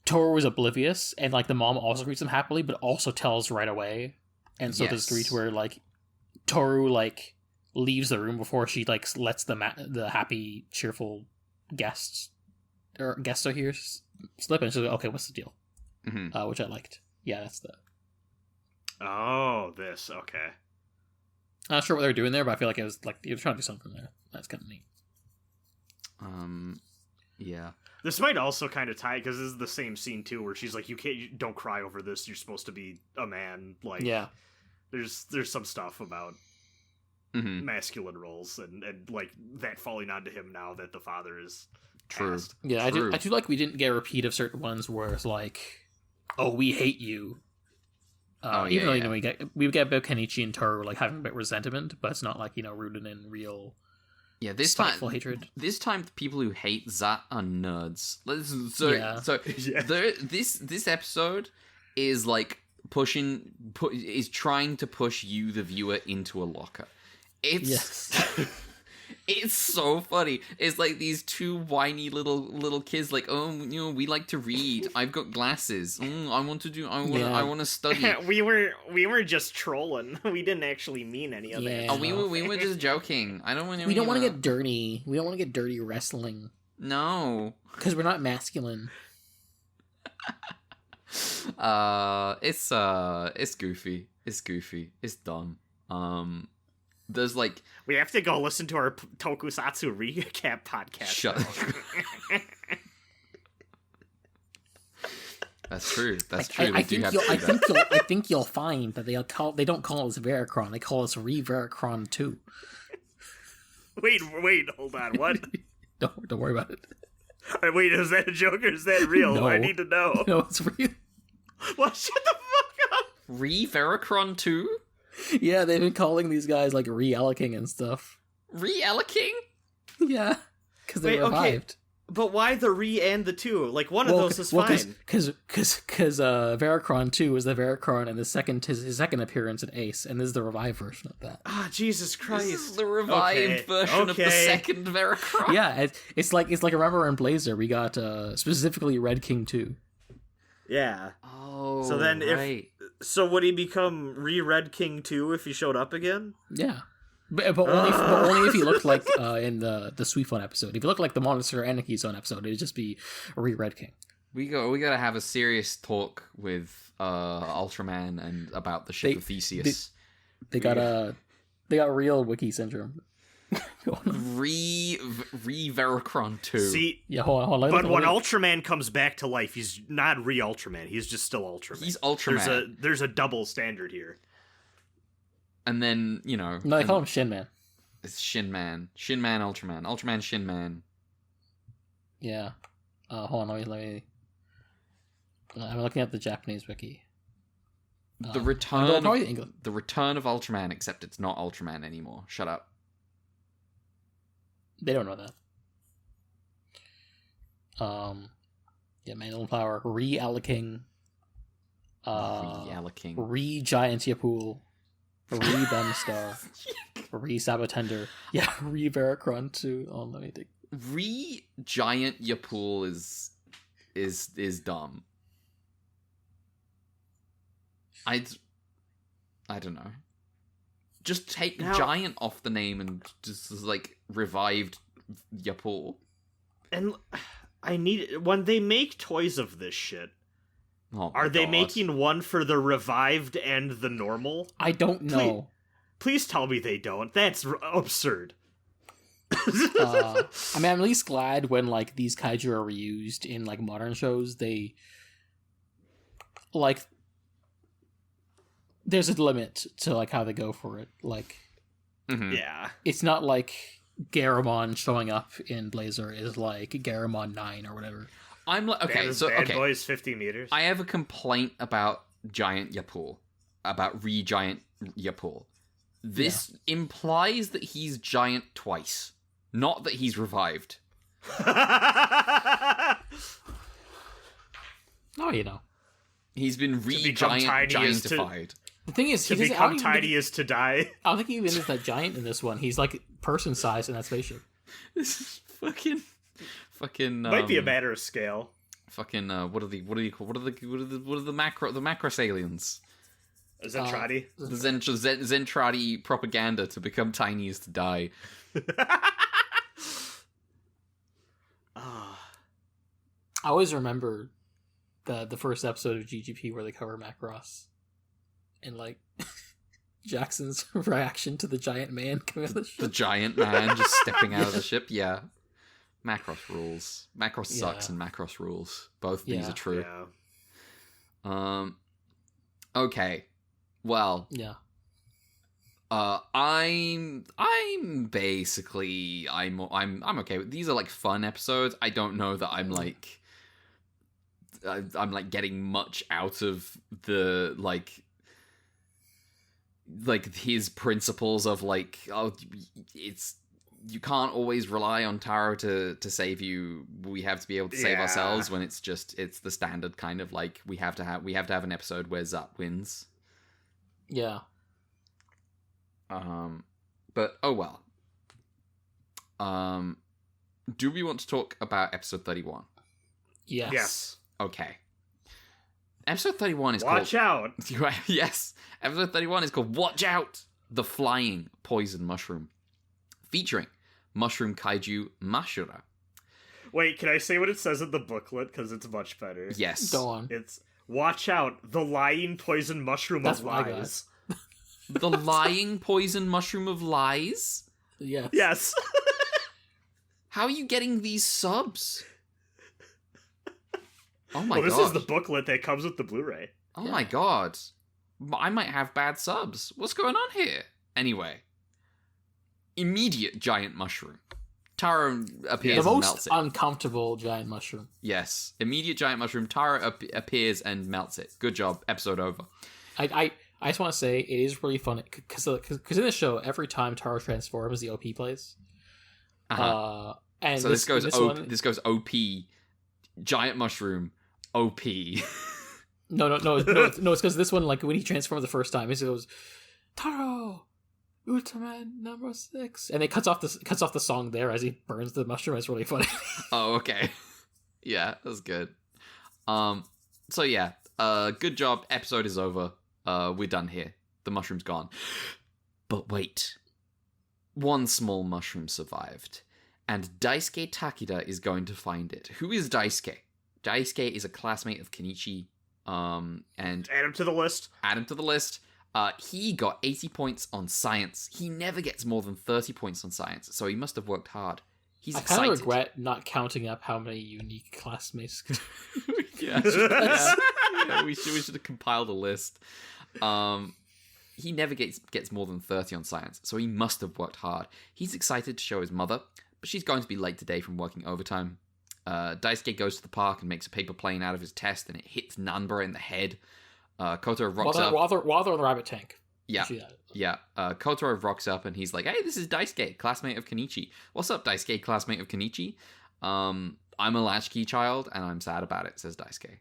Taro was oblivious, and like the mom also greets him happily, but also tells right away. And so there's three to where like Toru like leaves the room before she like lets the happy, cheerful guests are here slip, and she's like, okay, what's the deal? Which I liked. Yeah, that's the. Oh, this okay. I'm not sure what they were doing there, but I feel like it was like they were trying to do something there. That's kind of neat. Yeah. This might also kind of tie because this is the same scene too, where she's like, you don't cry over this. You're supposed to be a man. Like, yeah. There's some stuff about masculine roles and like that falling onto him now that the father is passed. Yeah, I do like we didn't get a repeat of certain ones where it's like, oh, we hate you. Even though you know we get about Kenichi and Toru like having a bit of resentment, but it's not like rooted in real spiteful hatred. This time, the people who hate Zat are nerds. This episode is like is trying to push you, the viewer, into a locker. It's it's so funny. It's like these two whiny little kids, like, oh, we like to read. I've got glasses. I want to study. we were just trolling. We didn't actually mean any of that. Oh, we were just joking. I don't want to. We don't want to get dirty. We don't want to get dirty wrestling. No, because we're not masculine. It's goofy. It's dumb. There's like we have to go listen to our Tokusatsu recap podcast. Shut. That's true. I think you'll find that they don't call us Veracron. They call us Re-Veracron 2. Wait, hold on. What? Don't worry about it. Wait, is that a joke or is that real? No. I need to know. No, it's real. Well, shut the fuck up. Re-Veracron 2? Yeah, they've been calling these guys like Re-Elicking and stuff. Re-Elicking? Yeah, because they revived. Okay. But why the Re and the 2? Like, one of those is fine. Because Veracron 2 is the Veracron, and his second appearance in Ace, and this is the revived version of that. Ah, Jesus Christ! This is the revived version of the second Veracron. Yeah, it's like remember in Blazer we got specifically Red King 2. Yeah. Oh. So then, right. So would he become Red King 2 if he showed up again? Yeah. But only if he looked like in the Sweet Fun episode. If he looked like the Monster Anarchy Zone episode, it'd just be Red King. We gotta have a serious talk with Ultraman and about the ship of Theseus. They got real Wiki syndrome. Re-Veracron 2. See, yeah, hold on. But when Ultraman comes back to life, he's not Re-Ultraman. He's just still Ultraman. He's Ultraman. There's a double standard here. And then, No, they call him Shin Man. It's Shin Man. Shin Man Ultraman. Ultraman Shin Man. Yeah. Hold on, let me... I'm looking at the Japanese wiki. The return of Ultraman, except it's not Ultraman anymore. Shut up. They don't know that. Yeah, Manual Power, Re-Elicking, Re-Giant Yapul, Re-Bemstar, Re-Sabotender, yeah, Re-Veracron 2. Oh, let me think. Re-Giant Yapul is dumb. I don't know. Just take Giant off the name and just like revived Yapul. And when they make toys of this shit, are they making one for the revived and the normal? I don't know. Please tell me they don't. That's absurd. I mean, I'm at least glad when like these kaiju are reused in like modern shows. They like there's a limit to like how they go for it. Like, yeah, it's not like Garamon showing up in Blazer is like Garamon 9 or whatever. I'm like, okay, so bad okay. boys 50 meters. I have a complaint about Giant Yapul, about Giant Yapul. This implies that he's giant twice, not that he's revived. Oh, you know. He's been giantified. The thing is, to become tiny is to die. I don't think he even is that giant in this one. He's like person size in that spaceship. This is fucking. Might be a matter of scale. Fucking what are the macros aliens? Zentradi. The Zentradi propaganda to become tiny is to die. I always remember the first episode of GGP where they cover Macross and like Jackson's reaction to the giant man coming out of the ship. The giant man just stepping out of the ship. Yeah, Macross rules. Macross sucks and Macross rules. Both these are true. Yeah. Okay. Well. Yeah. I'm basically I'm okay with these. Are like fun episodes. I don't know that I'm like getting much out of the like his principles of like, oh, it's, you can't always rely on Taro to save you. We have to be able to save ourselves, when it's the standard kind of like we have to have an episode where Zup wins. Yeah. But oh well. Do we want to talk about episode 31? Yes. Okay. Episode 31 is Watch out! Yes. Episode 31 is called Watch Out! The Flying Poison Mushroom. Featuring Mushroom Kaiju Mashura. Wait, can I say what it says in the booklet? Because it's much better. Yes. Go on. It's, watch out, the lying poison mushroom of lies. The lying poison mushroom of lies? Yes. Yes. How are you getting these subs? Oh my god. Well, this is the booklet that comes with the Blu-ray. Oh my god. I might have bad subs. What's going on here? Anyway. Immediate giant mushroom. Taro appears the and most melts it. uncomfortable giant mushroom. Yes. Immediate giant mushroom. Taro appears and melts it. Good job. Episode over. I just want to say it is really funny because in the show every time Taro transforms, the OP plays. And so this goes OP, giant mushroom, OP. No. It's because this one, like when he transforms the first time, it goes Taro, Ultraman number 6, and it cuts off the song there as he burns the mushroom. It's really funny. Oh, okay. Yeah, that's good. So yeah, good job. Episode is over. We're done here. The mushroom's gone. But wait. One small mushroom survived. And Daisuke Takeda is going to find it. Who is Daisuke? Daisuke is a classmate of Kenichi. And add him to the list. Add him to the list. He got 80 points on science. He never gets more than 30 points on science, so he must have worked hard. He's excited. I kind of regret not counting up how many unique classmates. Yeah, we should have compiled a list. He never gets more than 30 on science, so he must have worked hard. He's excited to show his mother, but she's going to be late today from working overtime. Daisuke goes to the park and makes a paper plane out of his test, and it hits Nanba in the head. Kotaro rocks up. While they're in the rabbit tank. Yeah. Kotaro rocks up and he's like, "Hey, this is Daisuke, classmate of Kenichi. What's up, Daisuke, classmate of Kenichi? I'm a latchkey child and I'm sad about it," says Daisuke.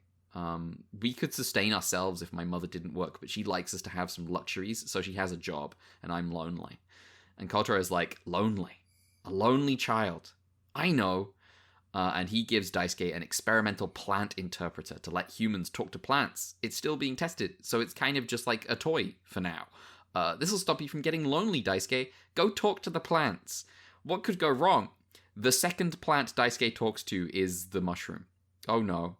We could sustain ourselves if my mother didn't work, but she likes us to have some luxuries, so she has a job, and I'm lonely. And Kotaro is like, lonely? A lonely child? I know. And he gives Daisuke an experimental plant interpreter to let humans talk to plants. It's still being tested, so it's kind of just like a toy for now. This will stop you from getting lonely, Daisuke. Go talk to the plants. What could go wrong? The second plant Daisuke talks to is the mushroom. Oh no.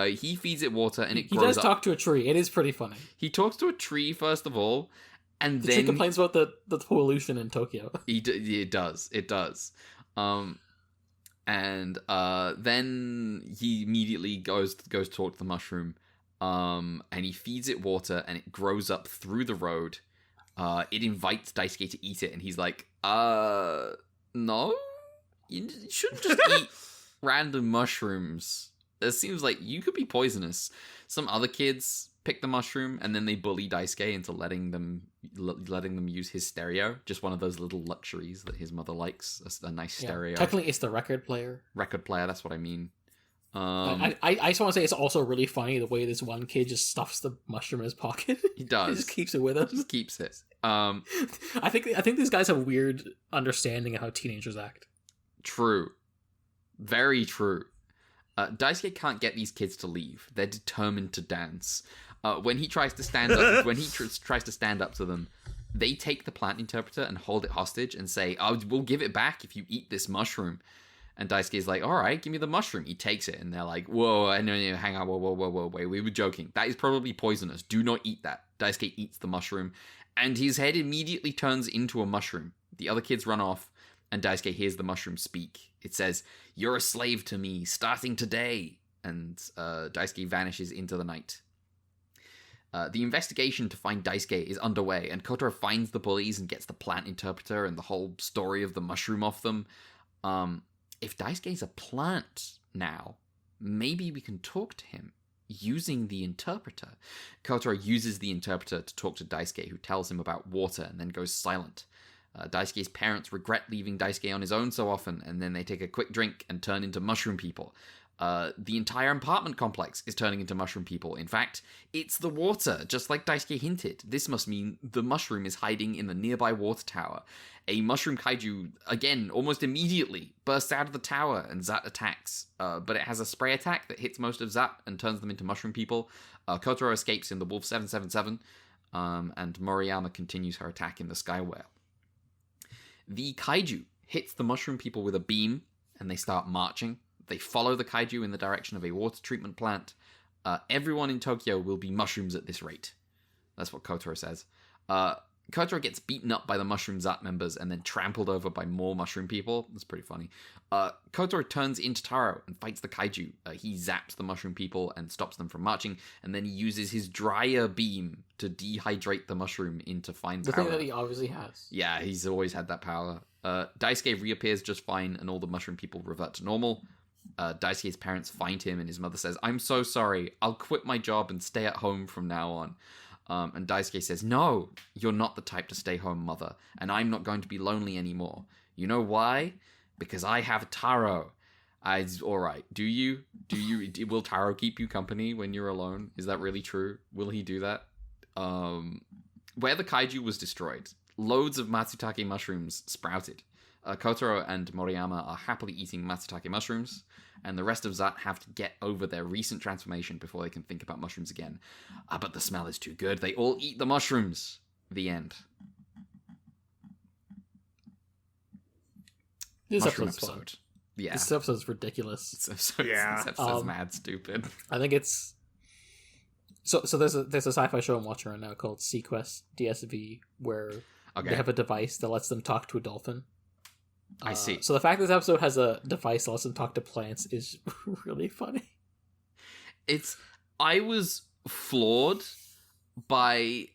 He feeds it water and it grows up. He does talk to a tree. It is pretty funny. He talks to a tree first of all, and the then... tree complains about the pollution in Tokyo. It does. And then he immediately goes to talk to the mushroom, and he feeds it water, and it grows up through the road. It invites Daisuke to eat it, and he's like, no? You shouldn't just eat random mushrooms. it seems like you could be poisonous. Some other kids pick the mushroom, and then they bully Daisuke into letting them use his stereo. Just one of those little luxuries that his mother likes. A nice stereo. Technically, it's the record player. Record player, that's what I mean. I just want to say it's also really funny the way this one kid just stuffs the mushroom in his pocket. He does. He just keeps it with him. Just keeps it. I think these guys have a weird understanding of how teenagers act. True. Very true. Daisuke can't get these kids to leave. They're determined to dance. When he tries to stand up, to them, they take the plant interpreter and hold it hostage and say, "Oh, we'll give it back if you eat this mushroom." And Daisuke's like, "All right, give me the mushroom." He takes it, and they're like, "Whoa, no, hang on, whoa, wait, we were joking. That is probably poisonous. Do not eat that." Daisuke eats the mushroom, and his head immediately turns into a mushroom. The other kids run off, and Daisuke hears the mushroom speak. It says, "You're a slave to me, starting today." And Daisuke vanishes into the night. The investigation to find Daisuke is underway, and Kotaro finds the bullies and gets the plant interpreter and the whole story of the mushroom off them. If Daisuke's a plant now, maybe we can talk to him using the interpreter. Kotaro uses the interpreter to talk to Daisuke, who tells him about water and then goes silent. Daisuke's parents regret leaving Daisuke on his own so often, and then they take a quick drink and turn into mushroom people. The entire apartment complex is turning into mushroom people. In fact, it's the water, just like Daisuke hinted. This must mean the mushroom is hiding in the nearby water tower. A mushroom kaiju, again, almost immediately bursts out of the tower and Zat attacks. But it has a spray attack that hits most of Zat and turns them into mushroom people. Kotaro escapes in the Wolf 777, and Moriyama continues her attack in the Sky Whale. The kaiju hits the mushroom people with a beam, and they start marching. They follow the kaiju in the direction of a water treatment plant. Everyone in Tokyo will be mushrooms at this rate. That's what Kotaro says. Kotaro gets beaten up by the Mushroom Zat members and then trampled over by more mushroom people. That's pretty funny. Kotaro turns into Taro and fights the kaiju. He zaps the mushroom people and stops them from marching, and then he uses his dryer beam to dehydrate the mushroom into fine The powder. thing that he obviously has. Yeah, he's always had that power. Daisuke reappears just fine, and all the mushroom people revert to normal. Daisuke's parents find him, and his mother says, "I'm so sorry. I'll quit my job and stay at home from now on." And Daisuke says, "No, you're not the type to stay home, mother, and I'm not going to be lonely anymore. You know why? Because I have Taro." Alright, do you? Will Taro keep you company when you're alone? Is that really true? Will he do that? Where the kaiju was destroyed, loads of Matsutake mushrooms sprouted. Kotaro and Moriyama are happily eating Matsutake mushrooms, and the rest of Zat have to get over their recent transformation before they can think about mushrooms again. But the smell is too good. They all eat the mushrooms. The end. This Mushroom episode's fun. episode. Yeah. This episode's ridiculous. This episode's mad stupid. I think it's so there's a sci-fi show I'm watching right now called Sequest DSV, where they have a device that lets them talk to a dolphin. I see. So the fact this episode has a device that lets them talk to plants is really funny. I was floored by,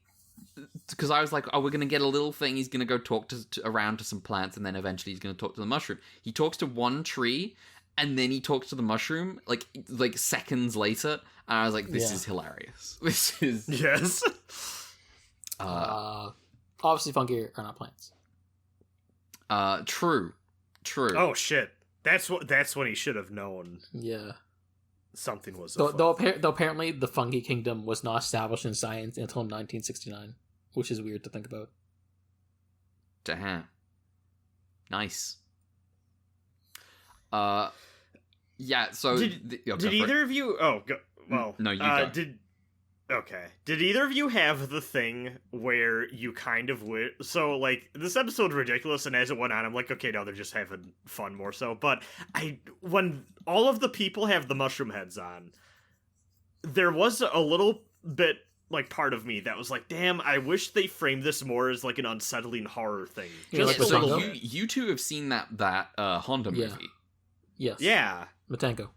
because I was like, oh, we're going to get a little thing. He's going to go talk around to some plants, and then eventually he's going to talk to the mushroom. He talks to one tree, and then he talks to the mushroom like seconds later. And I was like, this is hilarious. This is... Yes. Obviously fungi are not plants. True. Oh shit! That's when he should have known. Yeah. Something was. Though apparently the fungi kingdom was not established in science until 1969, which is weird to think about. Damn. Nice. Yeah. So did either of you? Oh, go, well. No, you go. Did either of you have the thing where you kind of so like this episode's ridiculous, and as it went on, I'm like, okay, no, they're just having fun more so. But when all of the people have the mushroom heads on, there was a little bit like part of me that was like, damn, I wish they framed this more as like an unsettling horror thing. So you two have seen that Honda movie. Yes. Yeah. Matenko.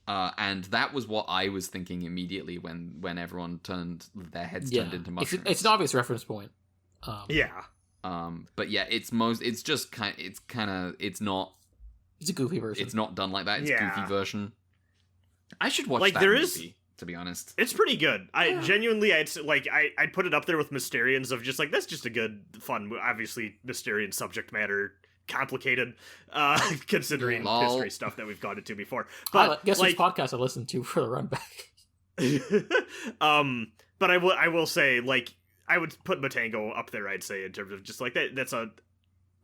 And that was what I was thinking immediately when everyone turned into mushrooms. It's an obvious reference point. But yeah, it's not. It's a goofy version. It's not done like that. It's a goofy version. I should watch Like, that there movie, is- to be honest. It's pretty good. I genuinely, I'd put it up there with Mysterians of just like, that's just a good, fun, obviously Mysterian subject matter, complicated, considering Lol. history stuff that we've gone into before. But guess like, which podcast I listened to for the runback. but I will say, like, I would put Matango up there, I'd say, in terms of just like that's a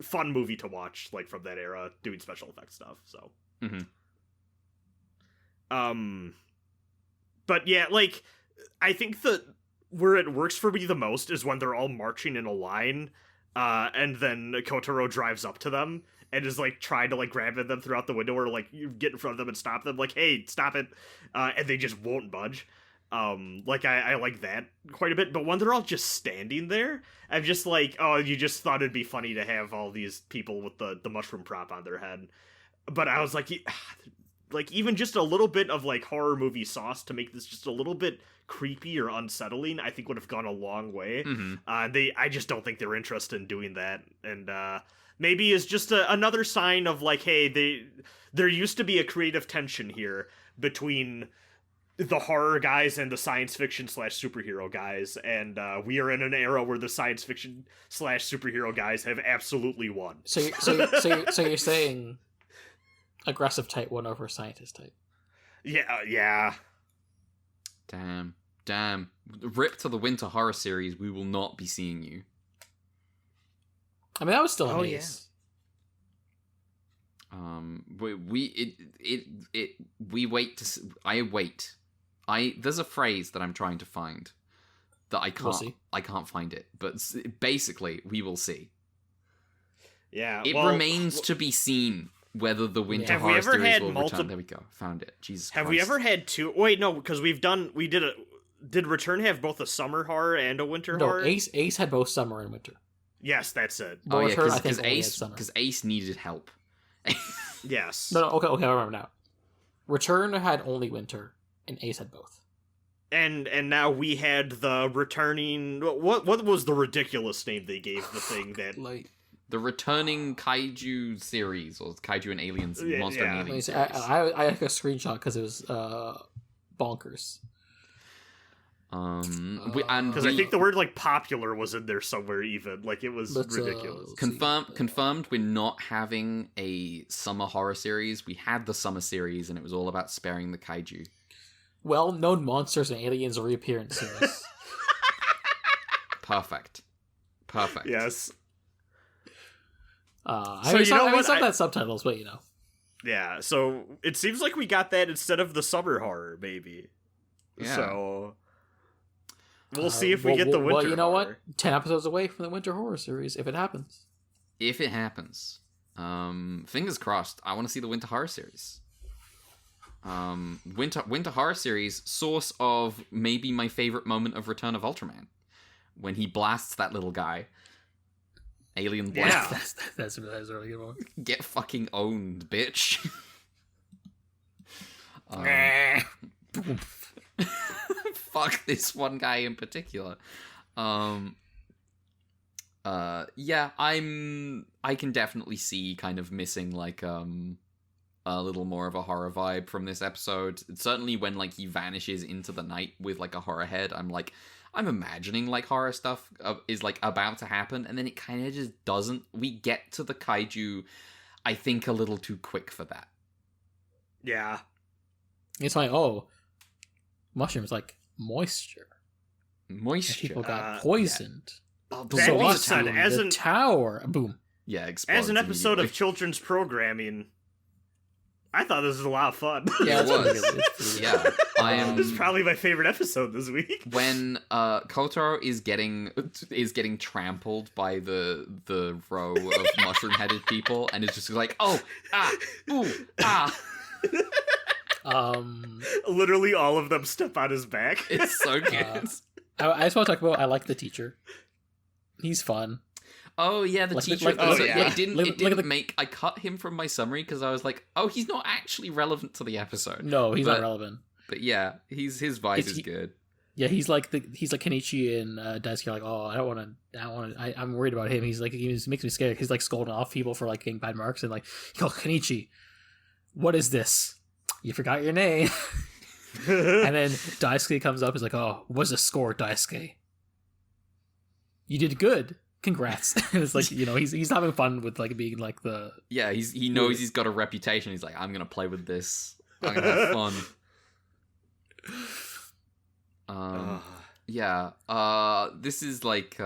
fun movie to watch, like, from that era, doing special effects stuff. So but yeah, like, I think that where it works for me the most is when they're all marching in a line, and then Kotaro drives up to them and is like trying to like grab at them throughout the window, or like you get in front of them and stop them, like, hey, stop it, and they just won't budge. Like, I like that quite a bit, but when they're all just standing there, I'm just like, oh, you just thought it'd be funny to have all these people with the mushroom prop on their head. But I was like, even just a little bit of like horror movie sauce to make this just a little bit creepy or unsettling, I think would have gone a long way. I just don't think they're interested in doing that, and maybe is just another sign of like, hey, there used to be a creative tension here between the horror guys and the science fiction / superhero guys, and we are in an era where the science fiction / superhero guys have absolutely won. So you're saying aggressive type won over scientist type? Yeah. Damn. Rip to the Winter Horror series. We will not be seeing you. I mean, that was still Oh, an yeah. ace. We wait to. I wait. There's a phrase that I'm trying to find that I can't. We'll see. I can't find it. But basically, we will see. Yeah. It remains to be seen whether the Winter Have we Horror ever series had will multi- return. There we go. Found it. Jesus Have Christ. we ever had two? Wait, no, because did Return have both a summer horror and a winter No, horror? Ace had both summer and winter. Yes, that's it. But Oh yeah, Return, I think, only had Ace summer. because Ace needed help. Yes. No, okay, I remember now. Return had only winter, and Ace had both. And now we had the returning. What was the ridiculous name they gave the thing that? Like, The returning kaiju series, or kaiju and aliens, monster yeah. and alien series. I took a screenshot because it was bonkers. Because I think the word like popular was in there somewhere. Even like it was ridiculous. Confirmed we're not having a summer horror series. We had the summer series and it was all about sparing the kaiju. Well-known monsters and aliens reappearance series. Perfect. Yes. I saw that subtitles, but you know. Yeah, so it seems like we got that instead of the summer horror, maybe. Yeah. So we'll see if we get the winter. Well, you know horror. what? 10 episodes away from the winter horror series, if it happens. If it happens. Fingers crossed. I want to see the winter horror series. Winter horror series, source of maybe my favorite moment of Return of Ultraman, when he blasts that little guy. Alien blast. Yeah. That's a really good one. Get fucking owned, bitch. Fuck this one guy in particular. Yeah, I can definitely see kind of missing like a little more of a horror vibe from this episode. Certainly when like he vanishes into the night with like a horror head, I'm imagining like horror stuff is like about to happen, and then it kind of just doesn't. We get to the kaiju, I think, a little too quick for that. Yeah. It's like, mushrooms like moisture. And people got poisoned. Yeah. That So being much said, room. as The an tower. Boom. Yeah, as an episode of immediately. children's programming, I thought this was a lot of fun. Yeah, It was. it's Yeah, This is probably my favorite episode this week. when Kotaro is getting trampled by the row of mushroom-headed people, and is just like, oh, ah, ooh, ah. Literally all of them step on his back. It's so good. I just want to talk about. I like the teacher. He's fun. Oh yeah, the Like- teacher. like- oh, yeah. It didn't Look at the- make. I cut him from my summary because I was like, oh, he's not actually relevant to the episode. No, he's But- not relevant. But yeah, his vibe is He- good. Yeah, he's like Kenichi and Daisuke are like, oh, I don't want to. I'm worried about him. He's like, he makes me scared. He's like scolding off people for like getting bad marks and like, yo, Kenichi, what is this? You forgot your name. And then Daisuke comes up, he's like, "Oh, what's the score, Daisuke? You did good. Congrats." And it's like, he's having fun with like being like the he knows he's got a reputation. He's like, I'm gonna play with this. I'm gonna have fun. This is like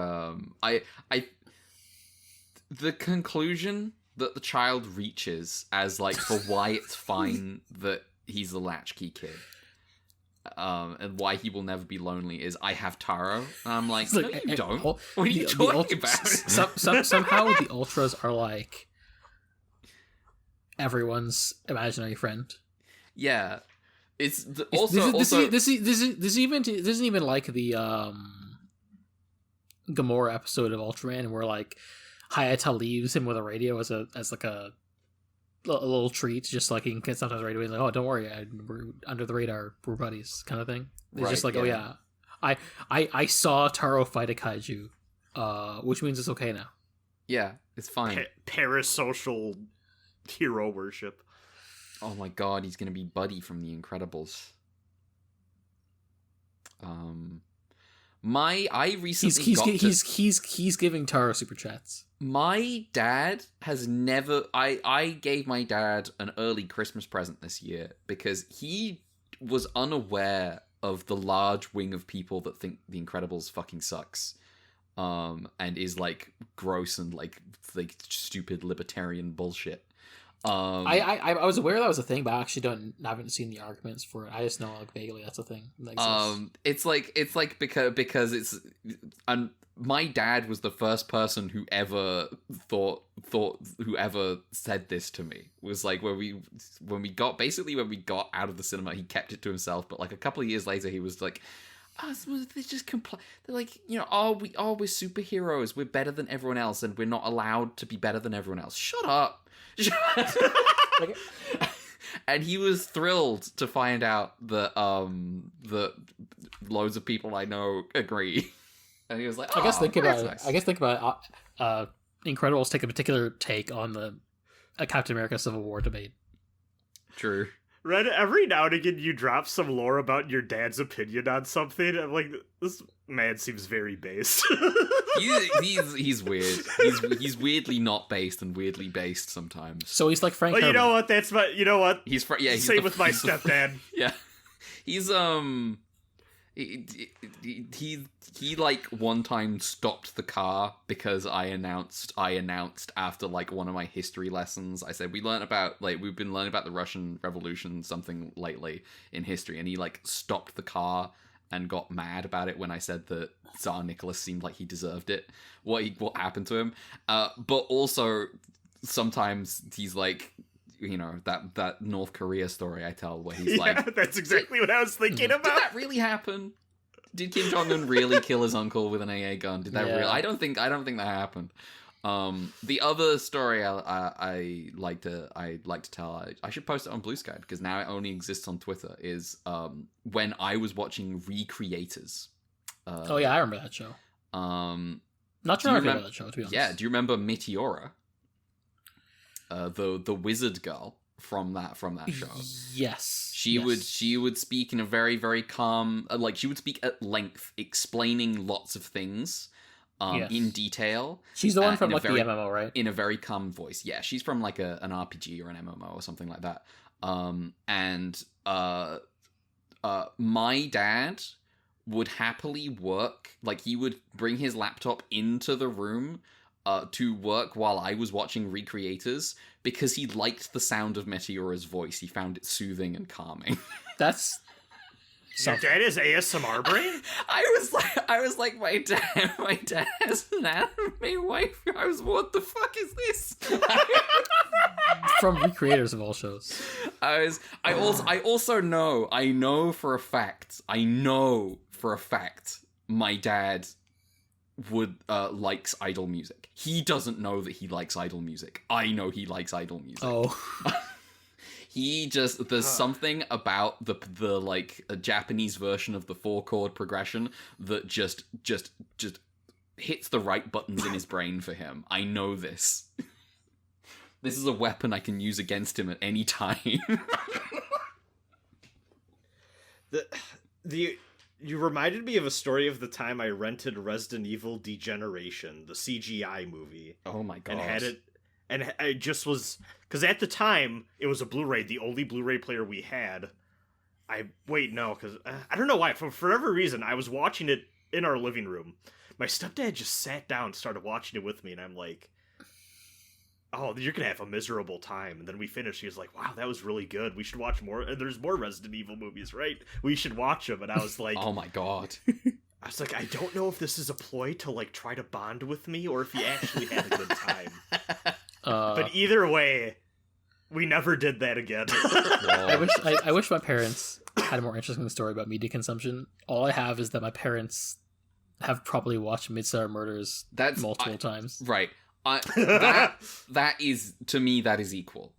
the conclusion that the child reaches as like for why it's fine that he's a latchkey kid. And why he will never be lonely is I have Taro. And I'm like, no, you don't. What are you talking about? Somehow the Ultras are like everyone's imaginary friend. Yeah, this isn't even like the Gamora episode of Ultraman where like Hayata leaves him with a radio as like a little treat, just like he can sometimes radio. He's like, "Oh, don't worry, we're under the radar, we're buddies," kind of thing. It's just like, "Oh yeah, I saw Taro fight a kaiju, which means it's okay now." Yeah, it's fine. Parasocial hero worship. Oh my god, he's gonna be Buddy from The Incredibles. I recently he's giving Taro super chats. My dad has never... I gave my dad an early Christmas present this year because he was unaware of the large wing of people that think The Incredibles fucking sucks. And is like gross and like stupid libertarian bullshit. I was aware that was a thing, but I actually haven't seen the arguments for it. I just know like vaguely that's a thing that exists. It's like because it's my dad was the first person who ever thought who ever said this to me. Was like when we got out of the cinema, he kept it to himself, but like a couple of years later he was like, they just they're like, we're superheroes, we're better than everyone else and we're not allowed to be better than everyone else. Shut up. And he was thrilled to find out that loads of people I know agree. And he was like, I guess think about nice. Incredibles take a particular take on the Captain America Civil War debate. True. Red, every now and again you drop some lore about your dad's opinion on something. I'm like, this man seems very based. He's weird. He's weirdly not based and weirdly based sometimes. So he's like Frank. Well, you know what? He's same with my stepdad. Yeah, he's he like one time stopped the car because I announced after like one of my history lessons, I said we've been learning about the Russian Revolution something lately in history, and he like stopped the car and got mad about it when I said that Tsar Nicholas seemed like he deserved it. What happened to him? But also sometimes he's like, that North Korea story I tell where he's like, that's exactly what I was thinking about. Did that really happen? Did Kim Jong-un really kill his uncle with an AA gun? Did that really? I don't think that happened. The other story I like to tell, I should post it on Blue Sky because now it only exists on Twitter, is when I was watching Re-Creators. Oh yeah, I remember that show. Not sure I remember that show, to be honest. Yeah, do you remember Meteora? The wizard girl from that show. Yes. She would speak in a very, very calm, she would speak at length, explaining lots of things in detail. She's the one from the MMO, right? In a very calm voice. Yeah, she's from like an RPG or an MMO or something like that. My dad would happily work, like he would bring his laptop into the room to work while I was watching Re-Creators because he liked the sound of Meteora's voice. He found it soothing and calming. That's your dad is ASMR brain? I was like, my dad has an anime wife. I was, what the fuck is this? From Re-Creators of all shows. I know for a fact my dad likes idol music. He doesn't know that he likes idol music. I know he likes idol music. Oh. There's something about the like a Japanese version of the 4-chord progression that just hits the right buttons in his brain for him. I know this. This is a weapon I can use against him at any time. You reminded me of a story of the time I rented Resident Evil Degeneration, the CGI movie. Oh my god. And had it, and I just was, because at the time, it was a Blu-ray, the only Blu-ray player we had. I don't know why, for whatever reason, I was watching it in our living room. My stepdad just sat down and started watching it with me, and I'm like, oh, you're gonna have a miserable time. And then we finished. He was like, wow, that was really good. We should watch more. And there's more Resident Evil movies, right? We should watch them. And I was like, oh my god. I was like, I don't know if this is a ploy to like try to bond with me or if he actually had a good time. But either way, we never did that again. I wish my parents had a more interesting story about media consumption. All I have is that my parents have probably watched Midsummer Murders multiple times. Right. That is, to me, that is equal.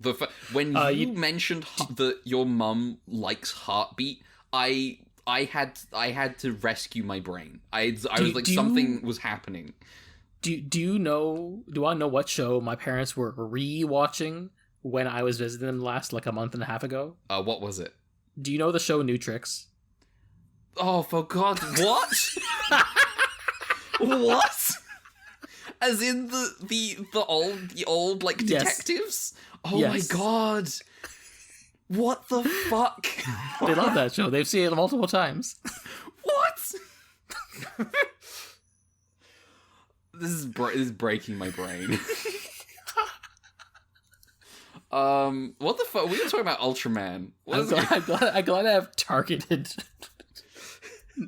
When you mentioned that your mum likes Heartbeat, I had to rescue my brain. I was like, something was happening. Do I know what show my parents were re-watching when I was visiting them last, like a month and a half ago? What was it? Do you know the show New Tricks? Oh, for God, what? What? As in the old like detectives? Yes. Oh yes. My god. What the fuck? They love that show. They've seen it multiple times. What? This is breaking my brain. What the fuck? We were talking about Ultraman. I'm glad I have targeted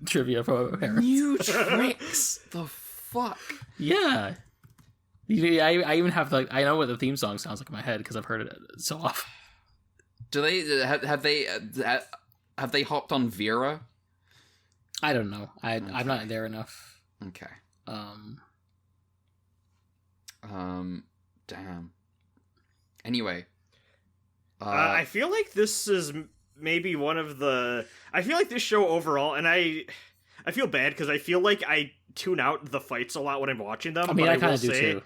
trivia from my parents. New Tricks. The fuck? Yeah. I even have I know what the theme song sounds like in my head because I've heard it so often. Do they have they hopped on Vera? I don't know. I'm not there enough. Okay. Damn. Anyway. I feel like this is maybe one of the. I feel like this show overall, and I feel bad because I feel like I tune out the fights a lot when I'm watching them. I mean, but I kind of do too.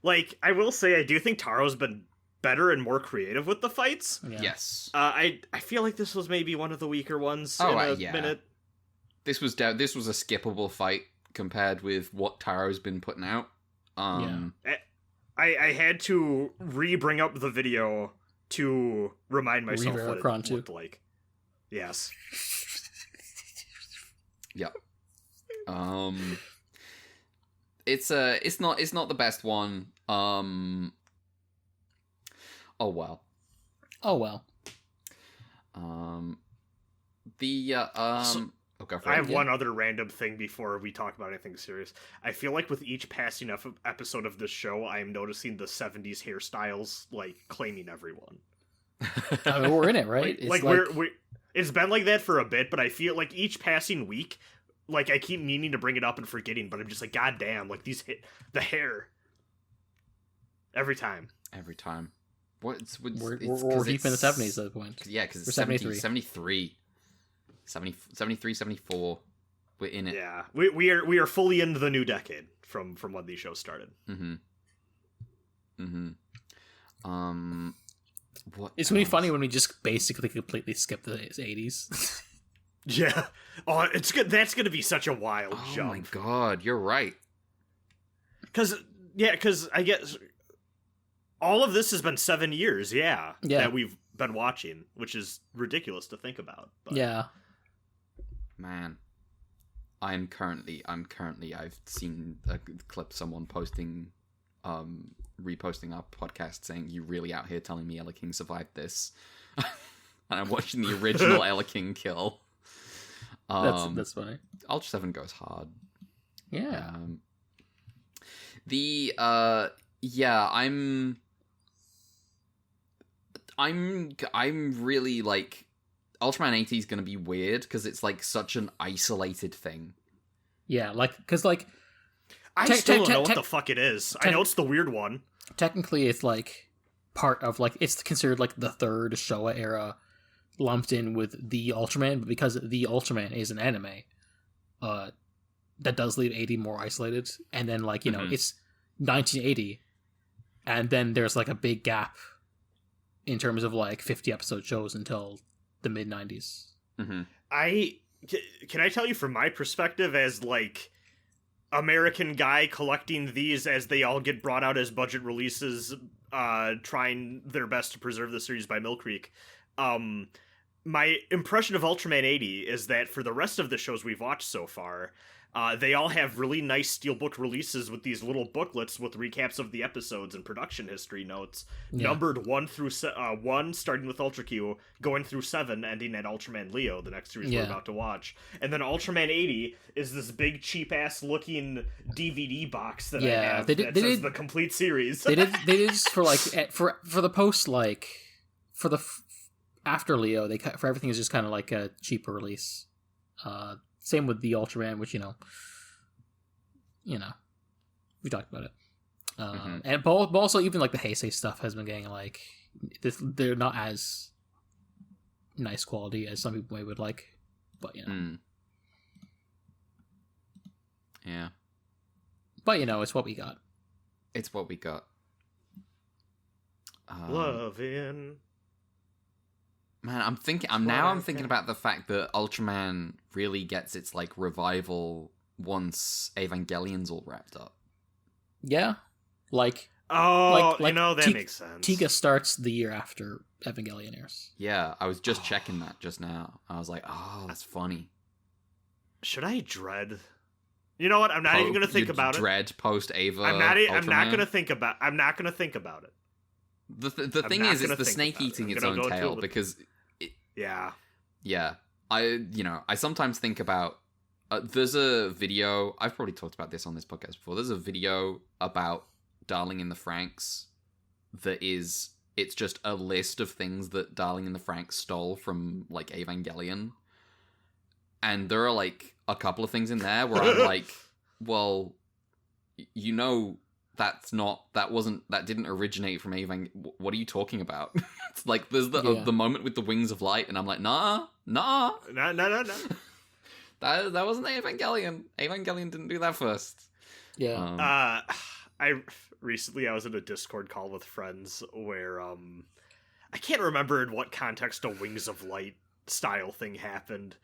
Like, I will say, I do think Taro's been better and more creative with the fights. Yeah. Yes. I feel like this was maybe one of the weaker ones in a minute. This was a skippable fight compared with what Taro's been putting out. I had to bring up the video to remind myself what it looked like. Yes. Yep. It's not the best one. Oh well. I have one other random thing before we talk about anything serious. I feel like with each passing episode of this show, I am noticing the 70s hairstyles like claiming everyone. I mean, we're in it, right? It's been like that for a bit, but I feel like each passing week, like I keep meaning to bring it up and forgetting, but I'm just like, god damn, like the hair. Every time. We're deep in the 70s at that point. Yeah, because it's 73. 73, 74. We're in it. Yeah, we are fully into the new decade from when these shows started. It's gonna be funny when we just basically completely skip the 80s. Yeah. Oh, it's good. That's gonna be such a wild jump. Oh my god, you're right. Because I guess all of this has been 7 years. Yeah, that we've been watching, which is ridiculous to think about. But. Yeah. Man, I've seen a clip someone posting, reposting our podcast saying, "You really out here telling me Ella King survived this?" And I'm watching the original Ella King kill. That's funny. Ultraseven goes hard. Yeah. I'm really like Ultraman 80 is going to be weird because it's like such an isolated thing. Yeah, because I still don't know what the fuck it is. I know it's the weird one. Technically, it's like part of it's considered like the third Showa era lumped in with the Ultraman, but because the Ultraman is an anime, that does leave 80 more isolated. And then it's 1980, and then there's like a big gap in terms of like 50 episode shows until the mid 90s. Can I tell you from my perspective as, like, American guy collecting these as they all get brought out as budget releases, trying their best to preserve the series by Mill Creek, my impression of Ultraman 80 is that for the rest of the shows we've watched so far, they all have really nice steelbook releases with these little booklets with recaps of the episodes and production history notes, numbered 1 through 1, starting with Ultra Q, going through 7, ending at Ultraman Leo, the next series we're about to watch. And then Ultraman 80 is this big cheap-ass looking DVD box that I have that says the complete series. they did just for, like, for the post, like, for the after Leo, for everything is just kind of like a cheaper release. Same with the Ultraman, which, you know, we talked about it. And but also even, like, the Heisei stuff has been getting, like, they're not as nice quality as some people would like, but, you know. Yeah. But, you know, it's what we got. It's what we got. Loving. Man, I'm thinking about the fact that Ultraman really gets its, like, revival once Evangelion's all wrapped up. Yeah. Like, that makes sense. Tiga starts the year after Evangelion airs. Yeah, I was just checking that just now. I was like, oh, that's funny. Should I dread? You know what? I'm not even going to think about dread post Ava. I'm not going to think about it. The thing is, it's the snake eating its own tail because... I sometimes think about... there's a video... I've probably talked about this on this podcast before. There's a video about Darling in the Franxx that is... It's just a list of things that Darling in the Franxx stole from, like, Evangelion. And there are, like, a couple of things in there where I'm like, well, you know... that didn't originate from Evangelion. What are you talking about? It's like there's the moment with the wings of light, and I'm like, nah. No. That wasn't Evangelion. Evangelion didn't do that first. Yeah. I was in a Discord call with friends where I can't remember in what context a wings of light style thing happened.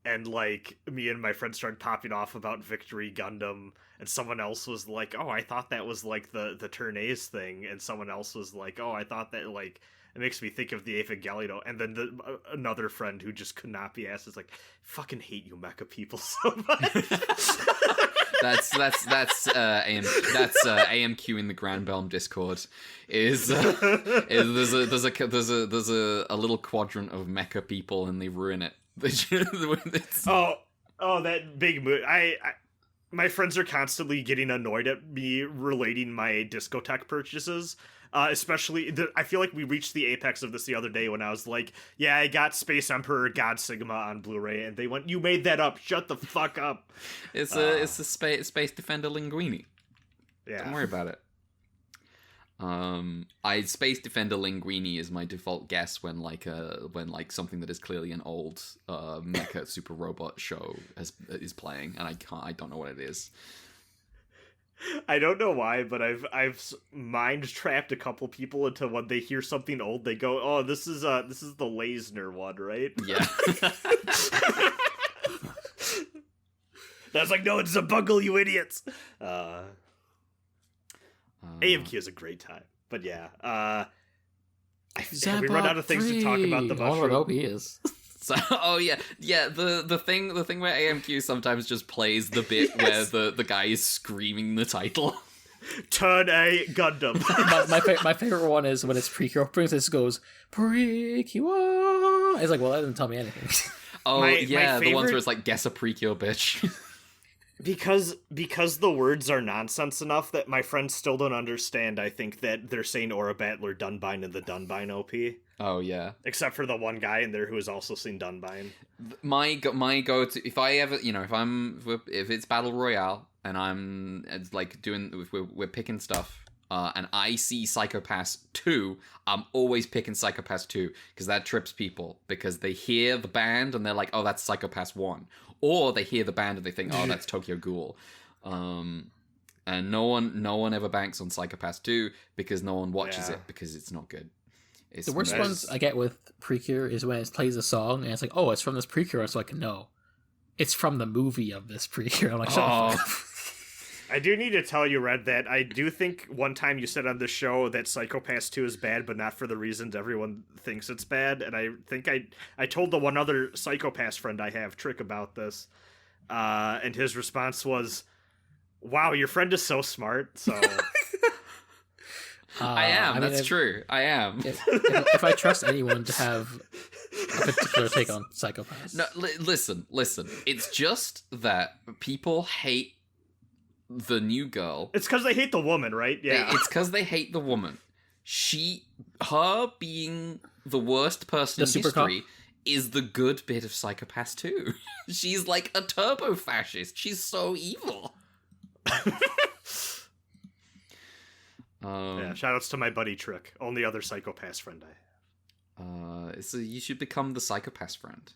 And, like, me and my friends started popping off about Victory Gundam, and someone else was like, oh, I thought that was, like, the Turnace thing, and someone else was like, oh, I thought that, like, it makes me think of the Evangelion, and then another friend who just could not be asked is like, fucking hate you mecha people so much. That's AMQ in the Grand Belm Discord. There's a little quadrant of mecha people, and they ruin it. That big mood. My friends are constantly getting annoyed at me relating my discotheque purchases. Especially, I feel like we reached the apex of this the other day when I was like, yeah, I got Space Emperor God Sigma on Blu-ray, and they went, you made that up, shut the fuck up. It's a Space Defender Linguini. Yeah. Don't worry about it. Space Defender Linguini is my default guess when something that is clearly an old mecha super robot show is playing, and I don't know what it is. I don't know why, but I've mind trapped a couple people into when they hear something old, they go, "Oh, this is the Lasner one, right?" Yeah. I was like, "No, it's a bungle, you idiots." AMQ is a great time, but yeah, we run out of things to talk about the mushroom. Oh, he is. So, the thing where AMQ sometimes just plays the bit where the guy is screaming the title. Turn A Gundam. my favorite one is when it's Precure openings. It goes Precure. It's like, well, that doesn't tell me anything. Oh my favorite... the ones where it's like, guess a Precure, bitch. Because the words are nonsense enough that my friends still don't understand. I think that they're saying Aura Battler Dunbine in the Dunbine OP. Oh yeah. Except for the one guy in there who has also seen Dunbine. My go-to, if I ever, if it's Battle Royale and it's like we're picking stuff, and I see Psycho-Pass 2, I'm always picking Psycho-Pass 2 because that trips people because they hear the band and they're like, oh, that's Psycho-Pass 1. Or they hear the band and they think, oh, that's Tokyo Ghoul. And no one ever banks on Psycho-Pass 2 because no one watches it because it's not good. It's The worst That's- ones I get with Precure is when it plays a song and it's like, oh, it's from this Precure. It's like, no, it's from the movie of this Precure. I'm like, shut the fuck up. I do need to tell you, Red, that I do think one time you said on the show that Psycho-Pass 2 is bad, but not for the reasons everyone thinks it's bad. And I think I told the one other Psycho-Pass friend I have, Trick, about this. And his response was, wow, your friend is so smart. So I am. I mean, That's true. I am. If I trust anyone to have a particular take on Psycho-Pass. No, listen. It's just that people hate the new girl. it's because they hate the woman, right? Yeah. It's because they hate the woman. Her being the worst person The in super cop? history is the good bit of Psycho-Pass 2. She's like a turbo fascist. She's so evil. Yeah, shoutouts to my buddy Trick, only other Psycho-Pass friend I have. So you should become the Psycho-Pass friend.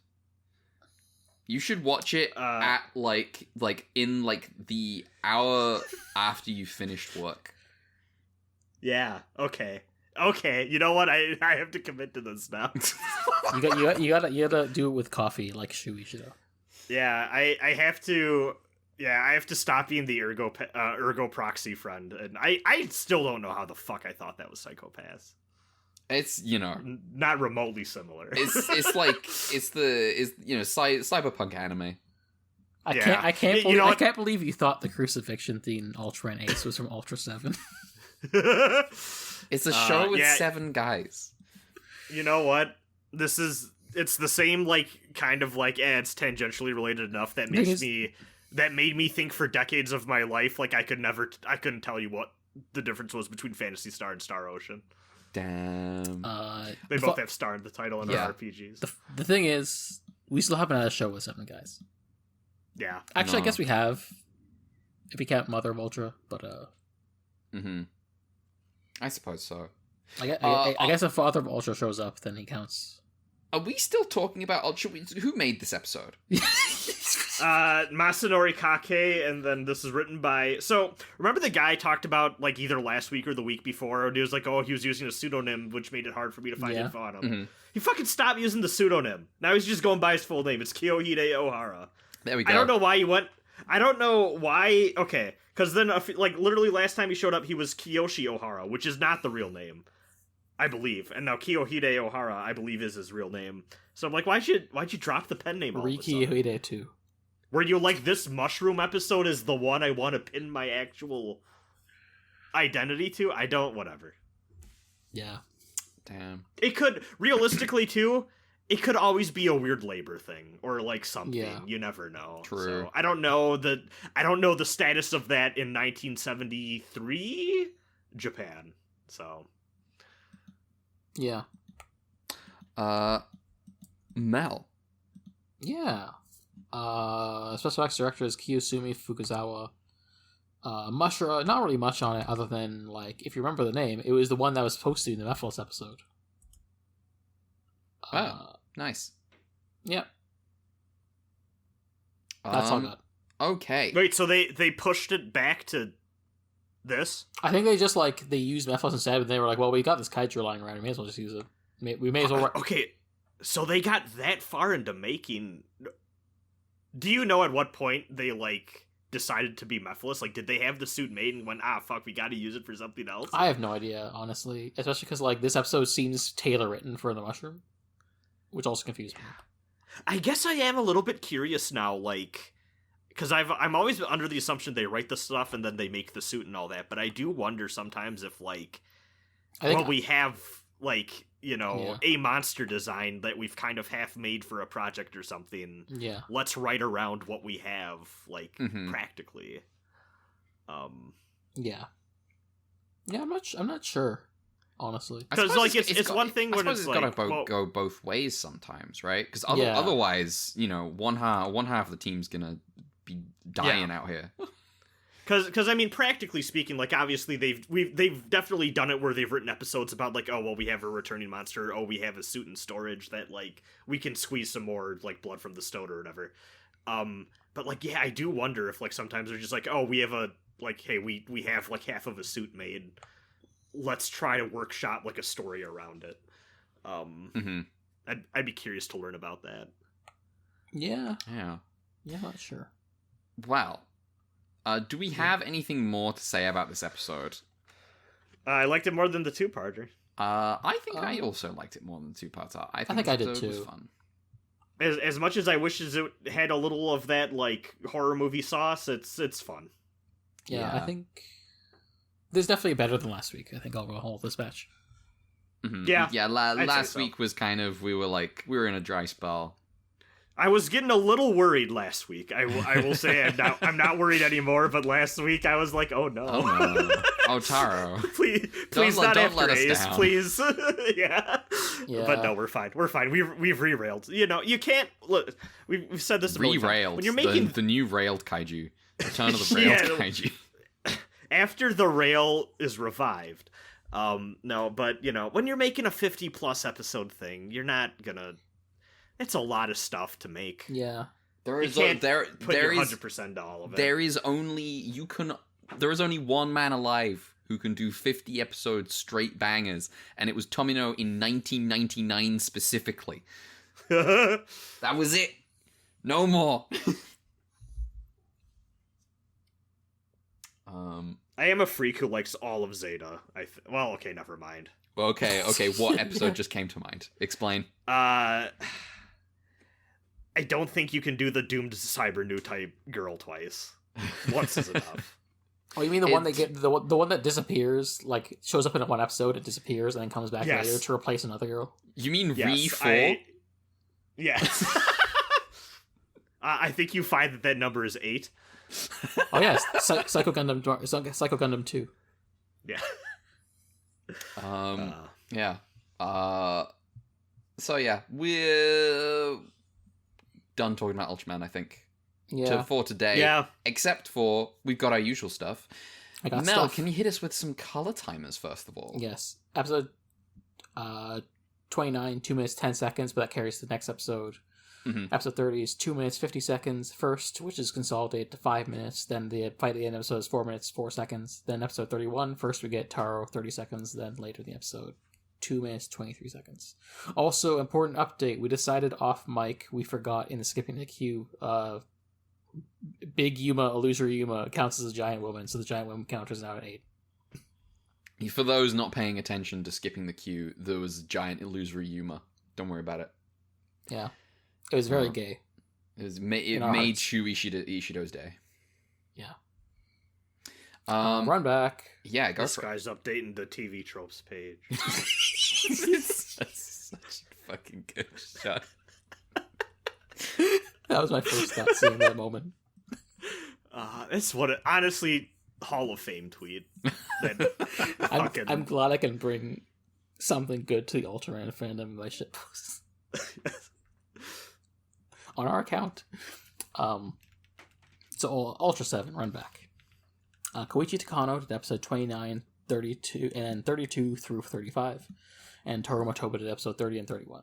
You should watch it at like in like the hour after you finished work. Yeah, okay. You know what? I have to commit to this now. You gotta do it with coffee like Shuichi. Yeah, I have to. Yeah, I have to stop being the ergo proxy friend, and I still don't know how the fuck I thought that was Psycho-Pass. It's Not remotely similar. it's like it's cyberpunk anime. I can't You know what? can't believe you thought the crucifixion theme Ultraman Ace was from Ultraseven. It's a show with yeah. 7 guys. You know what? It's the same kind of it's tangentially related enough that made me think for decades of my life I couldn't tell you what the difference was between Phantasy Star and Star Ocean. Damn. They both have star in the title in Yeah. our RPGs. The thing is, we still haven't had a show with 7 guys. Yeah. Actually, No. I guess we have, if you count Mother of Ultra, but I suppose so. I guess if Father of Ultra shows up, then he counts. Are we still talking about Ultra? Who made this episode? Masanori Kake, and then this is written by... So, remember the guy I talked about, either last week or the week before, and he was like, oh, he was using a pseudonym, which made it hard for me to find info on him. Mm-hmm. He fucking stopped using the pseudonym. Now he's just going by his full name. It's Kiyohide Ohara. There we go. I don't know why he went... I don't know why... Okay, because then, literally last time he showed up, he was Kiyoshi Ohara, which is not the real name, I believe. And now Kiyohide Ohara, I believe, is his real name. So I'm like, why'd you drop the pen name all of a sudden? Riki Hide too. Were you like, this mushroom episode is the one I want to pin my actual identity to? I don't, whatever. Yeah. Damn. It could, realistically too, it could always be a weird labor thing or something. Yeah. You never know. True. So I don't know the status of that in 1973 Japan. So. Yeah. Mel. Yeah. Special effects director is Kiyosumi Fukuzawa. Mushra, not really much on it other than, if you remember the name, it was the one that was supposed to be in the Mephiles episode. Oh, nice. Yep. That's all good. Okay. Wait, so they pushed it back to this? I think they just, they used Mephiles instead, but they were like, well, we got this kaiju lying around, we may as well just use it. We may as well... Okay, so they got that far into making... Do you know at what point they, decided to be Mephiles? Did they have the suit made and went, fuck, we gotta use it for something else? I have no idea, honestly. Especially because, this episode seems tailor-written for the mushroom, which also confused me. I guess I am a little bit curious now, because I'm always under the assumption they write the stuff and then they make the suit and all that, but I do wonder sometimes if, we have, Yeah. a monster design that we've kind of half made for a project or something. Yeah. Let's write around what we have, Mhm. practically. Yeah. Yeah, I'm not sure, honestly. Because, it's one thing when it's, gotta go both ways sometimes, right? Because Yeah. otherwise, one half of the team's gonna be dying out here. Because I mean, practically speaking, obviously they've definitely done it where they've written episodes about we have a returning monster, we have a suit in storage that we can squeeze some more blood from the stone or whatever. But yeah, I do wonder if sometimes they're just we have a hey, we have half of a suit made. Let's try to workshop a story around it. I'd be curious to learn about that. Yeah. Yeah. Yeah, not sure. Wow. Do we have anything more to say about this episode? I liked it more than the two-parter. I think I also liked it more than the two-parter. I think I this did episode was too. fun. As much as I wish it had a little of that like horror movie sauce, it's fun. Yeah, I think there's definitely better than last week. I think I'll go home with this batch. Mm-hmm. Yeah, last week was kind of we were in a dry spell. I was getting a little worried last week. I will say I'm not worried anymore. But last week I was like, oh no, oh Taro, please don't not let after us Ace, down. please. yeah, Yeah. but no, we're fine. We've re-railed. You know, you can't look. We've said this a million times. Re-railed. When you're making the new railed kaiju, Return of the Railed Kaiju. After the rail is revived. No, but you know, when you're making a 50+ episode thing, you're not gonna. It's a lot of stuff to make. Yeah. There You is can't there put your is 100% to all of it. there is only one man alive who can do 50 episodes straight bangers, and it was Tomino in 1999 specifically. That was it. No more. I am a freak who likes all of Zeta. Well, okay, never mind. Okay. What episode just came to mind? Explain. I don't think you can do the doomed cyber new type girl twice. Once is enough. Oh, you mean the one that disappears, like shows up in one episode, it disappears, and then comes back later to replace another girl? You mean Yes, Re-4? Yes. I think you find that number is 8. Oh yes, Psycho Gundam 2. Yeah. Yeah. So yeah, we're done talking about Ultraman, I think. Yeah. For today. Yeah. Except for we've got our usual stuff. I got Mel, stuff. can you hit us with some color timers first of all? Yes. Episode 29, 2 minutes 10 seconds, but that carries to the next episode. Mhm. Episode 30 is 2 minutes 50 seconds first, which is consolidated to 5 minutes. Then the fight at the end of the episode is 4 minutes 4 seconds. Then episode 31, first we get Taro 30 seconds. Then later in the episode, 2 minutes 23 seconds. Also, important update: we decided off mic, we forgot in the skipping the queue. Big Yuma, illusory Yuma, counts as a giant woman, so the giant woman counter is now at 8. For those not paying attention to skipping the queue, there was a giant illusory Yuma. Don't worry about it. Yeah, it was very gay. It made Shu Ishido's day. Yeah. Run back. Yeah, go This for it. guy's updating the TV tropes page. That's such a fucking good shot. That was my first thought seeing that moment. It's honestly, Hall of Fame tweet. I'm glad I can bring something good to the Ultraman fandom in my shit posts. On our account. So Ultraseven, run back. Koichi Takano did episode 29, 32, and 32 through 35. And Toru Motoba did episode 30 and 31.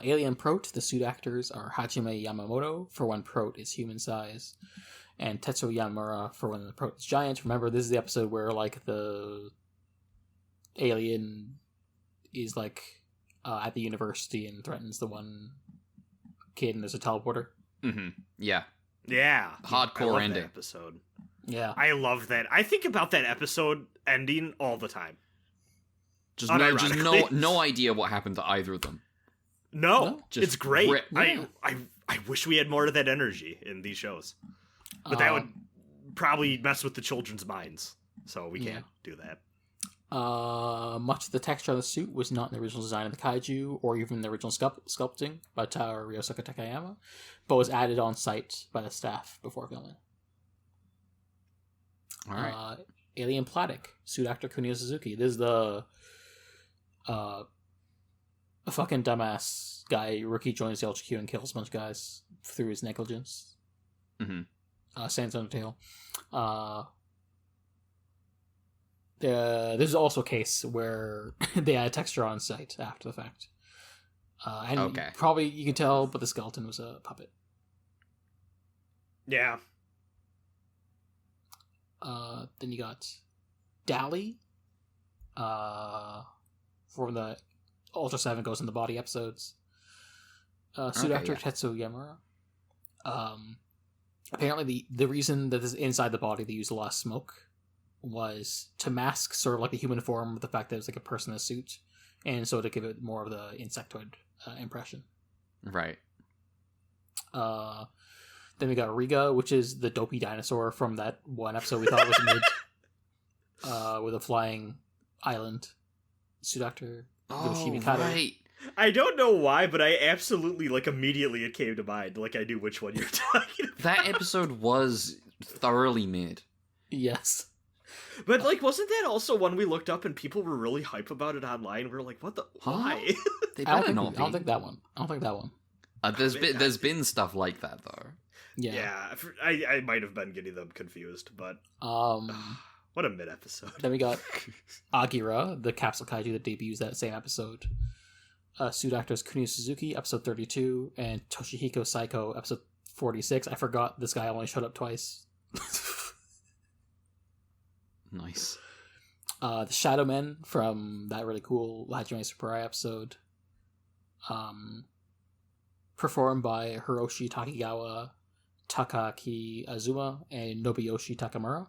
Alien Prote, the suit actors are Hajime Yamamoto, for when Prote is human size, and Tetsuo Yamamura for when the Prote is giant. Remember, this is the episode where, like, the alien is, like, at the university and threatens the one kid, and there's a teleporter. Mm-hmm. Yeah. Yeah. Hardcore ending. That episode. Yeah. I love that. I think about that episode ending all the time. Just Unironically. no idea what happened to either of them. No, Just it's great. rip. Yeah. I wish we had more of that energy in these shows. But that would probably mess with the children's minds. So we can't do that. Much of the texture on the suit was not in the original design of the kaiju, or even the original sculpting by Taro Ryosuke Takayama, but was added on site by the staff before filming. All right. Alien Platic, suit actor Kunio Suzuki. This is the a fucking dumbass guy. Rookie joins the Ultra Q and kills a bunch of guys through his negligence. Mm-hmm. Sans Undertale. This is also a case where they add texture on site after the fact. And probably you can tell, but the skeleton was a puppet. Yeah. Then you got Dally. from the Ultraseven goes in the body episodes. Suit actor Tetsuo Yamura. Apparently, the reason that this is inside the body they used a lot of smoke was to mask sort of like the human form with the fact that it was like a person in a suit, and so to give it more of the insectoid impression. Right. Then we got Riga, which is the dopey dinosaur from that one episode we thought was mid, with a flying island. Suit actor. Oh, right. I don't know why, but I absolutely, like, immediately it came to mind. Like, I knew which one you're talking about. That episode was thoroughly mid. Yes. But, like, wasn't that also one we looked up and people were really hype about it online? We were like, what the... Why? They I better don't not think be. that one. I don't think that one. There's been stuff like that, though. Yeah. I might have been getting them confused, but... What a mid-episode. Then we got Agira, the capsule kaiju that debuts that same episode. Suit actors Kunio Suzuki, episode 32, and Toshihiko Saiko, episode 46. I forgot this guy only showed up twice. Nice. The Shadow Men from that really cool Hajime Sakurai episode. Performed by Hiroshi Takigawa, Takaki Azuma, and Nobuyoshi Takamura.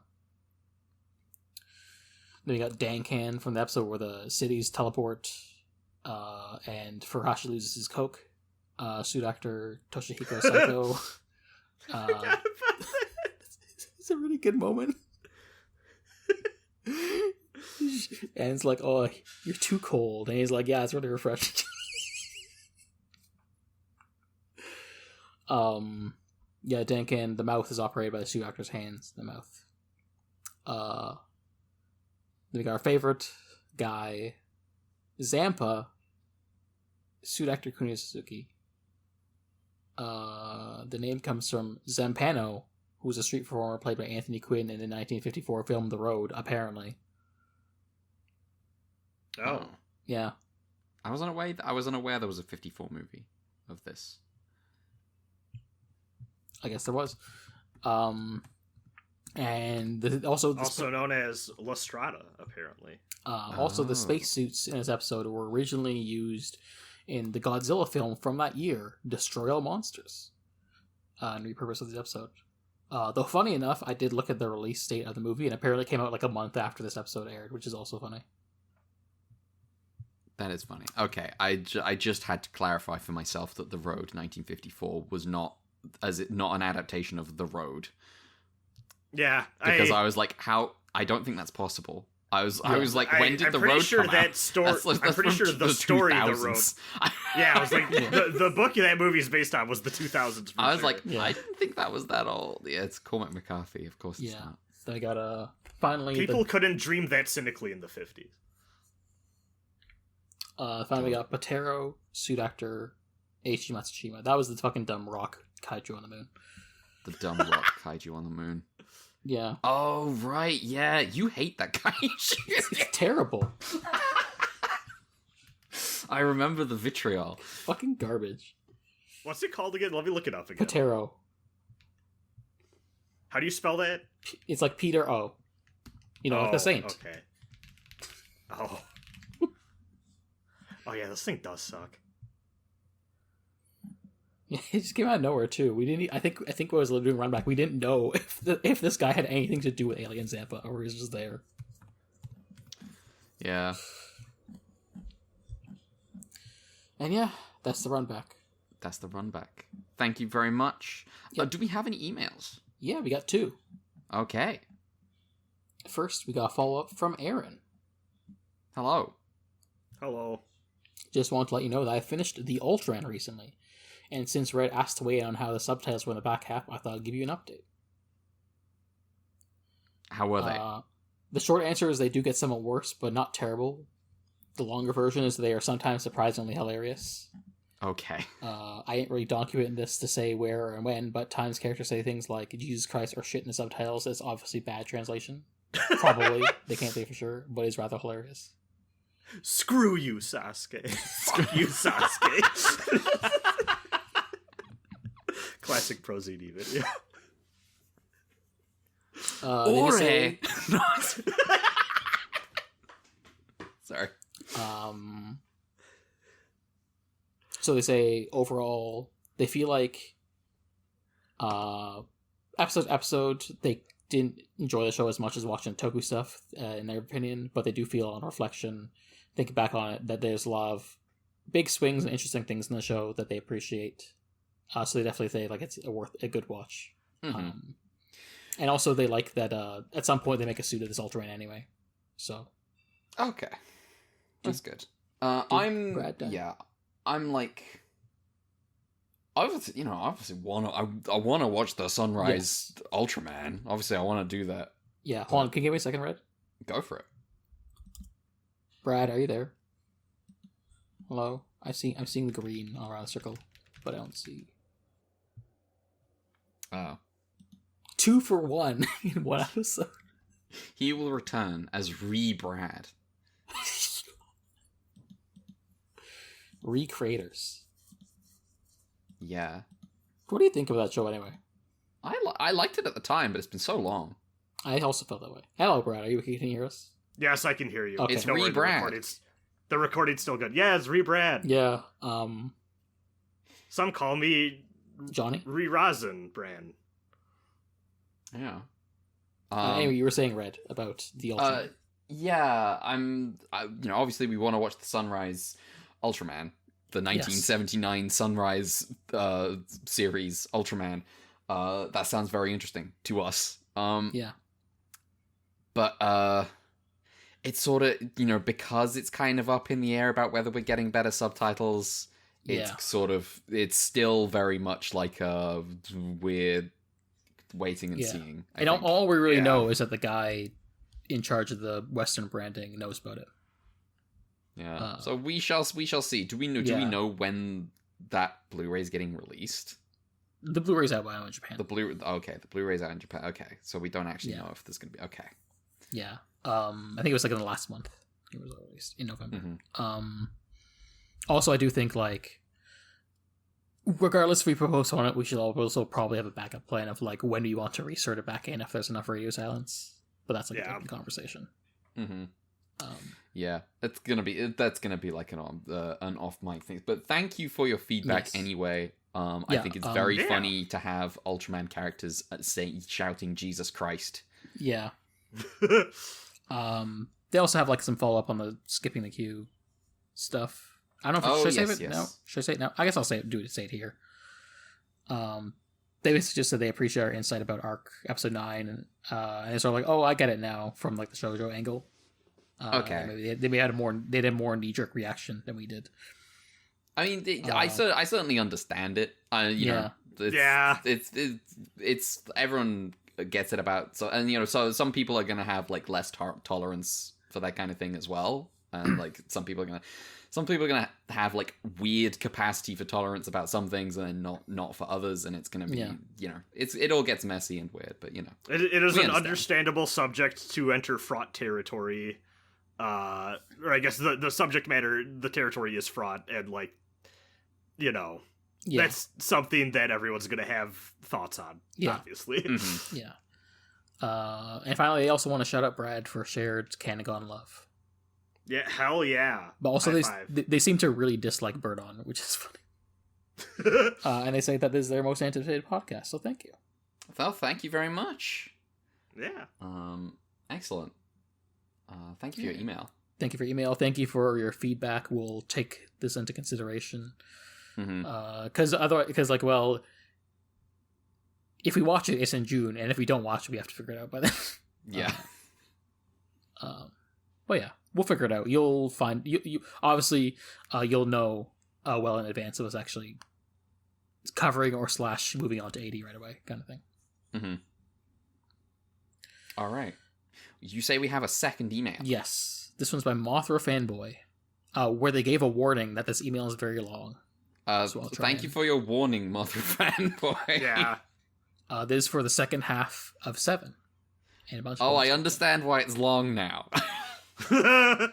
Then we got Dankan from the episode where the cities teleport, and Furuhashi loses his coke. Suit actor Toshihiko Saito. I forgot about that. It's a really good moment. And it's like, oh, you're too cold. And he's like, yeah, it's really refreshing. Yeah, Dankan, the mouth is operated by the suit actor's hands. The mouth. Then we got our favorite guy, Zampa, suit actor Kunio Suzuki. The name comes from Zampano, who was a street performer played by Anthony Quinn in the 1954 film The Road, apparently. Oh. Yeah. I was unaware there was a 54 movie of this. I guess there was. And also known as La Strada, apparently. Also, the spacesuits in this episode were originally used in the Godzilla film from that year, Destroy All Monsters, and repurposed for this episode. Though funny enough, I did look at the release date of the movie, and apparently it came out like a month after this episode aired, which is also funny. That is funny. Okay, I just had to clarify for myself that The Road 1954 was not an adaptation of The Road. Yeah, because I was like, how? I don't think that's possible. I was like, when did The Road come out? I'm pretty sure the story of The Road. Yeah, I was like, the book that movie is based on was the 2000s. I was like, I didn't think that was that old. Yeah, it's Cormac McCarthy, of course. It's not. Then I got finally people couldn't dream that cynically in the 50s. Finally we got Patero, suit actor Eiichi Matsushima. That was the fucking dumb rock kaiju on the moon. The dumb rock kaiju on the moon. Yeah. Oh, right. Yeah, you hate that kaiju. It's terrible. I remember the vitriol. Fucking garbage. What's it called again? Let me look it up again. Patero. How do you spell that? It's like Peter O. You know, like the saint. Okay. Oh. Oh yeah, this thing does suck. Yeah, it just came out of nowhere too. We didn't. I think what was doing runback. We didn't know if this guy had anything to do with Alien Zampa or he was just there. Yeah. And yeah, that's the runback. That's the runback. Thank you very much. Yep. Do we have any emails? Yeah, we got 2. Okay. First, we got a follow-up from Aaron. Hello. Hello. Just want to let you know that I finished the Ultraman recently. And since Red asked to weigh in on how the subtitles were in the back half, I thought I'd give you an update. How were they? The short answer is they do get somewhat worse, but not terrible. The longer version is they are sometimes surprisingly hilarious. Okay. I ain't really documenting this to say where and when, but times characters say things like Jesus Christ or shit in the subtitles. It's obviously bad translation. Probably. They can't say for sure, but it's rather hilarious. Screw you, Sasuke. Fuck you, Sasuke. Classic ProZD video. Sorry. So they say overall they feel like episode to episode they didn't enjoy the show as much as watching Toku stuff, in their opinion, but they do feel on reflection, thinking back on it, that there's a lot of big swings and interesting things in the show that they appreciate. So they definitely say like it's a good watch. Mm-hmm. And also they like that at some point they make a suit of this Ultraman anyway. So Okay. That's good. Brad die? I'm like, obviously I want to watch the Sunrise Ultraman. Obviously, I want to do that. Yeah, hold on. Can you give me a second, Red? Go for it. Brad, are you there? Hello? I'm seeing the green all around the circle, but I don't see. Oh. 2 for 1 in one episode. He will return as Re-Brad. Recreators. Yeah. What do you think of that show anyway? I liked it at the time, but it's been so long. I also felt that way. Hello, Brad. Can you hear us? Yes, I can hear you. Okay. It's Don't worry, Re-Brad. The recording's still good. Yeah, it's Re-Brad. Yeah. Some call me Johnny? Re-Rosin Brand. Yeah. Anyway, you were saying, Red, about the Ultraman. Yeah, obviously we want to watch the Sunrise Ultraman, the 1979 Sunrise series Ultraman. That sounds very interesting to us. Yeah. But it's sort of, because it's kind of up in the air about whether we're getting better subtitles, it's still very much like a weird waiting and seeing. I think. All we really know is that the guy in charge of the Western branding knows about it. Yeah. So we shall see. Do we know when that Blu-ray is getting released? The Blu-ray's out now in Japan. The Blu-ray's out in Japan. Okay. So we don't actually know if there's going to be. Okay. Yeah. I think it was like in the last month. It was released in November. Mm-hmm. Also, I do think like, regardless if we postpone it, we should also probably have a backup plan of like when do you want to reinsert it back in if there's enough radio silence. But that's like a different conversation. Mm-hmm. Yeah, that's gonna be like an off mic thing. But thank you for your feedback anyway. I think it's very funny to have Ultraman characters shouting Jesus Christ. Yeah. They also have like some follow up on the skipping the queue stuff. I don't know if should I save it now. Should I say it now? I guess I'll say it here. They basically just said they appreciate our insight about Arc Episode 9, and it's sort of like, oh, I get it now from like the Shoujo angle. Okay, maybe they had a more knee jerk reaction than we did. I mean, I certainly understand it. It's everyone gets it about so some people are gonna have like less tolerance for that kind of thing as well, and like some people are gonna have like weird capacity for tolerance about some things and then not for others, and it's gonna be it all gets messy and weird, but it is an understandable subject to enter fraught territory, or I guess the subject matter, the territory is fraught, and like that's something that everyone's gonna have thoughts on, obviously. Mm-hmm. And finally, they also want to shout out Brad for shared Kanagon love. Yeah, hell yeah. But also they seem to really dislike Birdon, which is funny. And they say that this is their most anticipated podcast, so thank you. Well, thank you very much. Yeah. Excellent. Thank you for your email. Thank you for your email. Thank you for your feedback. We'll take this into consideration. Because if we watch it, it's in June, and if we don't watch it, we have to figure it out by then. Yeah. But yeah, we'll figure it out. You'll find you obviously you'll know well in advance of us actually covering or / moving on to 80 right away, kind of thing. Mm-hmm. All right. You say we have a second email? Yes. This one's by Mothra Fanboy, where they gave a warning that this email is very long. Thank you for your warning, Mothra Fanboy. Yeah. This is for the second half of 7. And a bunch of I understand why it's long now. So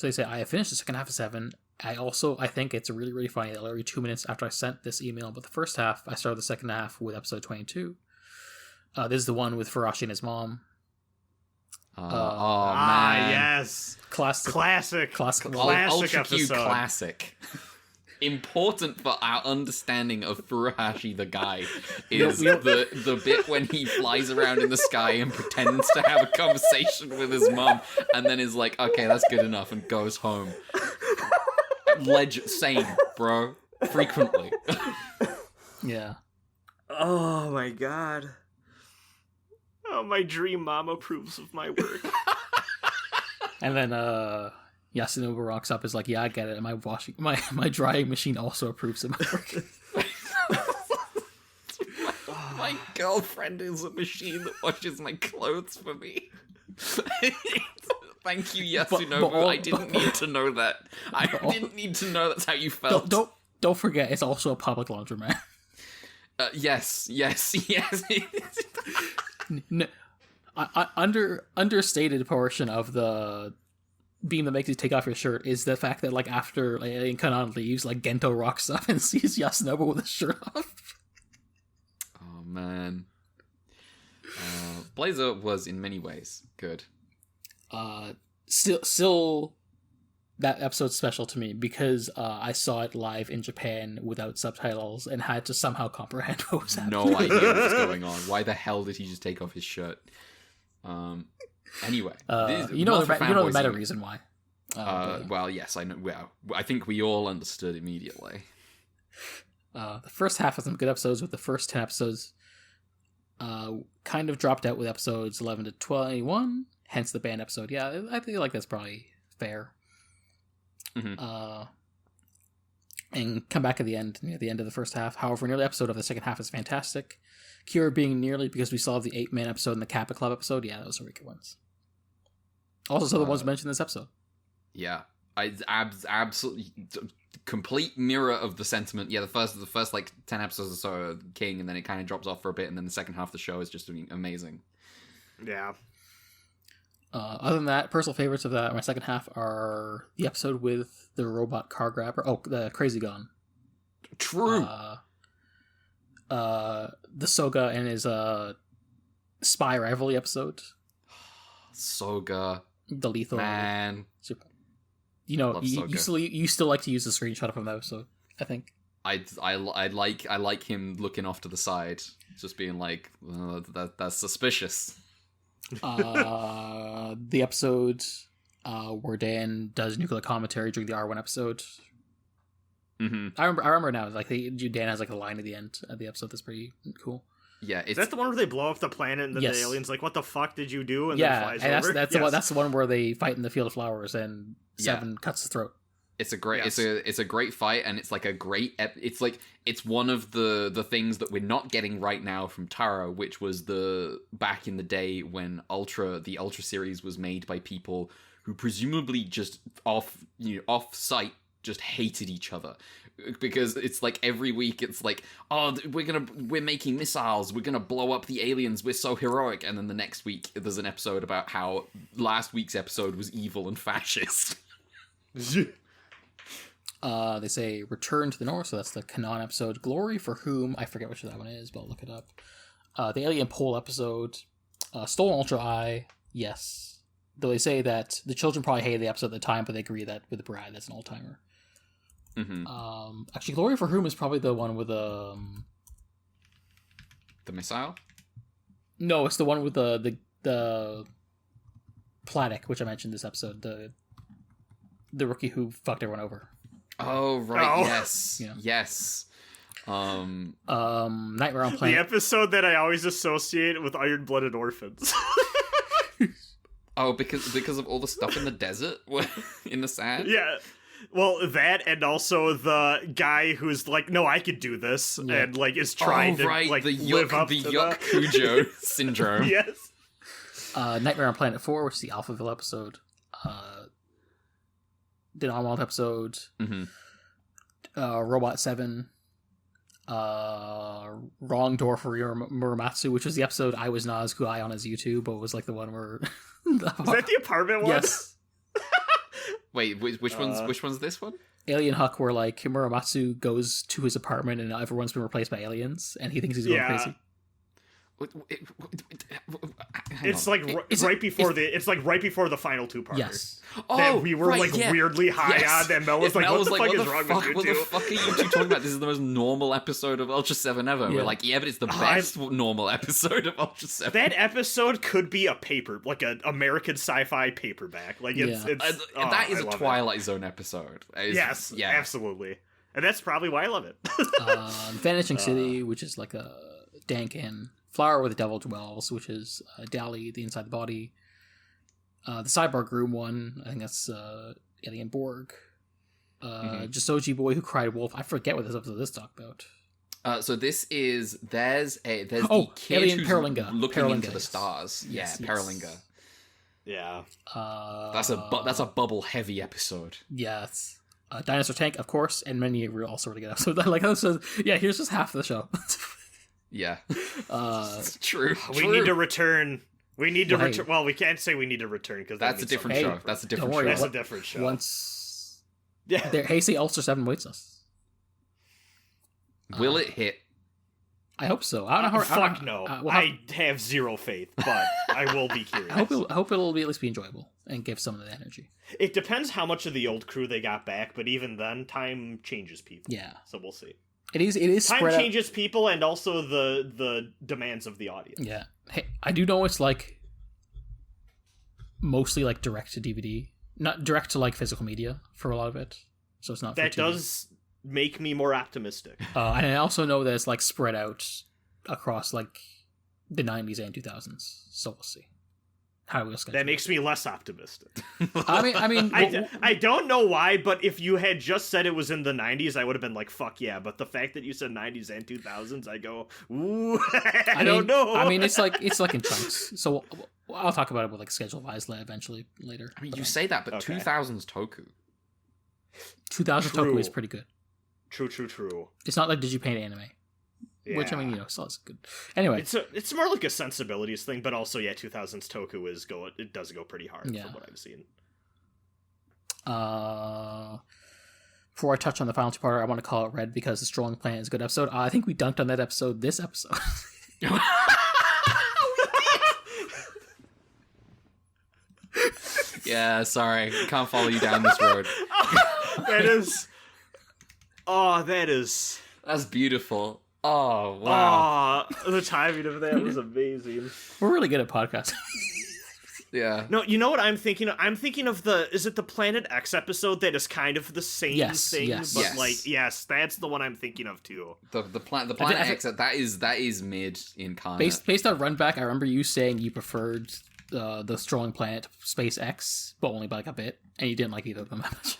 they say, I have finished the second half of 7. I think it's really, really funny that literally 2 minutes after I sent this email, but the first half, I started the second half with episode 22. This is the one with Farashi and his mom. Man. Yes. Classic Classic Ultra Q episode. classic. Important for our understanding of Furuhashi the guy is the bit when he flies around in the sky and pretends to have a conversation with his mom and then is like, okay, that's good enough, and goes home. Same, bro. Frequently. Yeah. Oh my god. Oh, my dream mom approves of my work. And then Yasunova rocks up is like, yeah, I get it. And my drying machine also approves of my work. My girlfriend is a machine that washes my clothes for me. Thank you, Yasunova. I didn't need to know that. I didn't need to know that's how you felt. Don't forget, it's also a public laundromat. Yes. No, understated portion of the beam that makes you take off your shirt is the fact that, like, after Alien Kanan leaves, like, Gento rocks up and sees Yasunova with his shirt off. Oh, man. Blazer was, in many ways, good. Still, that episode's special to me because I saw it live in Japan without subtitles and had to somehow comprehend what was happening. No idea what was going on. Why the hell did he just take off his shirt? Anyway, you know the meta reason why. Well, yes, I know. Well, I think we all understood immediately. The first half of some good episodes, with the first 10 episodes kind of dropped out with episodes 11 to 21, hence the band episode. Yeah, I feel like that's probably fair. Mm-hmm. And come back at the end, near the end of the first half. However, near the episode of the second half is fantastic. Cure being nearly, because we saw the 8-man episode and the Kappa Club episode. Yeah, those are really good ones. Also, some of the ones mentioned in this episode. Yeah, absolutely complete mirror of the sentiment. Yeah, the first like 10 episodes or so are king, and then it kind of drops off for a bit, and then the second half of the show is just doing amazing. Yeah. Other than that, personal favorites of that, my second half, are the episode with the robot car grabber. Oh, the Crazy Gon. True. The Soga and his spy rivalry episode. Soga. The lethal man. Super. You know, you still like to use the screenshot from that episode, I think. I like him looking off to the side, just being like, that's suspicious. The episode where Dan does nuclear commentary during the R1 episode. Mm-hmm. I remember now. Like Dan has like a line at the end of the episode that's pretty cool. Yeah, is that the one where they blow up the planet and then the alien's like, "What the fuck did you do?" And then flies over? That's the one where they fight in the Field of Flowers and Seven cuts his throat. It's a great it's a great fight, and it's like a great it's one of the things that we're not getting right now from Taro, which was the back in the day when the Ultra series was made by people who presumably just off site just hated each other. Because it's like every week it's like, oh, we're making missiles, we're gonna blow up the aliens, we're so heroic, and then the next week there's an episode about how last week's episode was evil and fascist. They say Return to the North, so that's the Kanan episode. Glory for Whom, I forget which that one is, but I'll look it up. The Alien Pole episode. Stolen Ultra Eye, yes. Though they say that the children probably hated the episode at the time, but they agree that with Brad, that's an all-timer. Mm-hmm. Actually, Glory for Whom is probably the one with the missile. No, it's the one with the Platic, which I mentioned this episode. The rookie who fucked everyone over. Oh right, oh. Yes, yeah. Yes. Nightmare on Planet. The episode that I always associate with Iron-Blooded Orphans. Oh, because of all the stuff in the desert, in the sand. Yeah. Well, that, and also the guy who's like, no, I could do this, and like is trying to like live up to the Cujo syndrome. Yes. Nightmare on Planet 4, which is the Alphaville episode. The Almond episode. Mm-hmm. Robot 7. Wrong Door for Muramatsu, which was the episode I was not as good on his YouTube, but was like the one where is that the apartment one? Yes. Wait, which one's this one? Alien Huck, where like Muramatsu goes to his apartment and everyone's been replaced by aliens, and he thinks he's going crazy. It's like right before the final two-parter. Yes. That we were weirdly high on, and Mel was like, "What the fuck is wrong with you What the fuck are you two talking about? This is the most normal episode of Ultra 7 ever." Yeah. We're like, "Yeah, but it's the best normal episode of Ultra 7." That episode could be a paper, like an American sci-fi paperback. Like that is a Twilight Zone episode. Yes, absolutely, and that's probably why I love it. Vanishing City, which is like a Dankin. Flower where the Devil Dwells, which is Dali, the Inside the Body. The Cyborg Groom one, I think that's Alien Borg. Jisoji Boy Who Cried Wolf. I forget what this episode is talking about. So this is there's the kid Alien who's Paralinga. looking Paralinga, into the stars. Yes, Yeah, yes. Paralinga. Yeah, That's a bubble heavy episode. Yes. Dinosaur Tank, of course, and many all sort of good episodes. Like episodes. Yeah, here's just half of the show. Yeah, true. We need to return. We need to return. Well, we can't say we need to return because that's a different show. That's a different show. That's a different show. Once, Heisei Ultra 7 waits us. Will it hit? I hope so. I don't know how. Fuck no. I have zero faith, but I will be curious. I hope it'll at least be enjoyable and give some of the energy. It depends how much of the old crew they got back, but even then, time changes people. Yeah. So we'll see. It is time spread changes people and also the demands of the audience. Yeah. Hey, I do know it's like mostly like direct to DVD, not direct to like physical media for a lot of it. So it's not. That does make me more optimistic. And I also know that it's like spread out across like the 90s and 2000s. So we'll see how we'll schedule. That makes me less optimistic. I mean, I don't know why, but if you had just said it was in the 90s, I would have been like, fuck yeah. But the fact that you said 90s and 2000s, I go, ooh, I don't know. I mean, it's like in chunks. So I'll talk about it with like schedule-wise eventually later. I mean, you say that, but okay. 2000s Toku. 2000 Toku is pretty good. True. It's not like Did You Paint anime. Yeah. Which, I mean, still is good. Anyway. It's more like a sensibilities thing, but also, 2000s Toku it does go pretty hard from what I've seen. Before I touch on the final two-parter, I want to call it Red because the Strolling Planet is a good episode. I think we dunked on that episode this episode. Yeah, sorry. Can't follow you down this road. That is... Oh, that is... That's beautiful. Oh, wow. Oh, the timing of that was amazing. We're really good at podcasting. Yeah. No, you know what I'm thinking of? I'm thinking of is it the Planet X episode that is kind of the same thing? Yes. But yes, that's the one I'm thinking of too. The Planet X, that is mid incarnate. Based on Runback, I remember you saying you preferred the Strolling Planet Space X, but only by like a bit, and you didn't like either of them that much.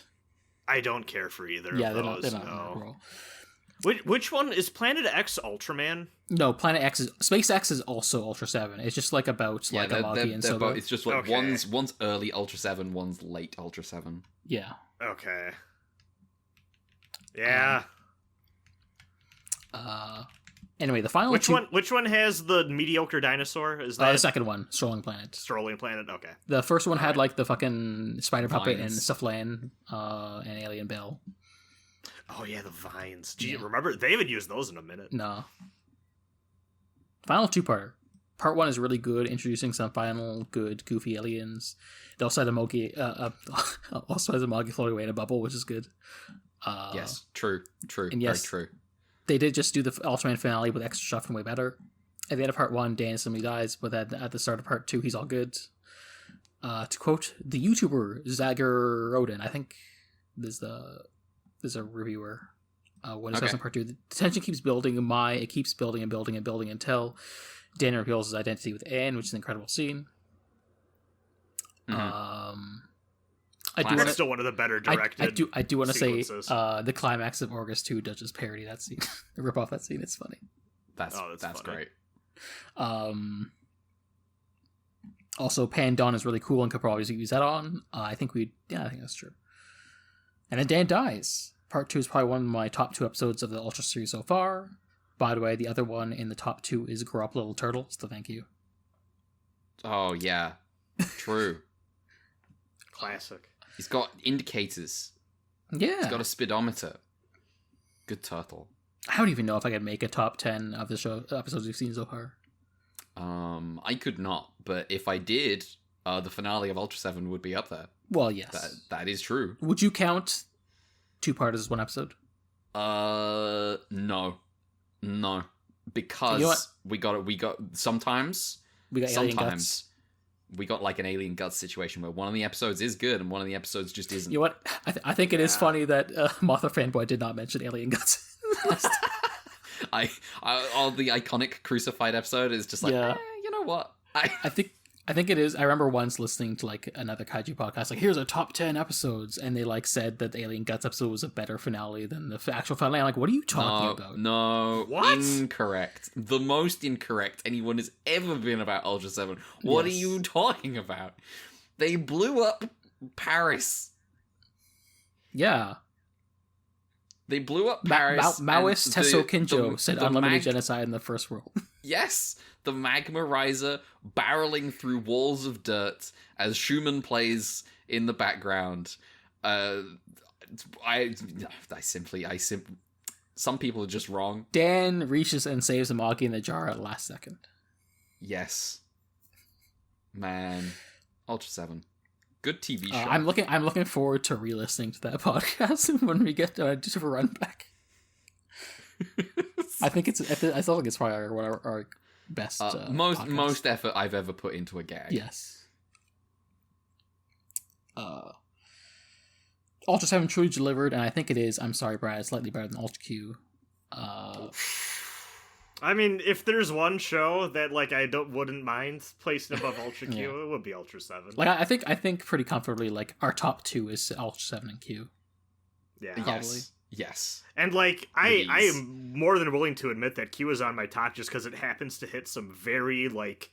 I don't care for either of those. They're not Which one is Planet X Ultraman? No, Planet X is Space X is also Ultra 7. It's just like about like Amagi and Soga. It's just like one's early Ultra 7, one's late Ultra 7. Yeah. Okay. Yeah. Anyway, the final Which one has the mediocre dinosaur? Is that the second one, Strolling Planet. Strolling Planet? Okay. The first one had like the fucking spider puppet and Stuffland and Alien Bell. Oh yeah, the vines. Gee, remember they haven't used those in a minute. No. Final two-parter. Part 1 is really good, introducing some final good goofy aliens. They also had a Mogi, also has a Mogi floating away in a bubble, which is good. Yes, true, and yes, very true. They did just do the Ultraman finale with extra stuff and way better. At the end of part 1, Dan suddenly dies, but at the start of part 2, he's all good. To quote the YouTuber Zagger Rodin, I think there's a reviewer when discussing part 2. The tension keeps building. It keeps building and building and building until Dan reveals his identity with Anne, which is an incredible scene. That's still one of the better directed. I do want to say the climax of August 2 does just parody that scene. Rip off that scene. It's funny. That's great. Also, Pan Dawn is really cool and could probably use that on. I think that's true. And then Dan dies. Part 2 is probably one of my top 2 episodes of the Ultra series so far. By the way, the other one in the top 2 is Grow Up Little Turtle, so thank you. Oh, yeah. True. Classic. He's got indicators. Yeah. He's got a speedometer. Good turtle. I don't even know if I could make a top 10 of the show episodes we've seen so far. I could not, but if I did, the finale of Ultra 7 would be up there. Well, yes. That is true. Would you count two-parters as one episode? No. Because You know what? we got sometimes We got alien guts. we got like an alien guts situation where one of the episodes is good and one of the episodes just isn't. You know what? I think it is funny that Mothra Fanboy did not mention alien guts. All the iconic crucified episode is just like, you know what? I think it is. I remember once listening to like another kaiju podcast, like here's our top 10 episodes, and they like said that the Alien Guts episode was a better finale than the actual finale. I'm like, what are you talking about? No, What? Incorrect. The most incorrect anyone has ever been about Ultra 7. What Yes. are you talking about? They blew up Paris. Yeah. They blew up Paris. Maoist and Tesso Kinjo said the unlimited genocide in the first world. Yes, the magma riser barreling through walls of dirt as Schumann plays in the background. Some people are just wrong. Dan reaches and saves Amagi in the jar at the last second. Yes, man, Ultra 7, good TV show. I'm looking forward to re-listening to that podcast when we get to a run back. I still think it's probably our best. Most effort I've ever put into a gag. Yes. Ultra 7 truly delivered, and I think it is. I'm sorry, Brad. Slightly better than Ultra Q. I mean, if there's one show that like I wouldn't mind placing above Ultra Q, Yeah. it would be Ultra 7. Like I think pretty comfortably. Like our top two is Ultra 7 and Q. Yeah. Probably. Yes. And like I Please. am more than willing to admit that Q is on my top just because it happens to hit some very like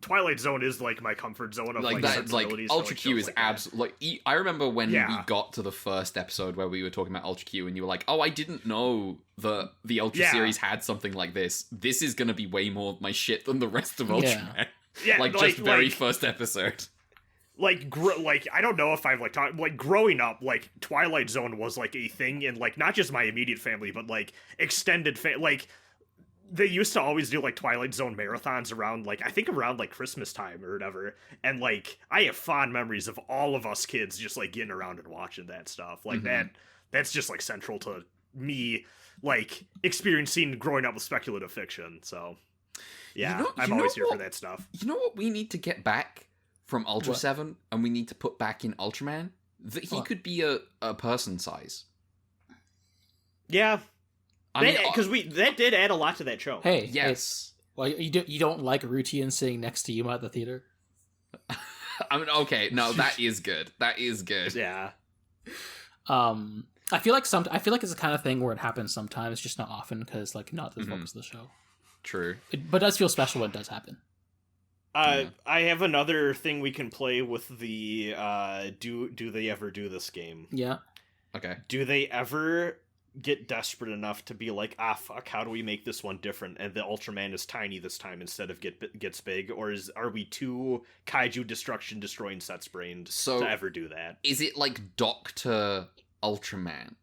Twilight Zone is like my comfort zone of like That, sensibilities. Ultra to, Q shows is like that. absolutely. I remember when we Yeah. got to the first episode where we were talking about Ultra Q, and you were like, "Oh, I didn't know the Ultra Yeah. series had something like this. This is gonna be way more my shit than the rest of Ultraman." Yeah, Just very first episode. I don't know if I've like talked like growing up, like Twilight Zone was like a thing in like not just my immediate family, but like extended like they used to always do like Twilight Zone marathons around like I think around like Christmas time or whatever, and like I have fond memories of all of us kids just like getting around and watching that stuff like that's just like central to me like experiencing growing up with speculative fiction. So yeah, I'm always here for that stuff. You know what we need to get back from Ultra What? 7, and we need to put back in Ultraman? That he What? could be a person size. Yeah, I mean, because that did add a lot to that show. Hey, yes. well, you don't like Rutian sitting next to Yuma at the theater? I mean, okay, no, that is good. That is good. Yeah. I feel like it's the kind of thing where it happens sometimes, just not often, because like not the focus of the show. True. But it does feel special when it does happen. I have another thing we can play with the do they ever do this game? Yeah. Okay. Do they ever get desperate enough to be like, fuck, how do we make this one different? And the Ultraman is tiny this time instead of gets big, or are we too kaiju destruction destroying sets brained to ever do that? Is it like Dr. Ultraman,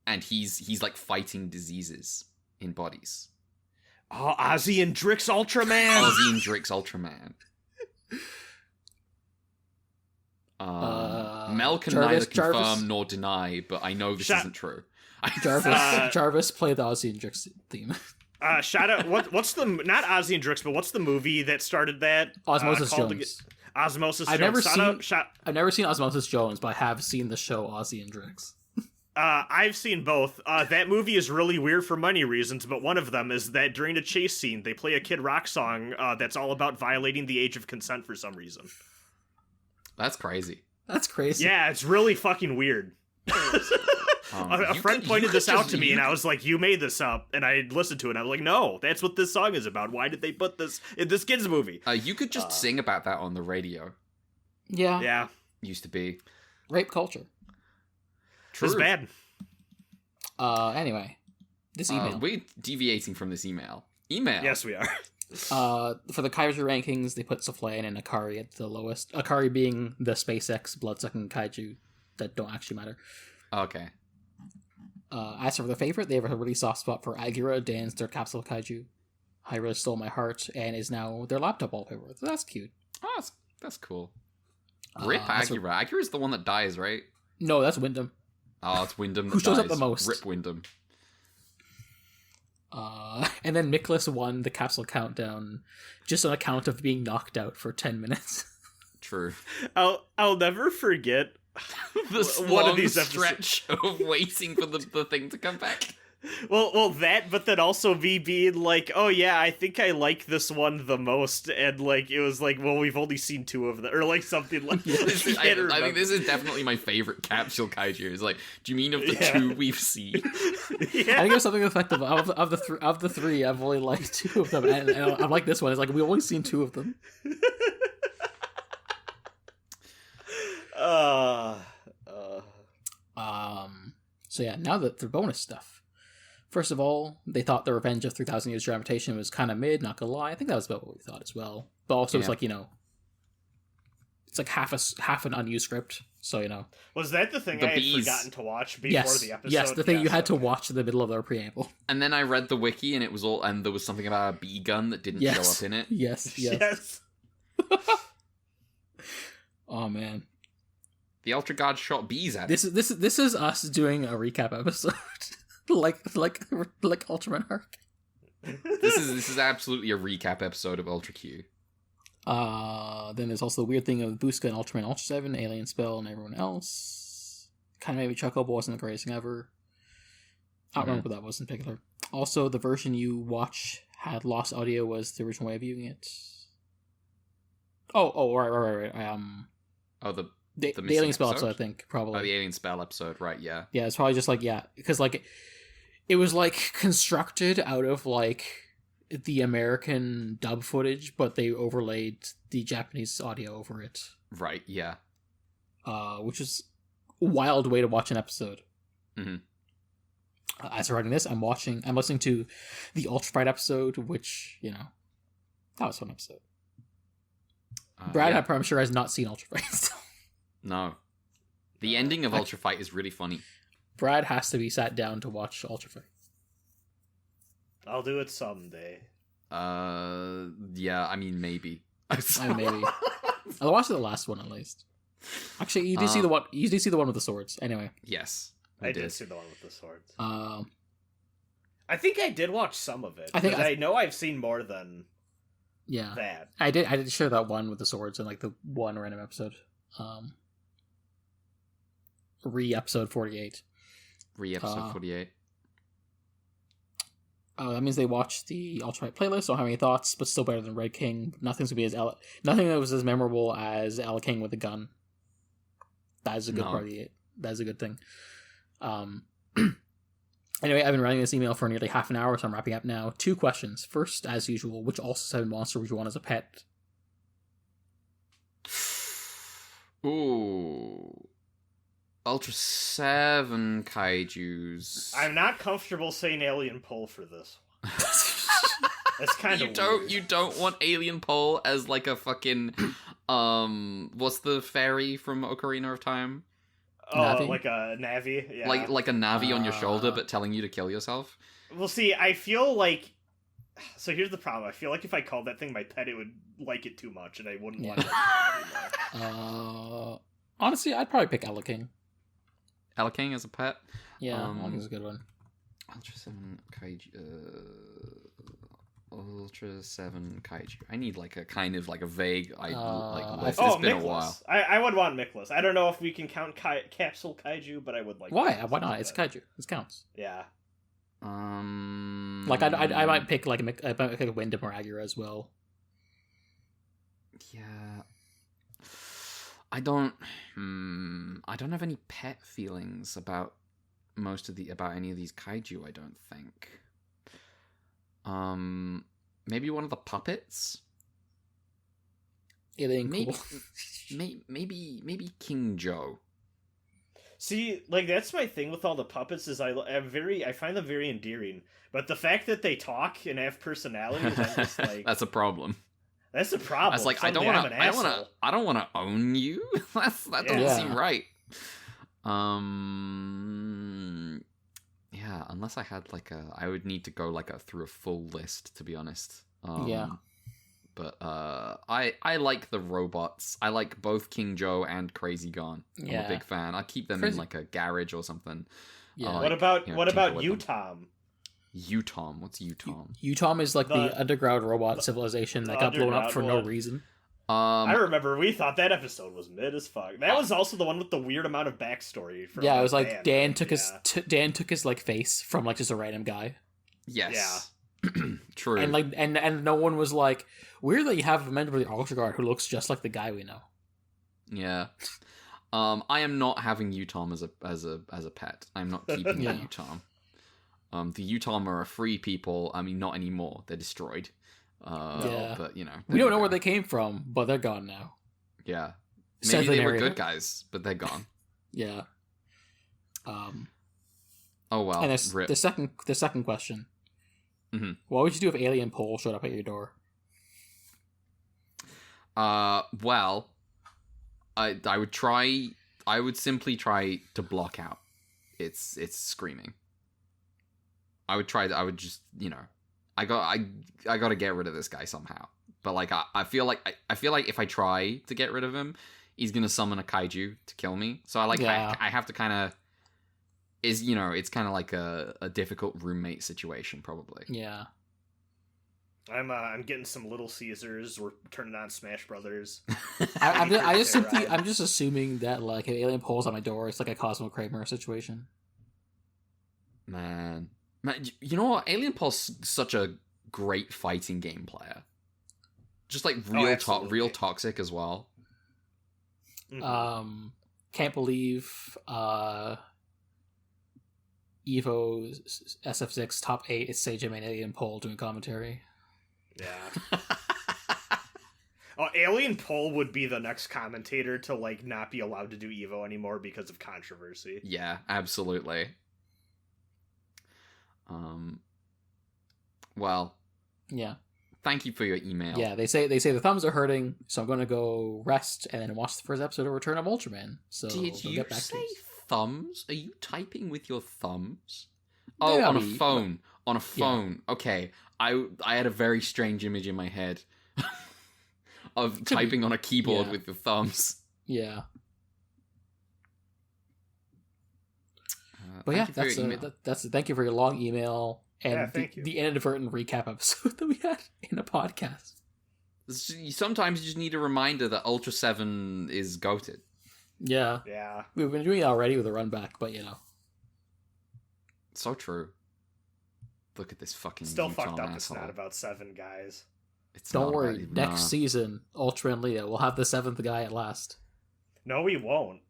and he's like fighting diseases in bodies? Oh, Ozzy and Drix Ultraman. Ozzy and Drix Ultraman. Mel can neither confirm nor deny, but I know this isn't true. Jarvis play the Ozzy and Drix theme. Shout out! What's the not Ozzy and Drix, but what's the movie that started that? Osmosis Jones. Osmosis I've Jones. never seen Osmosis Jones, but I have seen the show Ozzy and Drix. I've seen both. That movie is really weird for many reasons, but one of them is that during a chase scene, they play a Kid Rock song that's all about violating the age of consent for some reason. That's crazy. That's crazy. Yeah, it's really fucking weird. A friend pointed this out to me, and I was like, you made this up. And I listened to it, and I was like, no, that's what this song is about. Why did they put this in this kid's movie? You could just sing about that on the radio. Yeah. Yeah. Used to be. Rape culture. It's bad. Anyway, this email. We're deviating from this email. Yes, we are. For the kaiju rankings, they put Souffle and Akari at the lowest. Akari being the SpaceX blood-sucking kaiju that don't actually matter. Okay. As for the favorite, they have a really soft spot for Agura, Dan's third capsule kaiju. really stole my heart and is now their laptop wallpaper. So that's cute. Oh, that's cool. Rip That's Akira. Akira's the one that dies, right? No, that's Wyndham. Oh, it's Wyndham. Who shows up dies. the most? Rip Wyndham. And then Nicholas won the capsule countdown just on account of being knocked out for 10 minutes. True. I'll never forget This one long of these stretch of waiting for the thing to come back. Well, that, but then also me being like, oh yeah, I think I like this one the most, and like it was like, well, we've only seen 2 of them, or like something like that. I think this is definitely my favorite capsule kaiju. It's like, do you mean of the 2 we've seen? Yeah. I think it was something effective. Of the three, I've only liked 2 of them, and I like this one. It's like we've only seen 2 of them. So yeah, now that the bonus stuff. First of all, they thought the Revenge of 3,000 Years Dramatization was kind of mid, not gonna lie. I think that was about what we thought as well. But also, it's like, it's like half an unused script, so Was that the thing The I bees. had forgotten to watch before the episode? Yes, the thing you had to watch in the middle of their preamble. And then I read the wiki, and there was something about a bee gun that didn't show up in it. Yes. Oh man, The Ultra God shot bees at it. this is us doing a recap episode, like Ultraman Arc. This is absolutely a recap episode of Ultra Q. Then there's also the weird thing of Busca and Ultraman Ultraseven, Alien Spell, and everyone else. Kind of made me chuckle, but wasn't the greatest thing ever. I don't remember what that was in particular. Also, the version you watch had lost audio was the original way of viewing it. Right. The Alien Spell episode, I think, probably. Oh, the Alien Spell episode, right, yeah. Yeah, it's probably just because it was constructed out of the American dub footage, but they overlaid the Japanese audio over it. Right, yeah. Which is a wild way to watch an episode. Mm-hmm. As I'm writing this, I'm listening to the Ultra Fight episode, which, that was a fun episode. Brad, yeah. I'm sure, has not seen Ultra Fight still. No. The ending of Ultra Fight is really funny. Brad has to be sat down to watch Ultra Fight. I'll do it someday. Yeah, I mean, maybe. Maybe. I'll watch the last one at least. Actually, you did see the one. You did see the one with the swords. Anyway. Yes, I did see the one with the swords. I think I did watch some of it. I know I've seen more than. Yeah. That. I did share that one with the swords and the one random episode. Re-episode 48. Re-episode 48. That means they watched the Ultimate playlist. Don't have any thoughts, but still better than Red King. Nothing that was as memorable as Ella King with a gun. That is a good part of the. That is a good thing. Anyway, I've been writing this email for nearly half an hour, so I'm wrapping up now. 2 questions. First, as usual, which Ultraseven monster would you want as a pet? Ooh. Ultraseven kaijus. I'm not comfortable saying Alien Pole for this one. That's kind of weird. You don't want Alien Pole as a fucking what's the fairy from Ocarina of Time? Oh, Navi? Like a Navi? Yeah. Like a Navi on your shoulder but telling you to kill yourself? Well, see, I feel like... So here's the problem. I feel like if I called that thing my pet, it would like it too much, and I wouldn't want it anymore. Honestly, I'd probably pick Ella King. Ella King as a pet? Yeah, I think it's a good one. Ultraseven kaiju... Ultraseven kaiju. I need a kind of a vague list. It's been Miklas. a while. I would want Miklas. I don't know if we can count capsule kaiju, but I would like. Why? Why not? It's kaiju. It counts. Yeah. I might pick I might pick a Wyndham or Agura as well. Yeah. I don't have any pet feelings about any of these kaiju. I don't think. Maybe one of the puppets. Alien maybe, cool. maybe King Joe. See, that's my thing with all the puppets is I find them very endearing, but the fact that they talk and have personalities, I'm just that's a problem. That's a problem. That's I don't want to own you. That doesn't seem right. Yeah, Yeah, unless I had like I would need to go like through a full list, to be honest. Yeah. But I like the robots. I like both King Joe and Crazy Gon. I'm a big fan. I keep them in like a garage or something. Yeah. What about Utom? Utom? What's Utom? Utom is like the underground robot civilization that got blown up for no reason. I remember we thought that episode was mid as fuck. That was also the one with the weird amount of backstory. From it was like Dan took his like face from like just a random guy. Yes. Yeah. True. And like and no one was like, weird that you have a member of the Ultra Guard who looks just like the guy we know. Yeah. I am not having Utom as a pet. I'm not keeping the Utom. The Utom are a free people. I mean, not anymore. They're destroyed. But you know, we don't know where they came from, but they're gone now. Yeah, maybe they were good guys, but they're gone. Yeah. Oh well. And the second question. Mm-hmm. What would you do if Alien Pole showed up at your door? Well, I would simply try to block out its screaming. I would just, you know, I got to get rid of this guy somehow. But like I feel like if I try to get rid of him, he's gonna summon a kaiju to kill me. So I have to kind of it's kind of like a difficult roommate situation probably. Yeah. I'm getting some Little Caesars. We're turning on Smash Brothers. I'm just assuming that like if Alien Pole's on my door, it's like a Cosmo Kramer situation. Man, you know what? Alien Pulse such a great fighting game player. Just like real toxic as well. Mm-hmm. Can't believe Evo SF6 top 8 is Sage and Alien Pole doing commentary. Yeah. Alien Pole would be the next commentator to like not be allowed to do Evo anymore because of controversy. Yeah, absolutely. Well, yeah. Thank you for your email. Yeah, they say the thumbs are hurting, so I'm gonna go rest and then watch the first episode of Return of Ultraman. So did you get back say to thumbs? Are you typing with your thumbs? Oh, on a phone. On a phone. Yeah. Okay, I had a very strange image in my head of typing on a keyboard with your thumbs. Yeah. But thank you for your long email and the inadvertent recap episode that we had in a podcast. Sometimes you just need a reminder that Ultraseven is goated. Yeah. Yeah. We've been doing it already with a runback, but you know. So true. Look at this fucking still Utah fucked up. asshole. It's not about 7 guys. Don't worry. Next season, Ultra and Leah will have the 7th guy at last. No, we won't.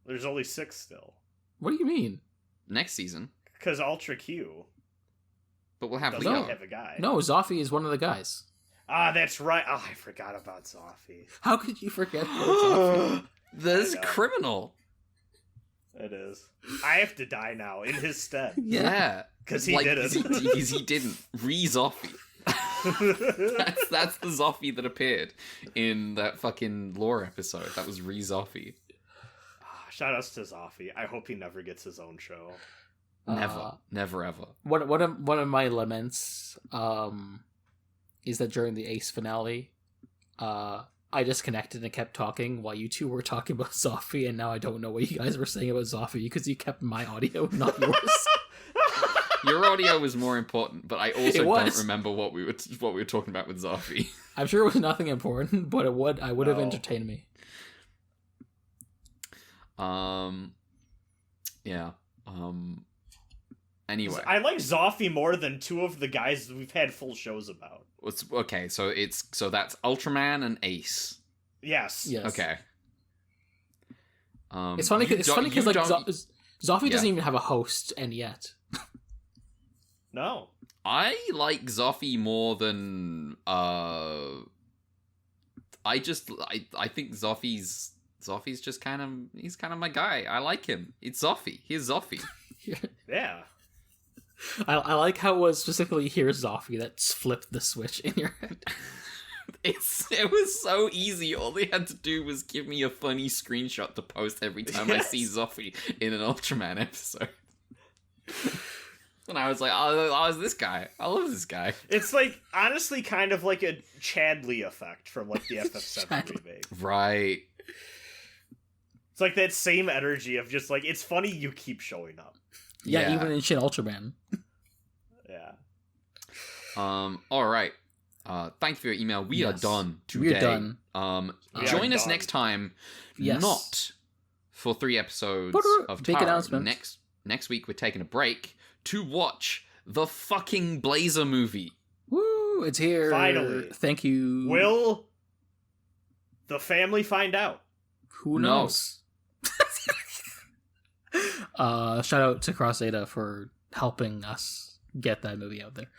There's only 6 still. What do you mean? Next season? Because Ultra Q. But we'll have doesn't Leo. have a guy. No, Zoffy is one of the guys. Ah, that's right. Oh, I forgot about Zoffy. How could you forget about Zoffy? That is criminal. It is. I have to die now in his stead. Yeah. Because he didn't. Because he didn't. Re-Zoffy. that's the Zoffy that appeared in that fucking lore episode. That was Re-Zoffy. Shout outs to Zoffy. I hope he never gets his own show. Never ever. One of my laments is that during the Ace finale, I disconnected and kept talking while you two were talking about Zoffy, and now I don't know what you guys were saying about Zoffy because you kept my audio, not yours. Your audio was more important, but I also don't remember what we were talking about with Zoffy. I'm sure it was nothing important, but it would have entertained me. Yeah. Anyway, I like Zoffy more than 2 of the guys we've had full shows about. Okay, so that's Ultraman and Ace. Yes. Okay. It's funny because like Zoffy doesn't even have a host, and yet. No. I like Zoffy more than I think Zoffy's just he's kind of my guy. I like him. It's Zoffy. Here's Zoffy. Yeah. I like how it was specifically here's Zoffy that flipped the switch in your head. It was so easy. All they had to do was give me a funny screenshot to post every time I see Zoffy in an Ultraman episode. And I was like, oh, it's this guy. I love this guy. It's like honestly kind of like a Chadley effect from like the FF7 remake. Right. It's like that same energy of just like it's funny you keep showing up. Yeah, even in Shin Ultraman. Yeah. All right. Thank you for your email. We are done today. We're done. Join us next time. Yes. Not for 3 episodes of big Taro. announcement. Next week we're taking a break to watch the fucking Blazer movie. Woo! It's here. Finally. Thank you. Will the family find out? Who knows? Shout out to Cross Ada for helping us get that movie out there.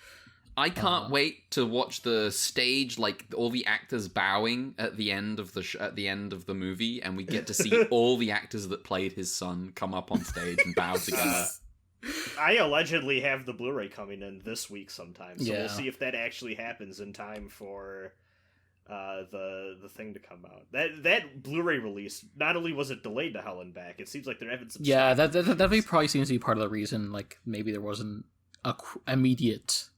I can't wait to watch the stage, like all the actors bowing at the end of the movie, and we get to see all the actors that played his son come up on stage and bow together. I allegedly have the Blu-ray coming in this week sometime, so Yeah. we'll see if that actually happens in time for the thing to come out. That Blu-ray release, not only was it delayed to hell and back, it seems like they're having some that probably seems to be part of the reason. Like maybe there wasn't a immediate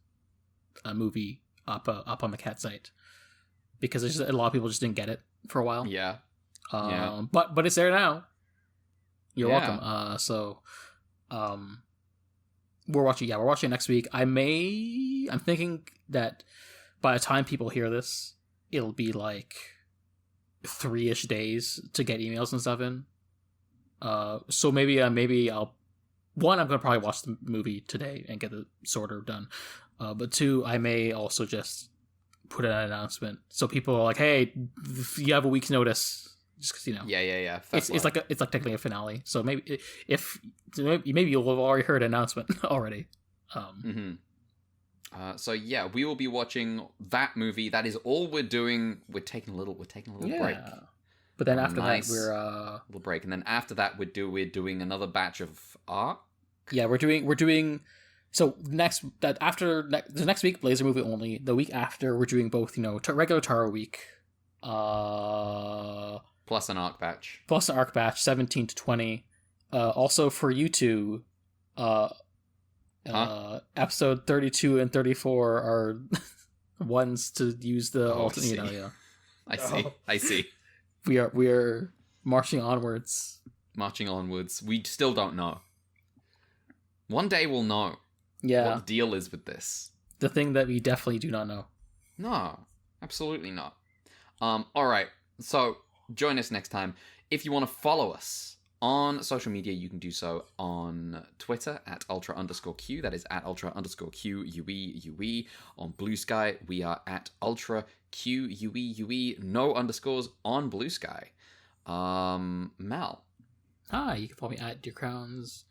movie up on the cat site because there's a lot of people just didn't get it for a while. Yeah. But it's there now. You're welcome. We're watching it next week. I'm thinking that by the time people hear this, it'll be like 3-ish days to get emails and stuff in. So maybe I'm gonna probably watch the movie today and get the sorter done. But 2, I may also just put an announcement so people are like, hey, you have a week's notice. Just because, you know, Yeah. It's like technically a finale. So maybe you'll have already heard an announcement already. So yeah, we will be watching that movie. That is all we're doing. We're taking a little break. But then after Nice. that, we're Little break, and then after that, we're doing another batch of art. yeah, we're doing. So the next week, Blazer movie only. The week after, we're doing both. You know, regular Taro week. Plus an arc batch. 17 to 20. Also for you two, episode 32 and 34 are ones to use the alternate. You know, yeah. I see. We are marching onwards. We still don't know. One day we'll know. Yeah. What the deal is with this. The thing that we definitely do not know. No, absolutely not. All right. So join us next time. If you want to follow us on social media, you can do so on Twitter at @ultra_Q. That is at @ultra_QUE. On Blue Sky, we are at @ultraQUE. No underscores on Blue Sky. Mal. Hi, you can follow me at Dear Crowns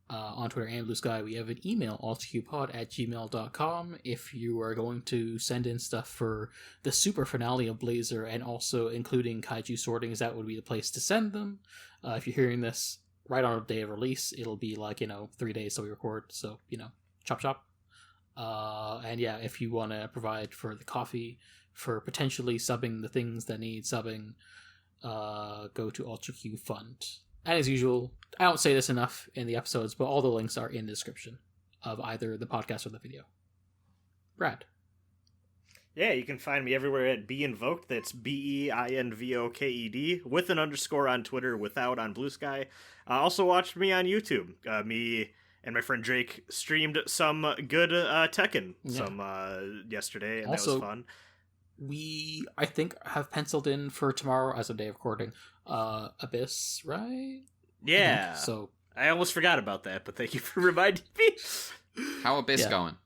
on Twitter and Blue Sky. We have an email, ultraqpod@gmail.com, if you are going to send in stuff for the super finale of Blazer and also including kaiju sortings. That would be the place to send them. If you're hearing this right on the day of release, it'll be like 3 days till we record, so chop. And yeah, if you want to provide for the coffee for potentially subbing the things that need subbing, go to UltraQ Fund. And as usual, I don't say this enough in the episodes, but all the links are in the description of either the podcast or the video. Brad. Yeah, you can find me everywhere at BeInvoked. That's BEINVOKED with an underscore on Twitter, without on Blue Sky. Also watch me on YouTube. Me and my friend Drake streamed some good Tekken yesterday, and also, that was fun. We, I think, have penciled in for tomorrow as a day of recording Abyss, right? Yeah. So I almost forgot about that, but thank you for reminding me. How Abyss going?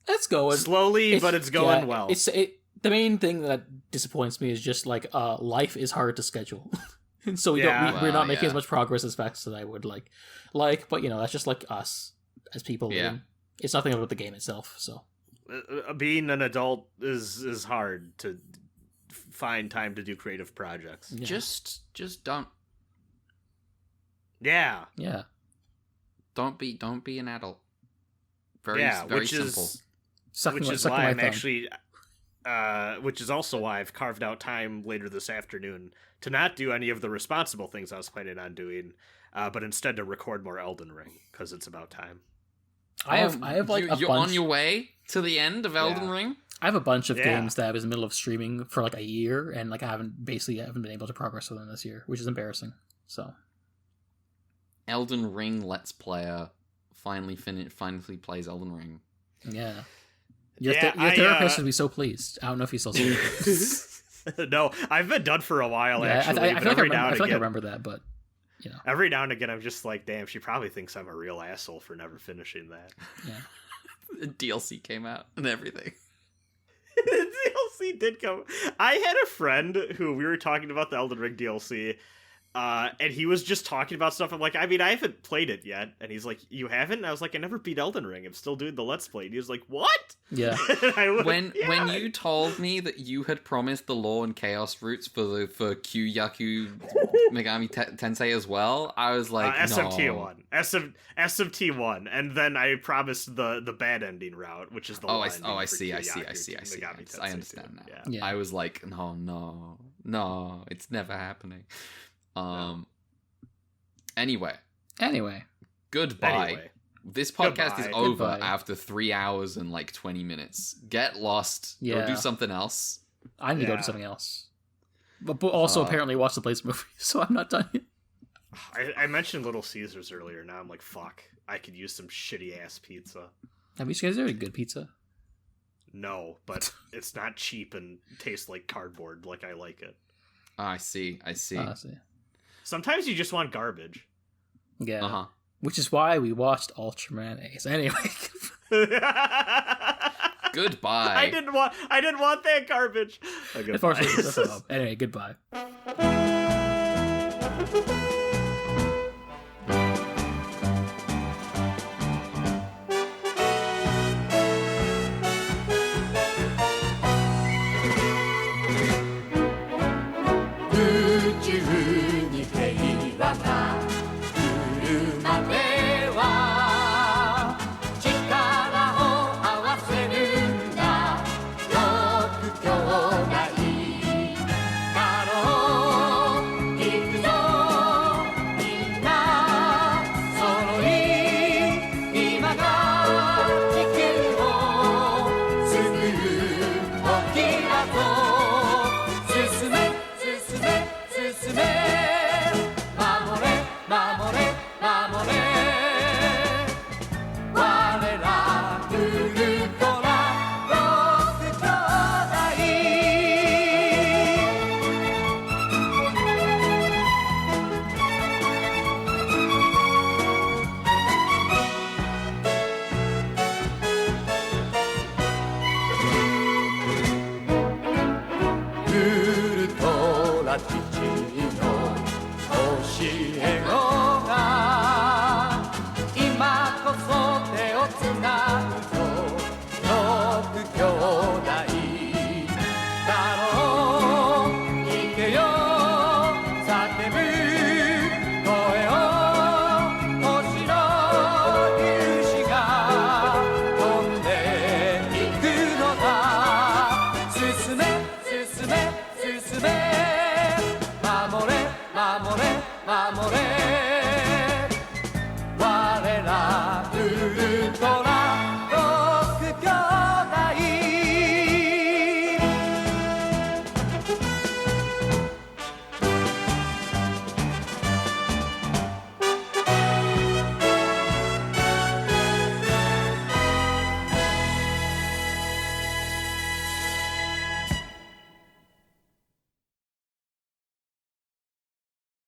It's going slowly, but it's going well. The main thing that disappoints me is just life is hard to schedule, and so we're not making as much progress as fast as I would like. But that's just like us as people. Yeah. It's nothing about the game itself. So being an adult is hard to find time to do creative projects. Yeah. Just don't. Yeah. Don't be an adult. Very simple. Which is why I'm actually which is also why I've carved out time later this afternoon to not do any of the responsible things I was planning on doing, but instead to record more Elden Ring, because it's about time. I have like a you're bunch. on your way to the end of Elden Ring? I have a bunch of Yeah. games that I was in the middle of streaming for like a year, and like I haven't been able to progress with them this year, which is embarrassing. So Elden Ring Let's Player finally plays Elden Ring. yeah, your Yeah, therapist would be so pleased. I don't know if he's still saying No, I've been done for a while, yeah, actually. I but feel like every now and I again, remember that, but you know, every now and again, I'm just like, damn, she probably thinks I'm a real asshole for never finishing that. yeah. The DLC came out and everything. The DLC did come. I had a friend who we were talking about the Elden Ring DLC, and he was just talking about stuff. I'm like, I mean, I haven't played it yet. And he's like, you haven't? And I was like, I never beat Elden Ring. I'm still doing the Let's Play. And he was like, what? Yeah. When you told me that you had promised the Law and Chaos routes for Kyu-Yaku Megami Tensei as well, I was like, no. SMT1. SMT1. And then I promised the bad ending route, which is the I ending for see. Kyu-Yaku Megami Tensei I understand 2. now. Yeah. I was like, no, it's never happening. Anyway, goodbye. Anyway. This podcast is Goodbye. over Goodbye. after 3 hours and like 20 minutes. Get lost. Go Yeah. do something else. I need to go Yeah. to something else. But also apparently watch the Blaze movie, so I'm not done yet. I mentioned Little Caesars earlier. Now I'm like, fuck. I could use some shitty ass pizza. Have you guys ever good pizza? No, but it's not cheap and tastes like cardboard like I like it. I see. Oh, I see. Sometimes you just want garbage. Yeah. Uh-huh. Which is why we watched Ultraman Ace. Anyway. Goodbye. I didn't want that garbage. Unfortunately, anyway, goodbye. 宇宙に平和が来るまでは力を合わせるんだ6兄弟だろう行くぞみんな揃い今が地球を救う時だぞ進め進め進め守れ守れ守れ我らウルトラ6兄弟ウルトラ父